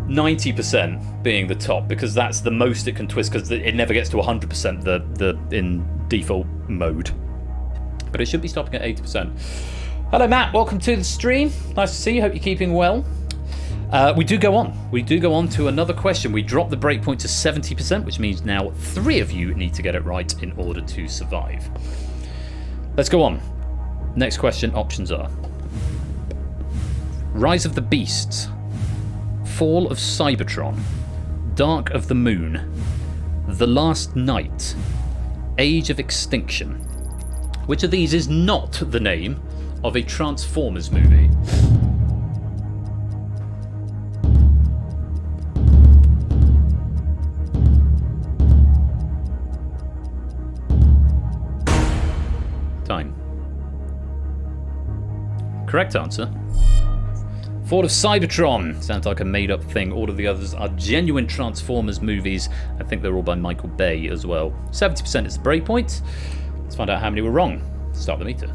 90% being the top, because that's the most it can twist, because it never gets to 100% in default mode. But it should be stopping at 80%. Hello Matt, welcome to the stream. Nice to see you, hope you're keeping well. We do go on to another question. We drop the breakpoint to 70%, which means now 3 of you need to get it right in order to survive. Let's go on. Next question, options are Rise of the Beasts, Fall of Cybertron, Dark of the Moon, The Last Night, Age of Extinction. Which of these is not the name of a Transformers movie? Correct answer. Ford of Cybertron. Sounds like a made-up thing. All of the others are genuine Transformers movies. I think they're all by Michael Bay as well. 70% is the breakpoint. Let's find out how many were wrong. Start the meter.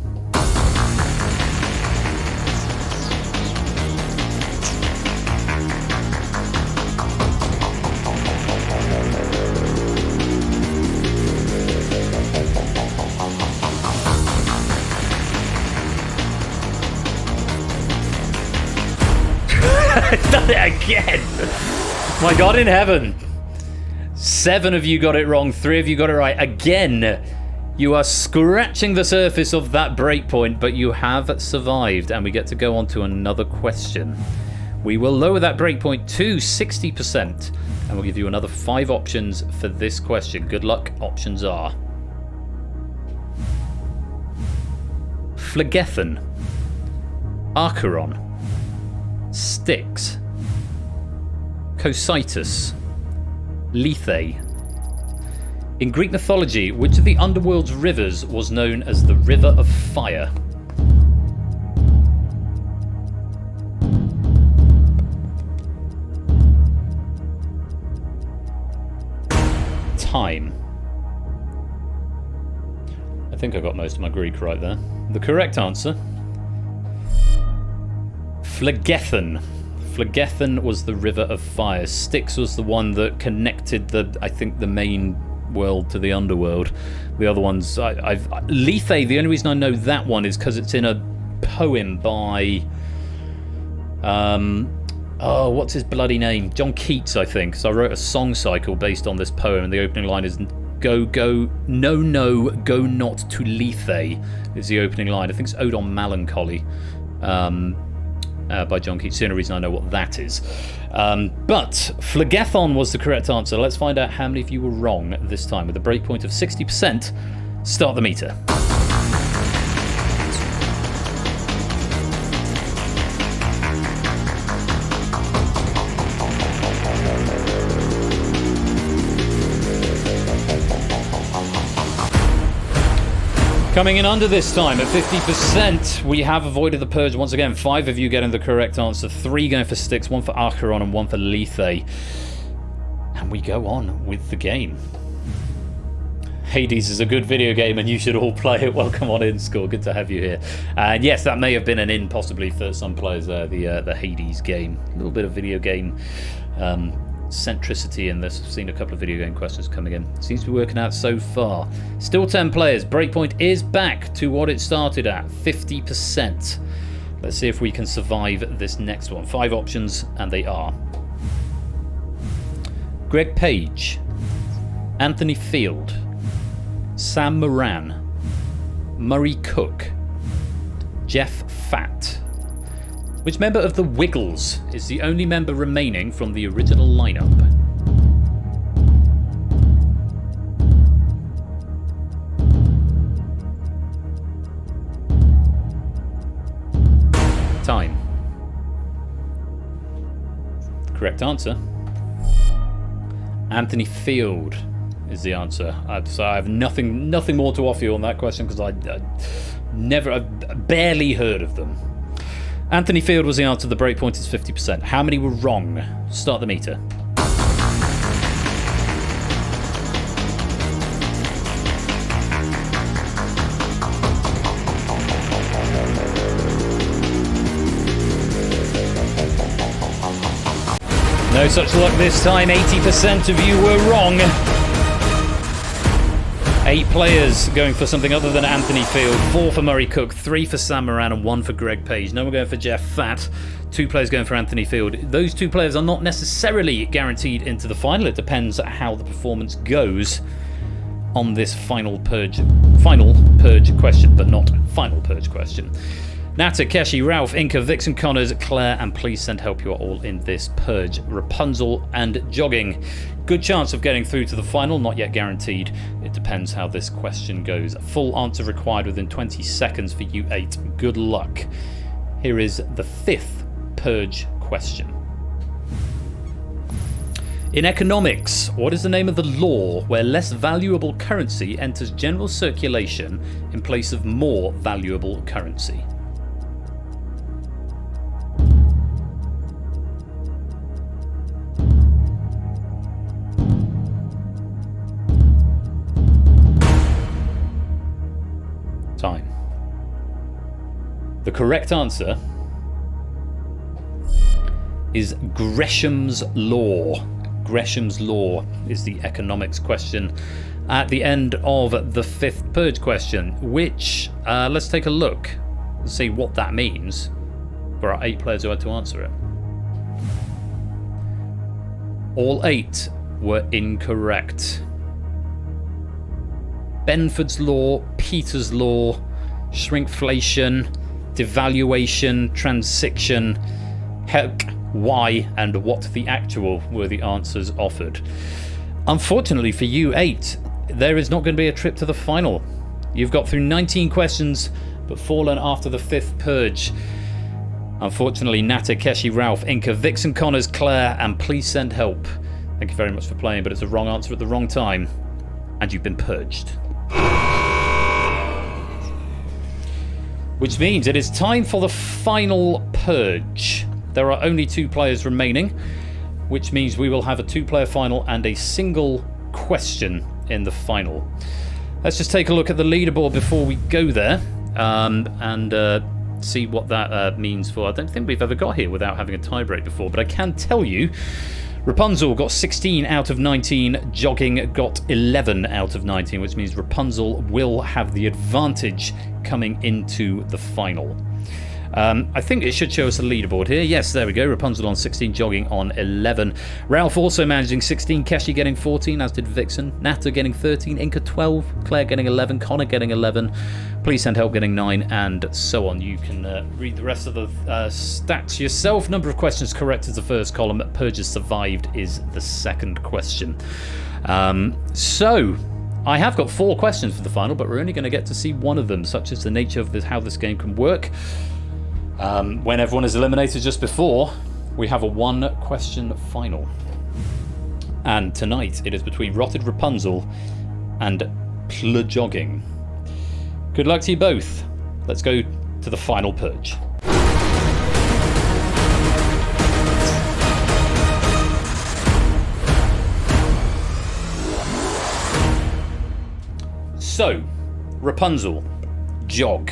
Done it again! My God in heaven. 7 of you got it wrong, 3 of you got it right. Again, you are scratching the surface of that breakpoint, but you have survived, and we get to go on to another question. We will lower that breakpoint to 60%, and we'll give you another 5 options for this question. Good luck. Options are Phlegethon, Acheron, Styx, Cocytus, Lethe. In Greek mythology, which of the underworld's rivers was known as the River of Fire? Time. I think I got most of my Greek right there. The correct answer, Phlegethon. Phlegethon was the River of Fire. Styx was the one that connected the main world to the underworld. The other ones, Lethe, the only reason I know that one is because it's in a poem by, what's his bloody name? John Keats, I think. So I wrote a song cycle based on this poem, and the opening line is no, go not to Lethe, is the opening line. I think it's Ode on Melancholy. By John Keats. The only reason I know what that is. But Phlegethon was the correct answer. Let's find out how many of you were wrong this time. With a breakpoint of 60%, start the meter. Coming in under this time at 50%, we have avoided the purge once again. 5 of you getting the correct answer, 3 going for Styx, 1 for Acheron, and 1 for Lethe. And we go on with the game. Hades is a good video game and you should all play it. Welcome on in, Score. Good to have you here. And yes, that may have been an in possibly for some players there, the Hades game. A little bit of video game centricity in this. I've seen a couple of video game questions coming in. Seems to be working out so far. Still 10 players. Breakpoint is back to what it started at, 50%. Let's see if we can survive this next one. 5 options, and they are Greg Page, Anthony Field, Sam Moran, Murray Cook, Jeff Fatt. Which member of the Wiggles is the only member remaining from the original lineup? Time. Correct answer. Anthony Field is the answer. So I have nothing more to offer you on that question because I've barely heard of them. Anthony Field was the answer. The breakpoint is 50%. How many were wrong? Start the meter. No such luck this time. 80% of you were wrong. 8 players going for something other than Anthony Field, 4 for Murray Cook, 3 for Sam Moran, and 1 for Greg Page. No one going for Jeff Fatt, 2 players going for Anthony Field. Those 2 players are not necessarily guaranteed into the final. It depends how the performance goes on this final purge question, but not final purge question. Nata, Keshi, Ralph, Inca, Vixen, Connors, Claire, and please send help. You are all in this purge. Rapunzel and jogging. Good chance of getting through to the final, not yet guaranteed. It depends how this question goes. Full answer required within 20 seconds for you 8. Good luck. Here is the 5th purge question. In economics, what is the name of the law where less valuable currency enters general circulation in place of more valuable currency? The correct answer is Gresham's Law. Gresham's Law is the economics question at the end of the 5th Purge question, which, let's take a look and see what that means for our 8 players who had to answer it. All 8 were incorrect. Benford's Law, Peter's Law, shrinkflation, devaluation, transition, heck, why, and what the actual were the answers offered. Unfortunately for you 8, there is not going to be a trip to the final. You've got through 19 questions, but fallen after the 5th Purge. Unfortunately, Nata, Keshi, Ralph, Inca, Vixen, Connors, Claire, and Please Send Help. Thank you very much for playing, but it's a wrong answer at the wrong time, and you've been purged. Which means it is time for the final Purge. There are only 2 players remaining, which means we will have a 2-player final and a single question in the final. Let's just take a look at the leaderboard before we go there, and see what that means for... I don't think we've ever got here without having a tiebreak before, but I can tell you Rapunzel got 16 out of 19, Jogging got 11 out of 19, which means Rapunzel will have the advantage coming into the final. I think it should show us a leaderboard here. Yes, there we go. Rapunzel on 16, Jogging on 11. Ralph also managing 16, Keshi getting 14, as did Vixen. Nata getting 13, Inca 12, Claire getting 11, Connor getting 11, Please Send Help getting 9, and so on. You can read the rest of the stats yourself. Number of questions correct is the first column. Purges survived is the second question. So I have got 4 questions for the final, but we're only going to get to see one of them, such is the nature of how this game can work. When everyone is eliminated just before, we have a 1-question final. And tonight it is between Rotted Rapunzel and Jogging. Good luck to you both. Let's go to the final Purge. So, Rapunzel, Jog.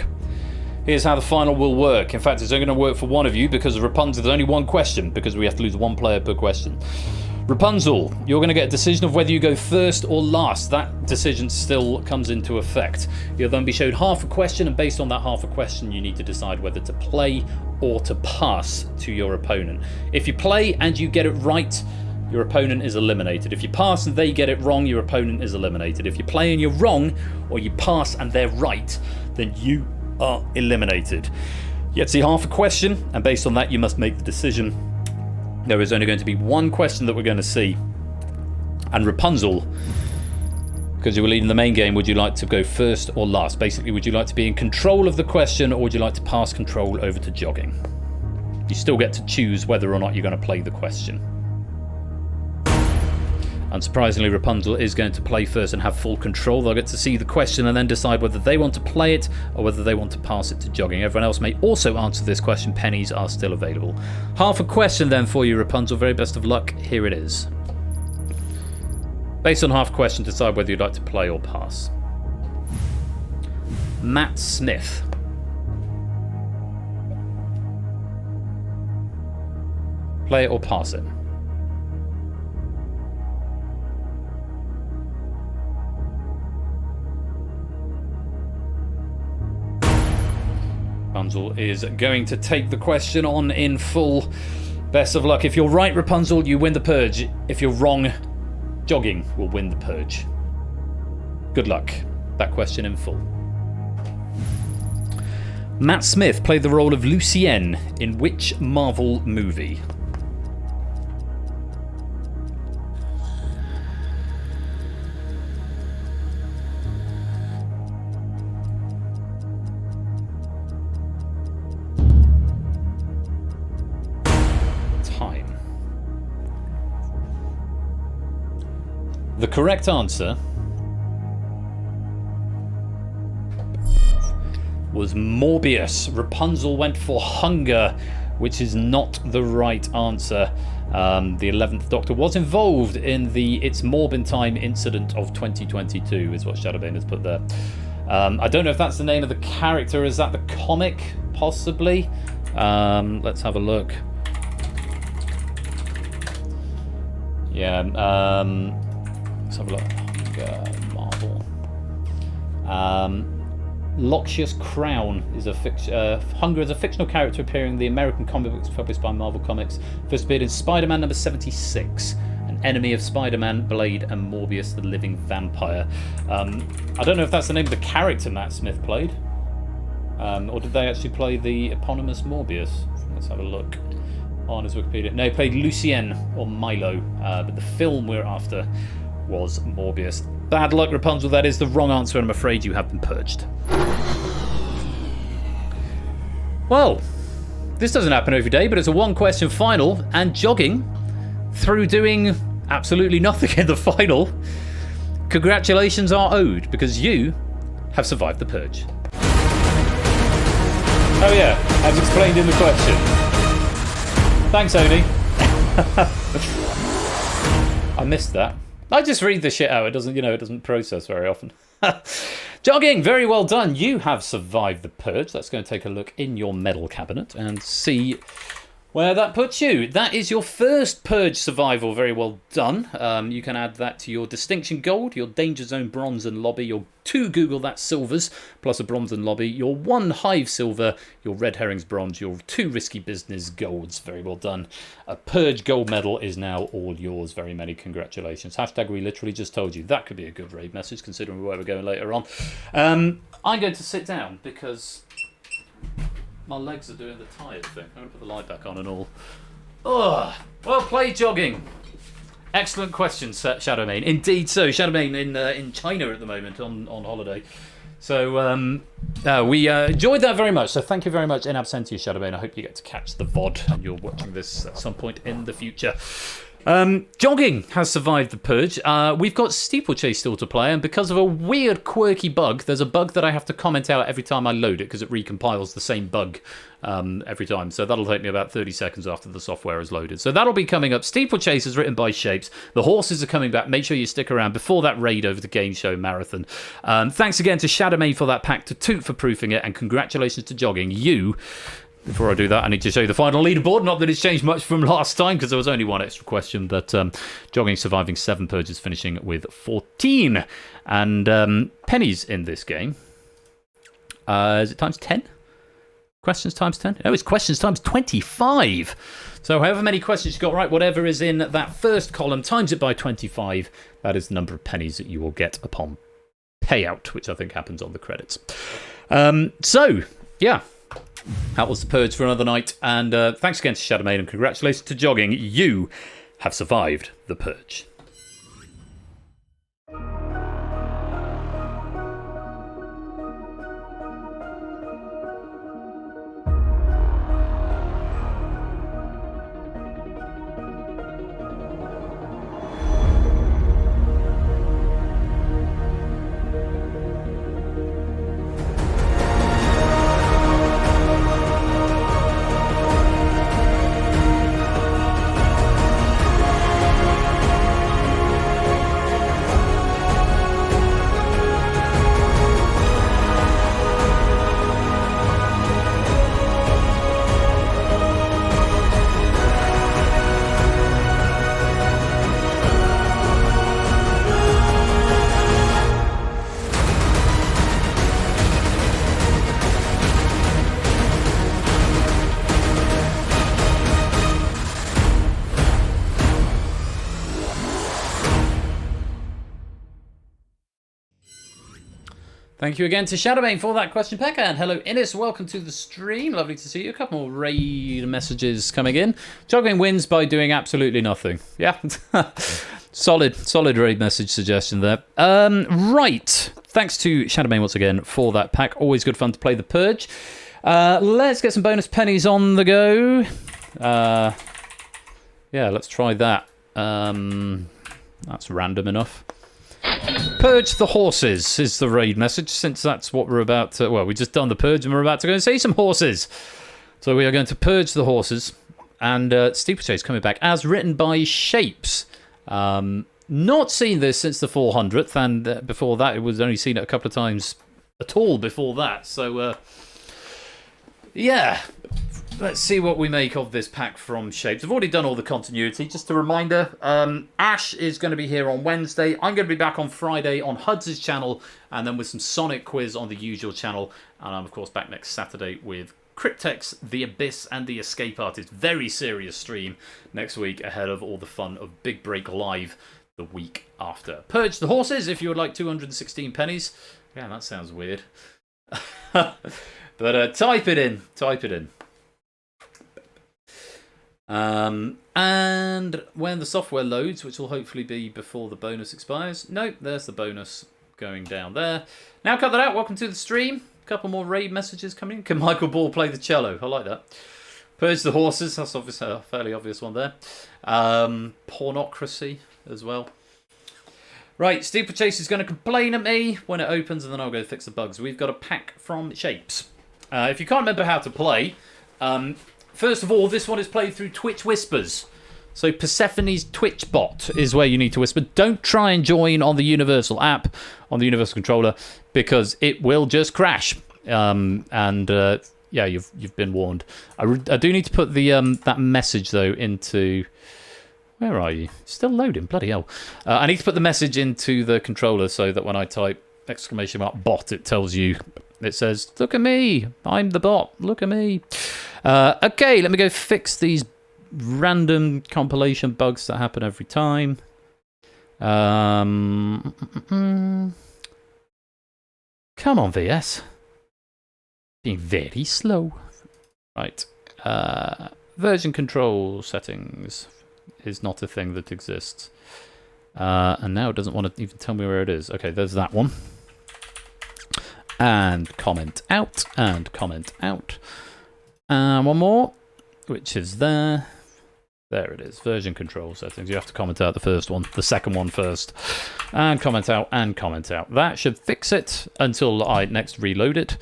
Here's how the final will work. In fact, it's only going to work for one of you because of Rapunzel. There's only 1 question because we have to lose 1 player per question. Rapunzel, you're going to get a decision of whether you go first or last. That decision still comes into effect. You'll then be showed half a question, and based on that half a question, you need to decide whether to play or to pass to your opponent. If you play and you get it right, your opponent is eliminated. If you pass and they get it wrong, your opponent is eliminated. If you play and you're wrong, or you pass and they're right, then you are eliminated. You get to see half a question, and based on that you must make the decision. There is only going to be 1 question that we're going to see. And Rapunzel, because you were leading the main game, would you like to go first or last? Basically, would you like to be in control of the question, or would you like to pass control over to Jogging? You still get to choose whether or not you're going to play the question. Unsurprisingly, Rapunzel is going to play first and have full control. They'll get to see the question and then decide whether they want to play it or whether they want to pass it to Jogging. Everyone else may also answer this question. Pennies are still available. Half a question then for you, Rapunzel. Very best of luck. Here it is. Based on half a question, decide whether you'd like to play or pass. Matt Smith. Play it or pass it? Rapunzel is going to take the question on in full. Best of luck. If you're right, Rapunzel, you win the Purge. If you're wrong, Jogging will win the Purge. Good luck. That question in full. Matt Smith played the role of Lucienne in which Marvel movie? The correct answer was Morbius. Rapunzel went for Hunger, which is not the right answer. The 11th Doctor was involved in the It's Morbin Time incident of 2022, is what Shadowbane has put there. I don't know if that's the name of the character. Is that the comic? Possibly. Let's have a look. Yeah, let's have a look. Marvel. Loxius Crown is Hunger is a fictional character appearing in the American comic books published by Marvel Comics. First appeared in Spider-Man number 76, an enemy of Spider-Man, Blade, and Morbius the Living Vampire. I don't know if that's the name of the character Matt Smith played, or did they actually play the eponymous Morbius? Let's have a look on his Wikipedia. No, he played Lucien or Milo, but the film we're after was Morbius. Bad luck, Rapunzel. That is the wrong answer, and I'm afraid you have been purged. Well, this doesn't happen every day, but it's a one-question final, and jogging through doing absolutely nothing in the final. Congratulations are owed, because you have survived the purge. Oh yeah, as explained in the question. Thanks, Oni. I missed that. I just read the shit out. It doesn't, it doesn't process very often. Jogging, very well done. You have survived the purge. Let's go and take a look in your medal cabinet and see where that puts you. That is your first purge survival. Very well done. You can add that to your distinction gold, your danger zone bronze and lobby, your 2 Google That silvers, plus a bronze and lobby, your 1 hive silver, your red herrings bronze, your 2 risky business golds. Very well done. A purge gold medal is now all yours. Very many congratulations. Hashtag we literally just told you. That could be a good raid message considering where we're going later on. I'm going to sit down because my legs are doing the tired thing. I'm going to put the light back on and all. Oh, well played, jogging. Excellent question, Shadowmane. Indeed so. Shadowmane in China at the moment on holiday. So we enjoyed that very much. So thank you very much in absentia, Shadowmane. I hope you get to catch the VOD and you're watching this at some point in the future. Jogging has survived the purge. We've got Steeplechase still to play, and because of a weird, quirky bug, there's a bug that I have to comment out every time I load it because it recompiles the same bug every time. So that'll take me about 30 seconds after the software is loaded. So that'll be coming up. Steeplechase is written by Shapes. The horses are coming back. Make sure you stick around before that raid over the game show marathon. Thanks again to Shadowmane for that pack, to Toot for proofing it, and congratulations to Jogging. Before I do that, I need to show you the final leaderboard. Not that it's changed much from last time, because there was only one extra question. But Jogging surviving 7 purges, finishing with 14. And pennies in this game. Is it times 10? Questions times 10? No, it's questions times 25. So however many questions you got right, whatever is in that first column, times it by 25. That is the number of pennies that you will get upon payout, which I think happens on the credits. So, yeah. That was the purge for another night, and thanks again to Shadowmane, and congratulations to Jogging. You have survived the purge. Thank you again to Shadowmane for that question pack, and hello Innes, welcome to the stream, lovely to see you. A couple more raid messages coming in. Jogging wins by doing absolutely nothing. Yeah, solid raid message suggestion there. Right, thanks to Shadowmane once again for that pack, always good fun to play the Purge. Let's get some bonus pennies on the go. Yeah, let's try that. That's random enough. Purge the horses is the raid message, since that's what we're about to... Well, we just done the purge and we're about to go and see some horses. So we are going to purge the horses. And Steeplechase coming back as written by Shapes. Not seen this since the 400th, and before that it was only seen it a couple of times at all before that. So, yeah. Let's see what we make of this pack from Shapes. I've already done all the continuity. Just a reminder, Ash is going to be here on Wednesday. I'm going to be back on Friday on Huds' channel, and then with some Sonic quiz on the usual channel. And I'm, of course, back next Saturday with Cryptex, The Abyss, and The Escape Artist. Very serious stream next week ahead of all the fun of Big Break Live the week after. Purge the horses if you would like 216 pennies. Yeah, that sounds weird. But type it in. Type it in. And when the software loads, which will hopefully be before the bonus expires. Nope, there's the bonus going down there. Now cut that out. Welcome to the stream. A couple more raid messages coming in. Can Michael Ball play the cello? I like that. Purge the horses. That's obviously a fairly obvious one there. Pornocracy as well. Right, Steeplechase is going to complain at me when it opens, and then I'll go fix the bugs. We've got a pack from Shapes. If you can't remember how to play, first of all, this one is played through Twitch Whispers. So Persephone's Twitch bot is where you need to whisper. Don't try and join on the Universal app, on the Universal controller, because it will just crash. Yeah, you've been warned. I do need to put the that message though into. Where are you? Still loading, bloody hell. I need to put the message into the controller so that when I type !bot, it tells you. It says, look at me, I'm the bot, look at me. Okay, let me go fix these random compilation bugs that happen every time. Come on, VS. Being very slow. Right. Version control settings is not a thing that exists. And now it doesn't want to even tell me where it is. Okay, there's that one. And comment out, and comment out. And one more, which is there. There it is, version control settings. You have to comment out the first one, the second one first. And comment out, and comment out. That should fix it until I next reload it.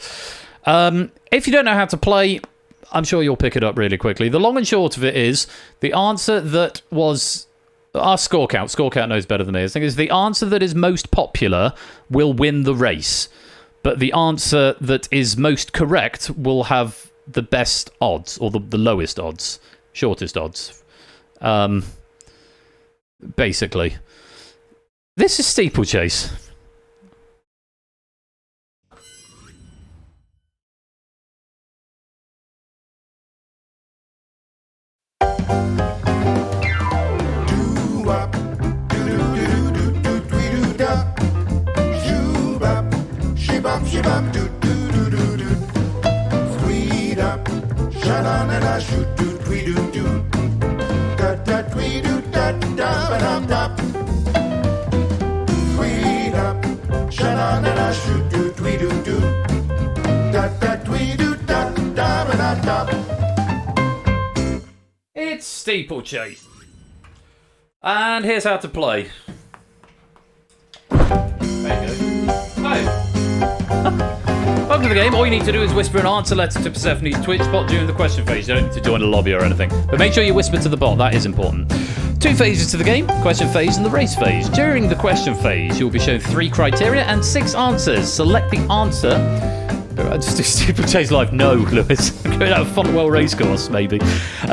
If you don't know how to play, I'm sure you'll pick it up really quickly. The long and short of it is, the answer that was... Our score count knows better than me. I think is the answer that is most popular will win the race. But the answer that is most correct will have the best odds, or the lowest odds, shortest odds. Basically. This is Steeplechase. Shibam do do do do do. Squeed up, shalan and I shoot do tweet do do. Da da tweet do da da ba da da. Squeed up, shalan and I shoot do tweet do do. Da da tweet do da da ba da da. It's Steeplechase. And here's how to play. There you go. Hi. Welcome to the game. All you need to do is whisper an answer letter to Persephone's Twitch bot during the question phase. You don't need to join a lobby or anything. But make sure you whisper to the bot. That is important. 2 phases to the game. Question phase and the race phase. During the question phase, you'll be shown 3 criteria and 6 answers. Select the answer... Just do Steeplechase Live. No, Lewis. Going out of Fontwell Racecourse, maybe.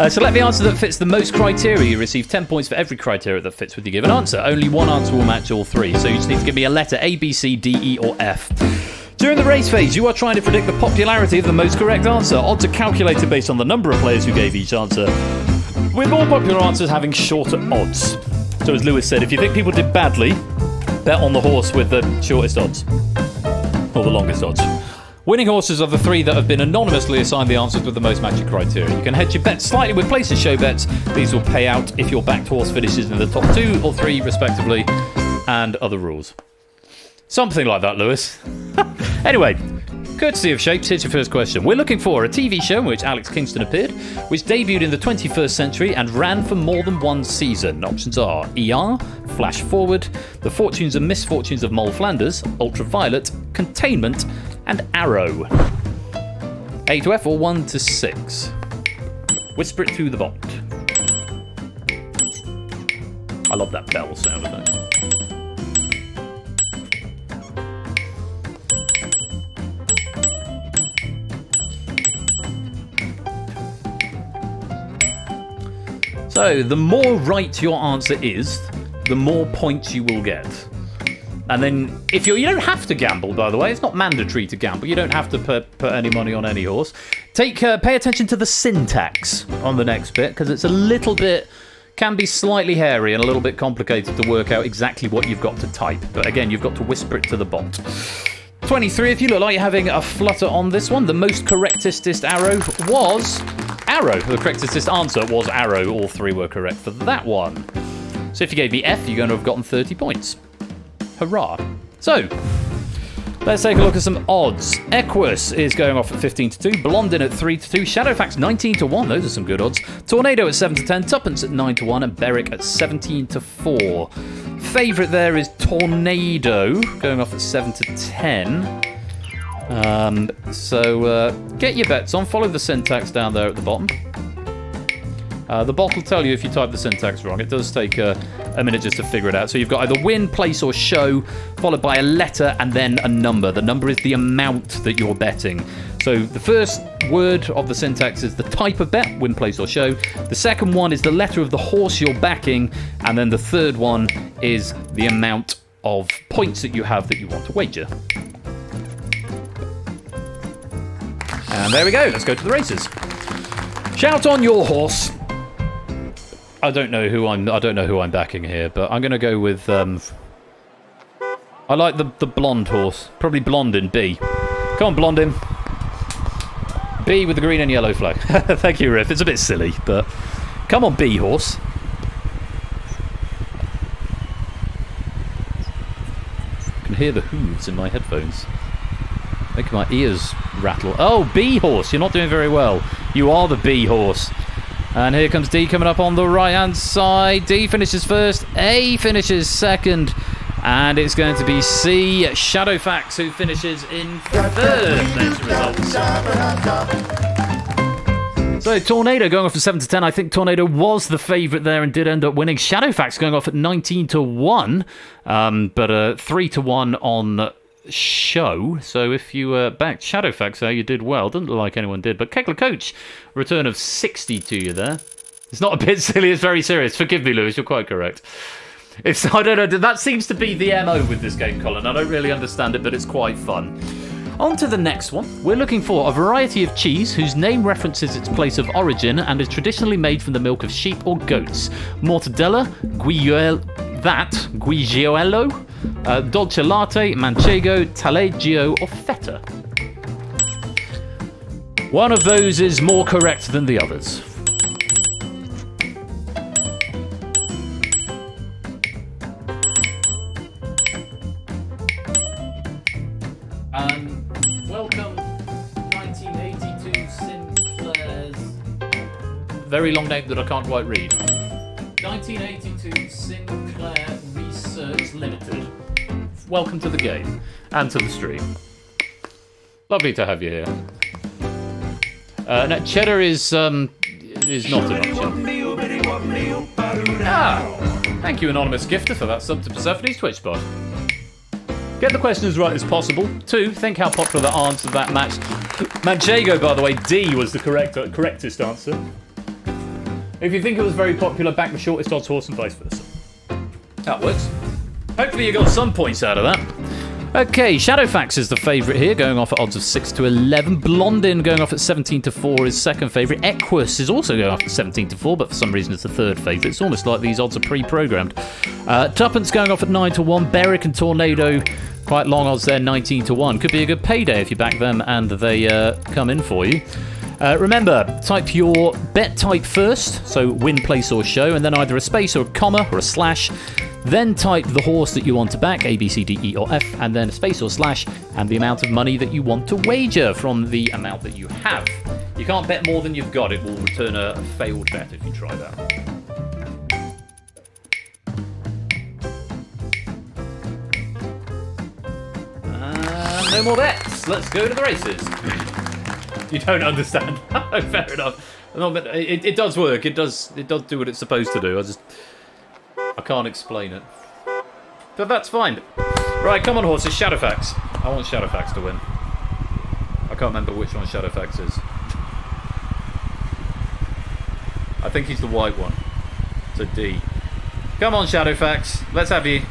Select the answer that fits the most criteria. You receive 10 points for every criteria that fits with your given answer. Only one answer will match all 3. So you just need to give me a letter A, B, C, D, E, or F. During the race phase, you are trying to predict the popularity of the most correct answer. Odds are calculated based on the number of players who gave each answer, with more popular answers having shorter odds. So as Lewis said, if you think people did badly, bet on the horse with the shortest odds. Or the longest odds. Winning horses are the 3 that have been anonymously assigned the answers with the most matching criteria. You can hedge your bets slightly with place and show bets. These will pay out if your backed horse finishes in the top 2 or 3 respectively, and other rules. Something like that, Lewis. Anyway, courtesy of Shapes, here's your first question. We're looking for a TV show in which Alex Kingston appeared, which debuted in the 21st century and ran for more than 1 season. Options are ER, Flash Forward, The Fortunes and Misfortunes of Mole Flanders, Ultraviolet, Containment, and Arrow. A to F or 1 to 6? Whisper it through the bot. I love that bell sound effect. So, the more right your answer is, the more points you will get. And then, if you don't have to gamble, by the way. It's not mandatory to gamble. You don't have to put any money on any horse. Pay attention to the syntax on the next bit, because it's a little bit... can be slightly hairy and a little bit complicated to work out exactly what you've got to type. But again, you've got to whisper it to the bot. 23, if you look like you're having a flutter on this one, the most correctest arrow was arrow. The correctest answer was arrow. All three were correct for that one. So if you gave me F, you're going to have gotten 30 points. Hurrah. So, let's take a look at some odds. Equus is going off at 15-2, Blondin at 3-2, Shadowfax 19-1, those are some good odds. Tornado at 7-10, Tuppence at 9-1, and Berwick at 17-4. Favourite there is Tornado, going off at 7-10. So get your bets on, follow the syntax down there at the bottom. The bot will tell you if you type the syntax wrong. It does take a minute just to figure it out. So you've got either win, place, or show, followed by a letter and then a number. The number is the amount that you're betting. So the first word of the syntax is the type of bet, win, place, or show. The second one is the letter of the horse you're backing. And then the third one is the amount of points that you have that you want to wager. And there we go. Let's go to the races. Shout on your horse. I don't know who I'm backing here, but I'm going to go with I like the blonde horse. Probably Blondin, B. Come on, Blondin. B with the green and yellow flag. Thank you, Riff. It's a bit silly, but come on, B horse. I can hear the hooves in my headphones. Making my ears rattle. Oh, B horse. You're not doing very well. You are the B horse. And here comes D coming up on the right-hand side. D finishes first. A finishes second. And it's going to be C, Shadowfax, who finishes in third. There's the results. So Tornado going off at 7-10. I think Tornado was the favourite there and did end up winning. Shadowfax going off at 19-1. But 3-1 on show. So if you backed Shadowfax there, you did well. Doesn't look like anyone did. But Kegler Coach, return of 60 to you there. It's not a bit silly, it's very serious. Forgive me, Lewis, you're quite correct. I don't know, that seems to be the MO with this game, Colin. I don't really understand it, but it's quite fun. On to the next one. We're looking for a variety of cheese whose name references its place of origin and is traditionally made from the milk of sheep or goats. Mortadella, Guigiolello, Dolce Latte, Manchego, Taleggio, or Feta. One of those is more correct than the others. Welcome, 1982 Sinclair's... Very long name that I can't quite read. 1982 Sinclair Research Limited. Welcome to the game and to the stream. Lovely to have you here. Now, cheddar is not an option. Thank you, anonymous gifter, for that sub to Persephone's Twitch bot. Get the question as right as possible. 2, think how popular the answer to that match. Manchego, by the way, D was the correctest answer. If you think it was very popular, back the shortest odds horse and vice versa. That works. Hopefully you got some points out of that. Okay, Shadowfax is the favourite here, going off at odds of 6-11. Blondin going off at 17-4 is second favourite. Equus is also going off at 17-4, but for some reason it's the third favourite. It's almost like these odds are pre-programmed. Tuppence going off at 9-1. Berwick and Tornado, quite long odds there, 19-1. Could be a good payday if you back them and they come in for you. Remember, type your bet type first, so win, place, or show, and then either a space or a comma or a slash. Then type the horse that you want to back, A, B, C, D, E, or F, and then a space or slash, and the amount of money that you want to wager from the amount that you have. You can't bet more than you've got. It will return a failed bet if you try that. No more bets. Let's go to the races. You don't understand. Fair enough. No, but it does work. It does do what it's supposed to do. I can't explain it. But that's fine. Right, come on, horses. Shadowfax. I want Shadowfax to win. I can't remember which one Shadowfax is. I think he's the white one. So D. Come on, Shadowfax. Let's have you.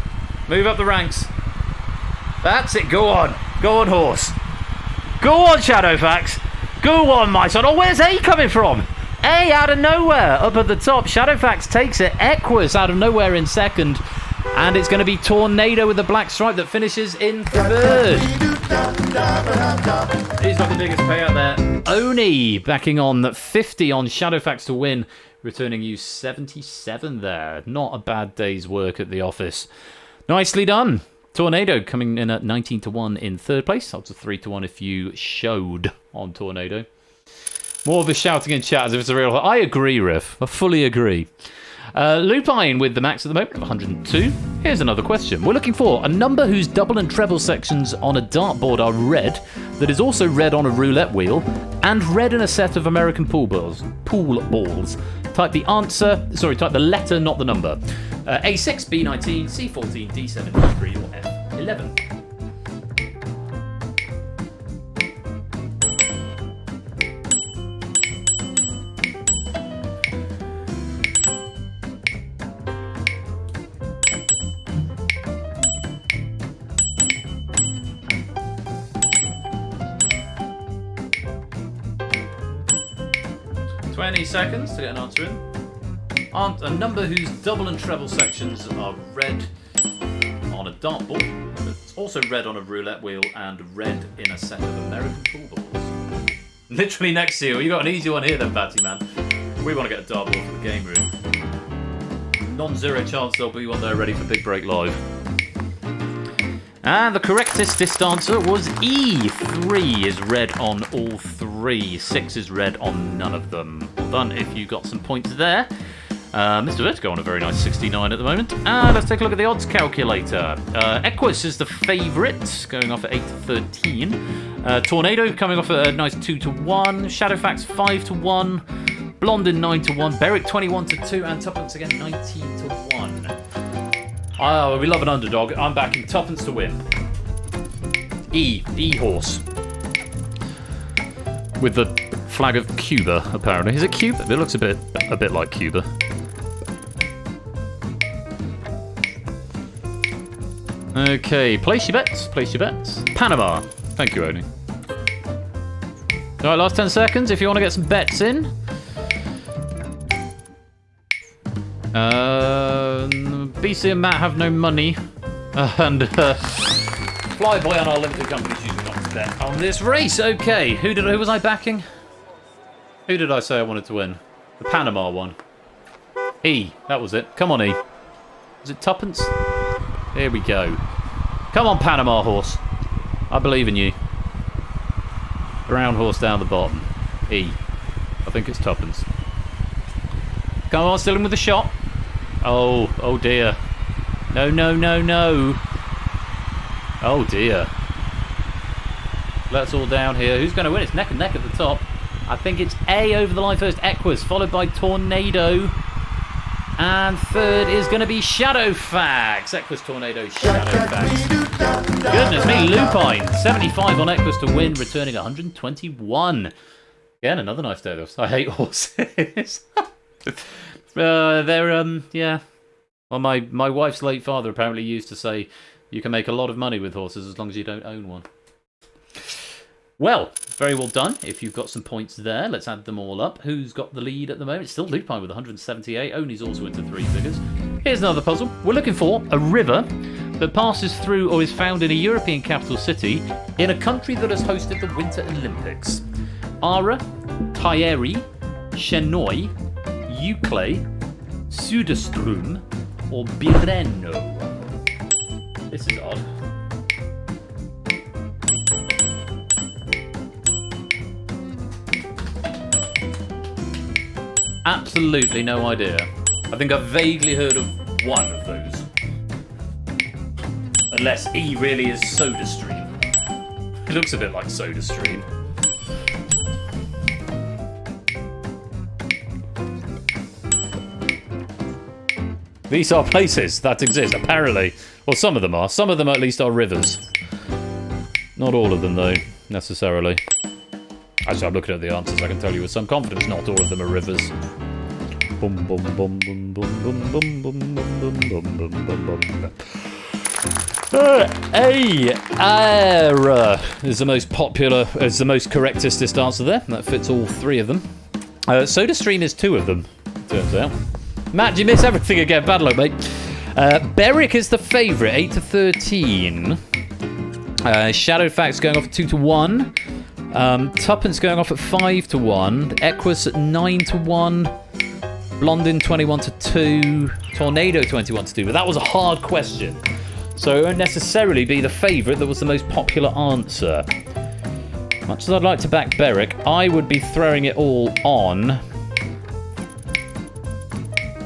Move up the ranks. That's it. Go on. Go on, horse. Go on, Shadowfax. Go on, my son. Oh, where's A coming from? A out of nowhere. Up at the top. Shadowfax takes it. Equus out of nowhere in second. And it's going to be Tornado with the black stripe that finishes in third. He's got the biggest payout there. Oni backing on 50 on Shadowfax to win, returning you 77 there. Not a bad day's work at the office. Nicely done. Tornado coming in at 19-1 in third place. Up to 3-1 if you showed on Tornado. More of a shouting in chat as if it's a real... I agree, Riff. I fully agree. Lupine with the max at the moment of 102. Here's another question. We're looking for a number whose double and treble sections on a dartboard are red, that is also red on a roulette wheel, and red in a set of American pool balls. Type the letter, not the number. A6, B19, C14, D7, D3, or F11. 20 seconds to get an answer in. A number whose double and treble sections are red on a dartboard. It's also red on a roulette wheel and red in a set of American pool balls. Literally next to you. You got an easy one here then, Batty Man. We want to get a dartboard for the game room. Non-zero chance there'll be one there ready for Big Break Live. And the correctest answer was E. 3 is red on all three. 6 is red on none of them. Well done if you got some points there. Mr. Vertigo on a very nice 69 at the moment. And let's take a look at the odds calculator. Equus is the favourite, going off at 8 to 13. Tornado coming off at a nice 2 to 1. Shadowfax 5 to 1. Blondin 9 to 1. Beric 21 to 2. And Tuppence again 19 to 1. Oh, we love an underdog. I'm backing Tuppence to win. E horse. With the flag of Cuba, apparently. Is it Cuba? It looks a bit like Cuba. Okay, place your bets. Place your bets. Panama. Thank you, Oni. Alright, last 10 seconds if you want to get some bets in. BC and Matt have no money. And Flyboy on our limited company choosing not to bet on this race. Okay, who was I backing? Who did I say I wanted to win? The Panama one. E, that was it. Come on, E. Was it Tuppence? Here we go. Come on, Panama horse. I believe in you. Brown horse down the bottom. E. I think it's Tuppence. Come on, still in with the shot. Oh dear. No. Oh dear. Let's all down here. Who's going to win? It's neck and neck at the top. I think it's A over the line first, Equus, followed by Tornado. And third is going to be Shadowfax. Equus, Tornado, Shadowfax. Goodness me, Lupine. 75 on Equus to win, returning 121. Again, another nice day though. I hate horses. Yeah. Well, my wife's late father apparently used to say you can make a lot of money with horses as long as you don't own one. Well, very well done. If you've got some points there, let's add them all up. Who's got the lead at the moment? It's still Lupine with 178. Oni's also into 3 figures. Here's another puzzle. We're looking for a river that passes through or is found in a European capital city in a country that has hosted the Winter Olympics. Ara, Tyeri, Chenoy, Euclid, Söderström, or Bireno. This is odd. Absolutely no idea. I think I've vaguely heard of one of those. Unless E really is SodaStream. It looks a bit like SodaStream. These are places that exist, apparently. Well, some of them are. Some of them at least are rivers. Not all of them, though, necessarily. Actually, I'm looking at the answers. I can tell you with some confidence not all of them are rivers. Boom, boom, boom, boom, boom, boom, boom, boom, boom, boom, boom, boom, boom, boom. Error is the most popular, is the most correctest answer there. That fits all three of them. SodaStream is two of them, turns out. Matt, you miss everything again. Bad luck, mate. Beric is the favourite, 8 to 13. Shadowfax going off at 2 to 1. Tuppence going off at 5 to 1. Equus at 9 to 1. Blondin 21 to 2. Tornado 21 to 2. But that was a hard question. So it won't necessarily be the favourite that was the most popular answer. Much as I'd like to back Beric, I would be throwing it all on. I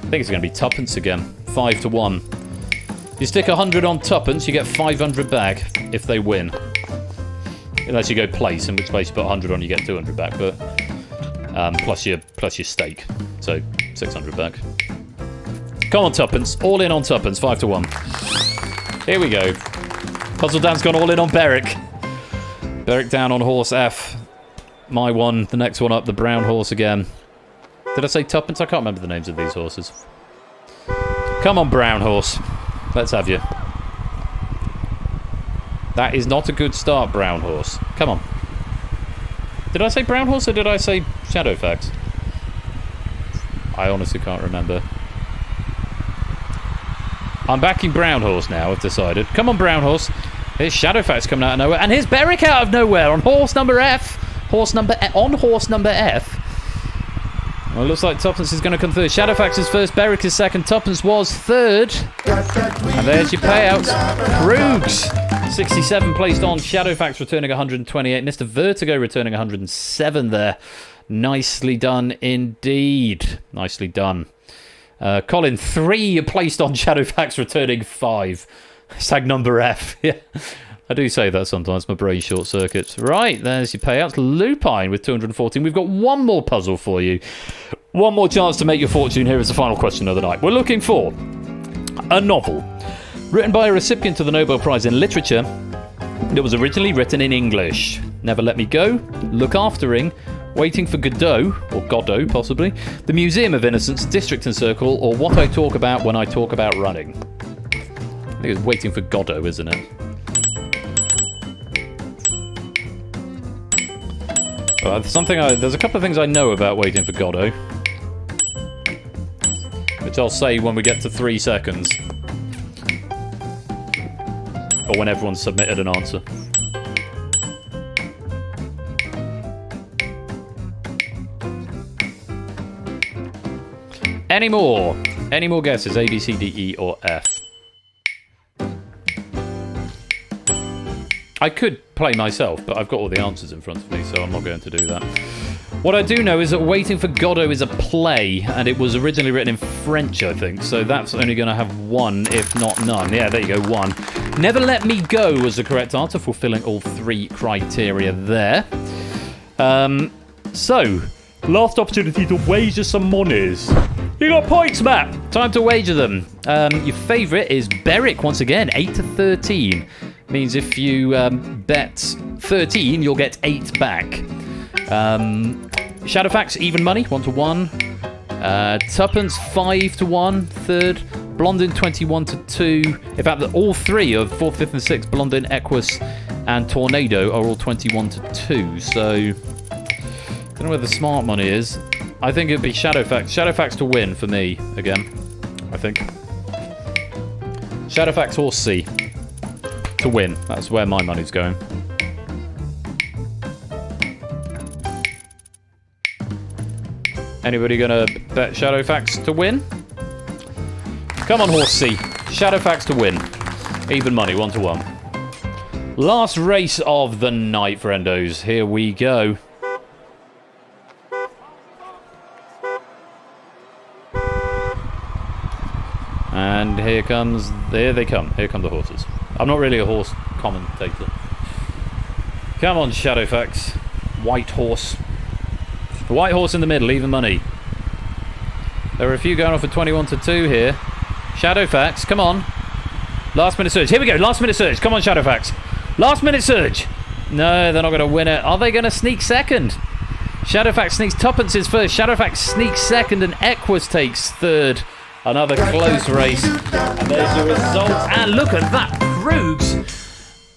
think it's going to be Tuppence again. 5 to 1. You stick 100 on Tuppence, you get 500 back if they win. Unless you go place, in which case you put 100 on, you get 200 back. But plus your stake, so 600 back. Come on, Tuppence, all in on Tuppence. 5 to 1. Here we go. Puzzle Dan's gone all in on Beric. Beric down on horse F. My one, the next one up, the brown horse again. Did I say Tuppence? I can't remember the names of these horses. Come on, brown horse. Let's have you. That is not a good start, brown horse. Come on. Did I say brown horse or did I say Shadowfax? I honestly can't remember. I'm backing brown horse now, I've decided. Come on, brown horse. Here's Shadowfax coming out of nowhere. And here's Beric out of nowhere on horse number F. On horse number F. Well, it looks like Tuppence is going to come third. Shadowfax is first, Beric is second, Tuppence was third. And there's your payouts. Prugs, 67 placed on. Shadowfax returning 128. Mr. Vertigo returning 107 there. Nicely done indeed. Nicely done. Colin, 3 placed on. Shadowfax returning 5. Tag number F. Yeah. I do say that sometimes, my brain short circuits. Right, there's your payouts. Lupine with 214. We've got one more puzzle for you. One more chance to make your fortune. Here is the final question of the night. We're looking for a novel written by a recipient of the Nobel Prize in Literature that was originally written in English. Never Let Me Go, Look Aftering, Waiting for Godot, or Godot possibly, The Museum of Innocence, District and Circle, or What I Talk About When I Talk About Running. I think it's Waiting for Godot, isn't it? There's a couple of things I know about Waiting for Godot, which I'll say when we get to 3 seconds. Or when everyone's submitted an answer. Any more? Any more guesses? A, B, C, D, E, or F? I could play myself, but I've got all the answers in front of me, so I'm not going to do that. What I do know is that Waiting for Godot is a play, and it was originally written in French, I think, so that's only going to have 1, if not none. Yeah, there you go, 1. Never Let Me Go was the correct answer, fulfilling all 3 criteria there. So, last opportunity to wager some monies. You got points, Matt! Time to wager them. Your favourite is Beric, once again, 8 to 13. Means if you bet 13, you'll get 8 back. Shadowfax, even money, 1 to 1. Tuppence, 5 to 1, third. Blondin, 21 to 2. In fact, all 3 of 4th, 5th, and 6th, Blondin, Equus, and Tornado, are all 21 to 2. So, I don't know where the smart money is. I think it'd be Shadowfax. Shadowfax to win for me, again. I think. Shadowfax, horse C. To win. That's where my money's going. Anybody gonna bet Shadowfax to win? Come on, horse C. Shadowfax to win. Even money, 1 to 1. Last race of the night, friendos. Here we go. And here they come. Here come the horses. I'm not really a horse commentator. Come on, Shadowfax. White horse. The white horse in the middle, even money. There are a few going off at 21 to 2 here. Shadowfax, come on. Last minute surge. Here we go, last minute surge. Come on, Shadowfax. Last minute surge. No, they're not going to win it. Are they going to sneak second? Shadowfax sneaks Tuppence's first. Shadowfax sneaks second, and Equus takes third. Another close race. And there's your result. And look at that. Krugs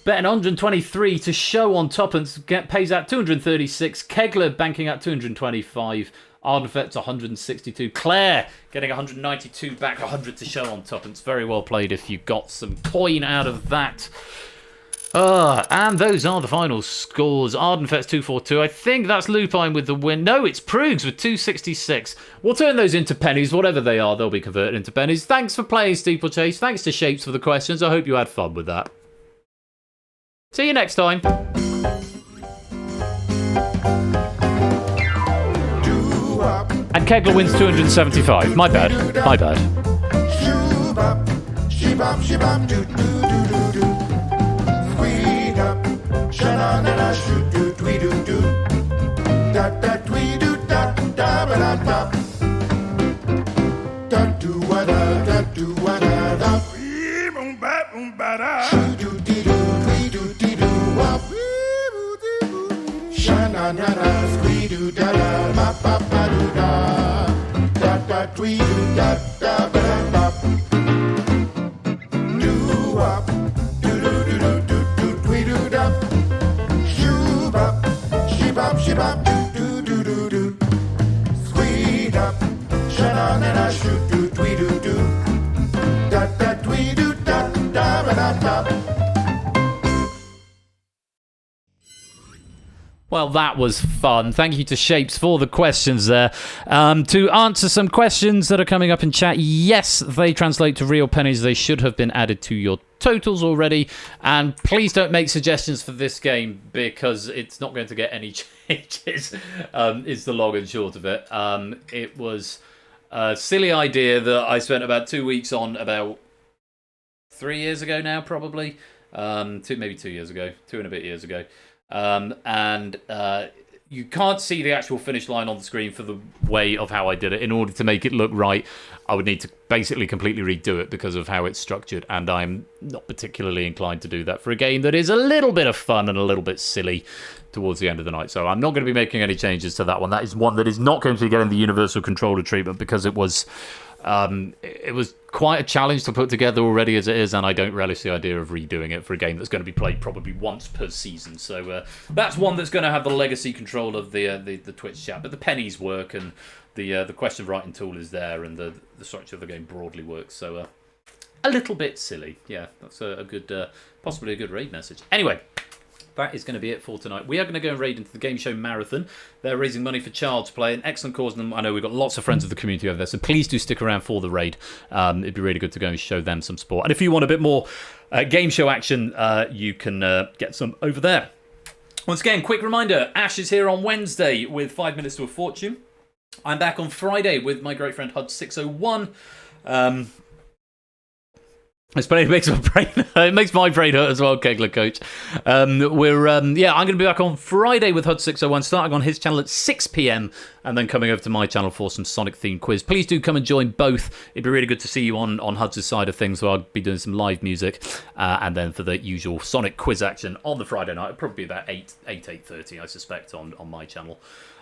betting 123 to show on Tuppence. Pays out 236. Kegler banking at 225. Ardenfet's 162. Claire getting 192 back, 100 to show on Tuppence. Very well played if you got some coin out of that. And those are the final scores. Ardenfet's 242. I think that's Lupine with the win. No, it's Prugs with 266. We'll turn those into pennies. Whatever they are, they'll be converted into pennies. Thanks for playing Steeplechase. Thanks to Shapes for the questions. I hope you had fun with that. See you next time. And Kegler wins 275. My bad. My bad. Well, that was fun. Thank you to Shapes for the questions there. To answer some questions that are coming up in chat, yes, they translate to real pennies. They should have been added to your totals already. And please don't make suggestions for this game because it's not going to get any changes, is the long and short of it. It was a silly idea that I spent about 2 weeks on about 3 years ago now, probably. Maybe 2 years ago, 2 and a bit years ago. You can't see the actual finish line on the screen for the way of how I did it. In order to make it look right, I would need to basically completely redo it because of how it's structured, and I'm not particularly inclined to do that for a game that is a little bit of fun and a little bit silly towards the end of the night. So I'm not going to be making any changes to that one. That is one that is not going to be getting the universal controller treatment because it was quite a challenge to put together already as it is, and I don't relish the idea of redoing it for a game that's going to be played probably once per season. So that's one that's going to have the legacy control of the Twitch chat, but the pennies work, and the question writing tool is there, and the structure of the game broadly works. So a little bit silly, yeah. That's a good, possibly a good raid message. Anyway. That is going to be it for tonight. We are going to go and raid into the Game Show Marathon. They're raising money for Child's Play, an excellent cause. And I know we've got lots of friends of the community over there, so please do stick around for the raid. It'd be really good to go and show them some support. And if you want a bit more game show action, you can get some over there. Once again, quick reminder, Ash is here on Wednesday with 5 Minutes to a Fortune. I'm back on Friday with my great friend HUD601. It's funny, it makes my brain hurt as well, Kegler Coach. I'm going to be back on Friday with HUD601, starting on his channel at 6 p.m. and then coming over to my channel for some Sonic-themed quiz. Please do come and join both. It'd be really good to see you on HUD's side of things, so I'll be doing some live music. And then for the usual Sonic quiz action on the Friday night, it'll probably be about 8:30, I suspect, on my channel.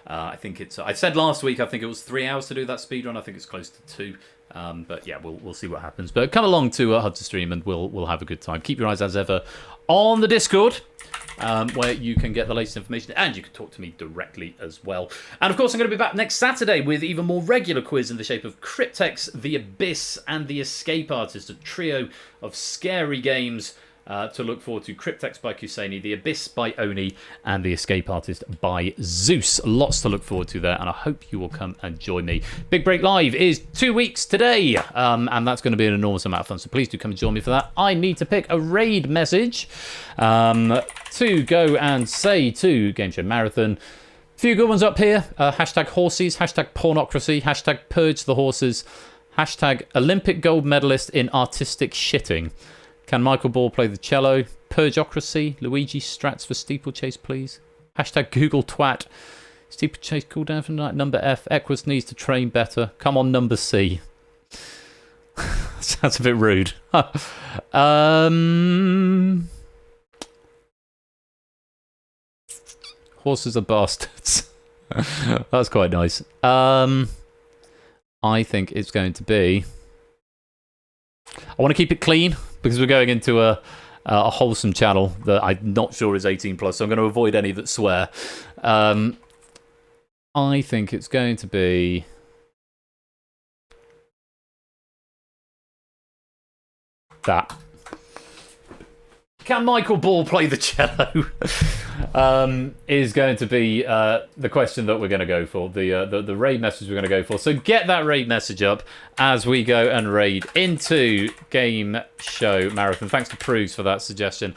I think it's... I said last week, I think it was 3 hours to do that speedrun. I think it's close to 2. But yeah, we'll see what happens. But come along to HUD's stream and we'll have a good time. Keep your eyes, as ever, on the Discord, where you can get the latest information and you can talk to me directly as well. And of course, I'm going to be back next Saturday with even more regular quiz in the shape of Cryptex, The Abyss, and The Escape Artist, a trio of scary games to look forward to. Cryptex by Kuseni, The Abyss by Oni, and The Escape Artist by Zeus. Lots to look forward to there, and I hope you will come and join me. Big Break Live is 2 weeks today, and that's going to be an enormous amount of fun, so please do come and join me for that. I need to pick a raid message to go and say to Game Show Marathon. A few good ones up here. Hashtag horses, hashtag pornocracy, hashtag purge the horses, hashtag Olympic gold medalist in artistic shitting. Can Michael Ball play the cello? Purgeocracy. Luigi Strats for Steeplechase, please. Hashtag Google Twat. Steeplechase cool down for tonight. Number F. Equus needs to train better. Come on, number C. Sounds a bit rude. Horses are bastards. That's quite nice. I think it's going to be... I want to keep it clean because we're going into a wholesome channel that I'm not sure is 18 plus, so I'm going to avoid any that swear. I think it's going to be... that. Can Michael Ball play the cello? Is going to be the question that we're going to go for, the raid message we're going to go for. So get that raid message up as we go and raid into Game Show Marathon. Thanks to Purge for that suggestion.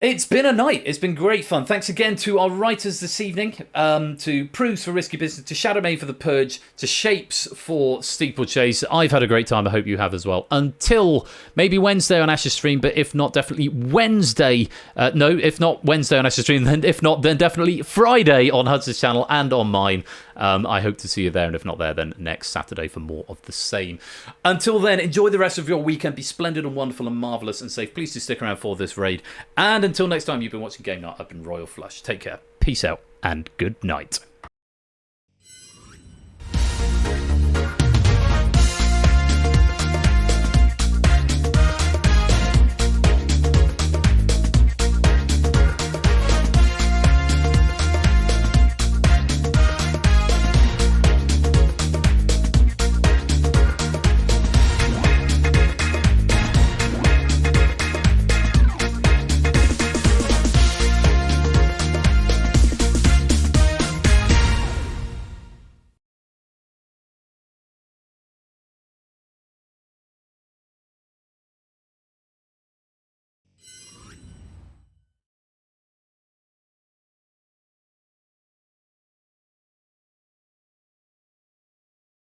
It's been a night. It's been great fun. Thanks again to our writers this evening, to Prues for Risky Business, to Shadowmane for the Purge, to Shapes for Steeplechase. I've had a great time. I hope you have as well. Until maybe Wednesday on Ash's stream, but if not, definitely Wednesday. No, if not Wednesday on Ash's stream, then if not, then definitely Friday on Hudson's channel and on mine. I hope to see you there, and if not there, then next Saturday for more of the same. Until then, enjoy the rest of your weekend. Be splendid and wonderful and marvellous and safe. Please do stick around for this raid. And until next time, you've been watching Game Night. I've been Royal Flush. Take care. Peace out and good night.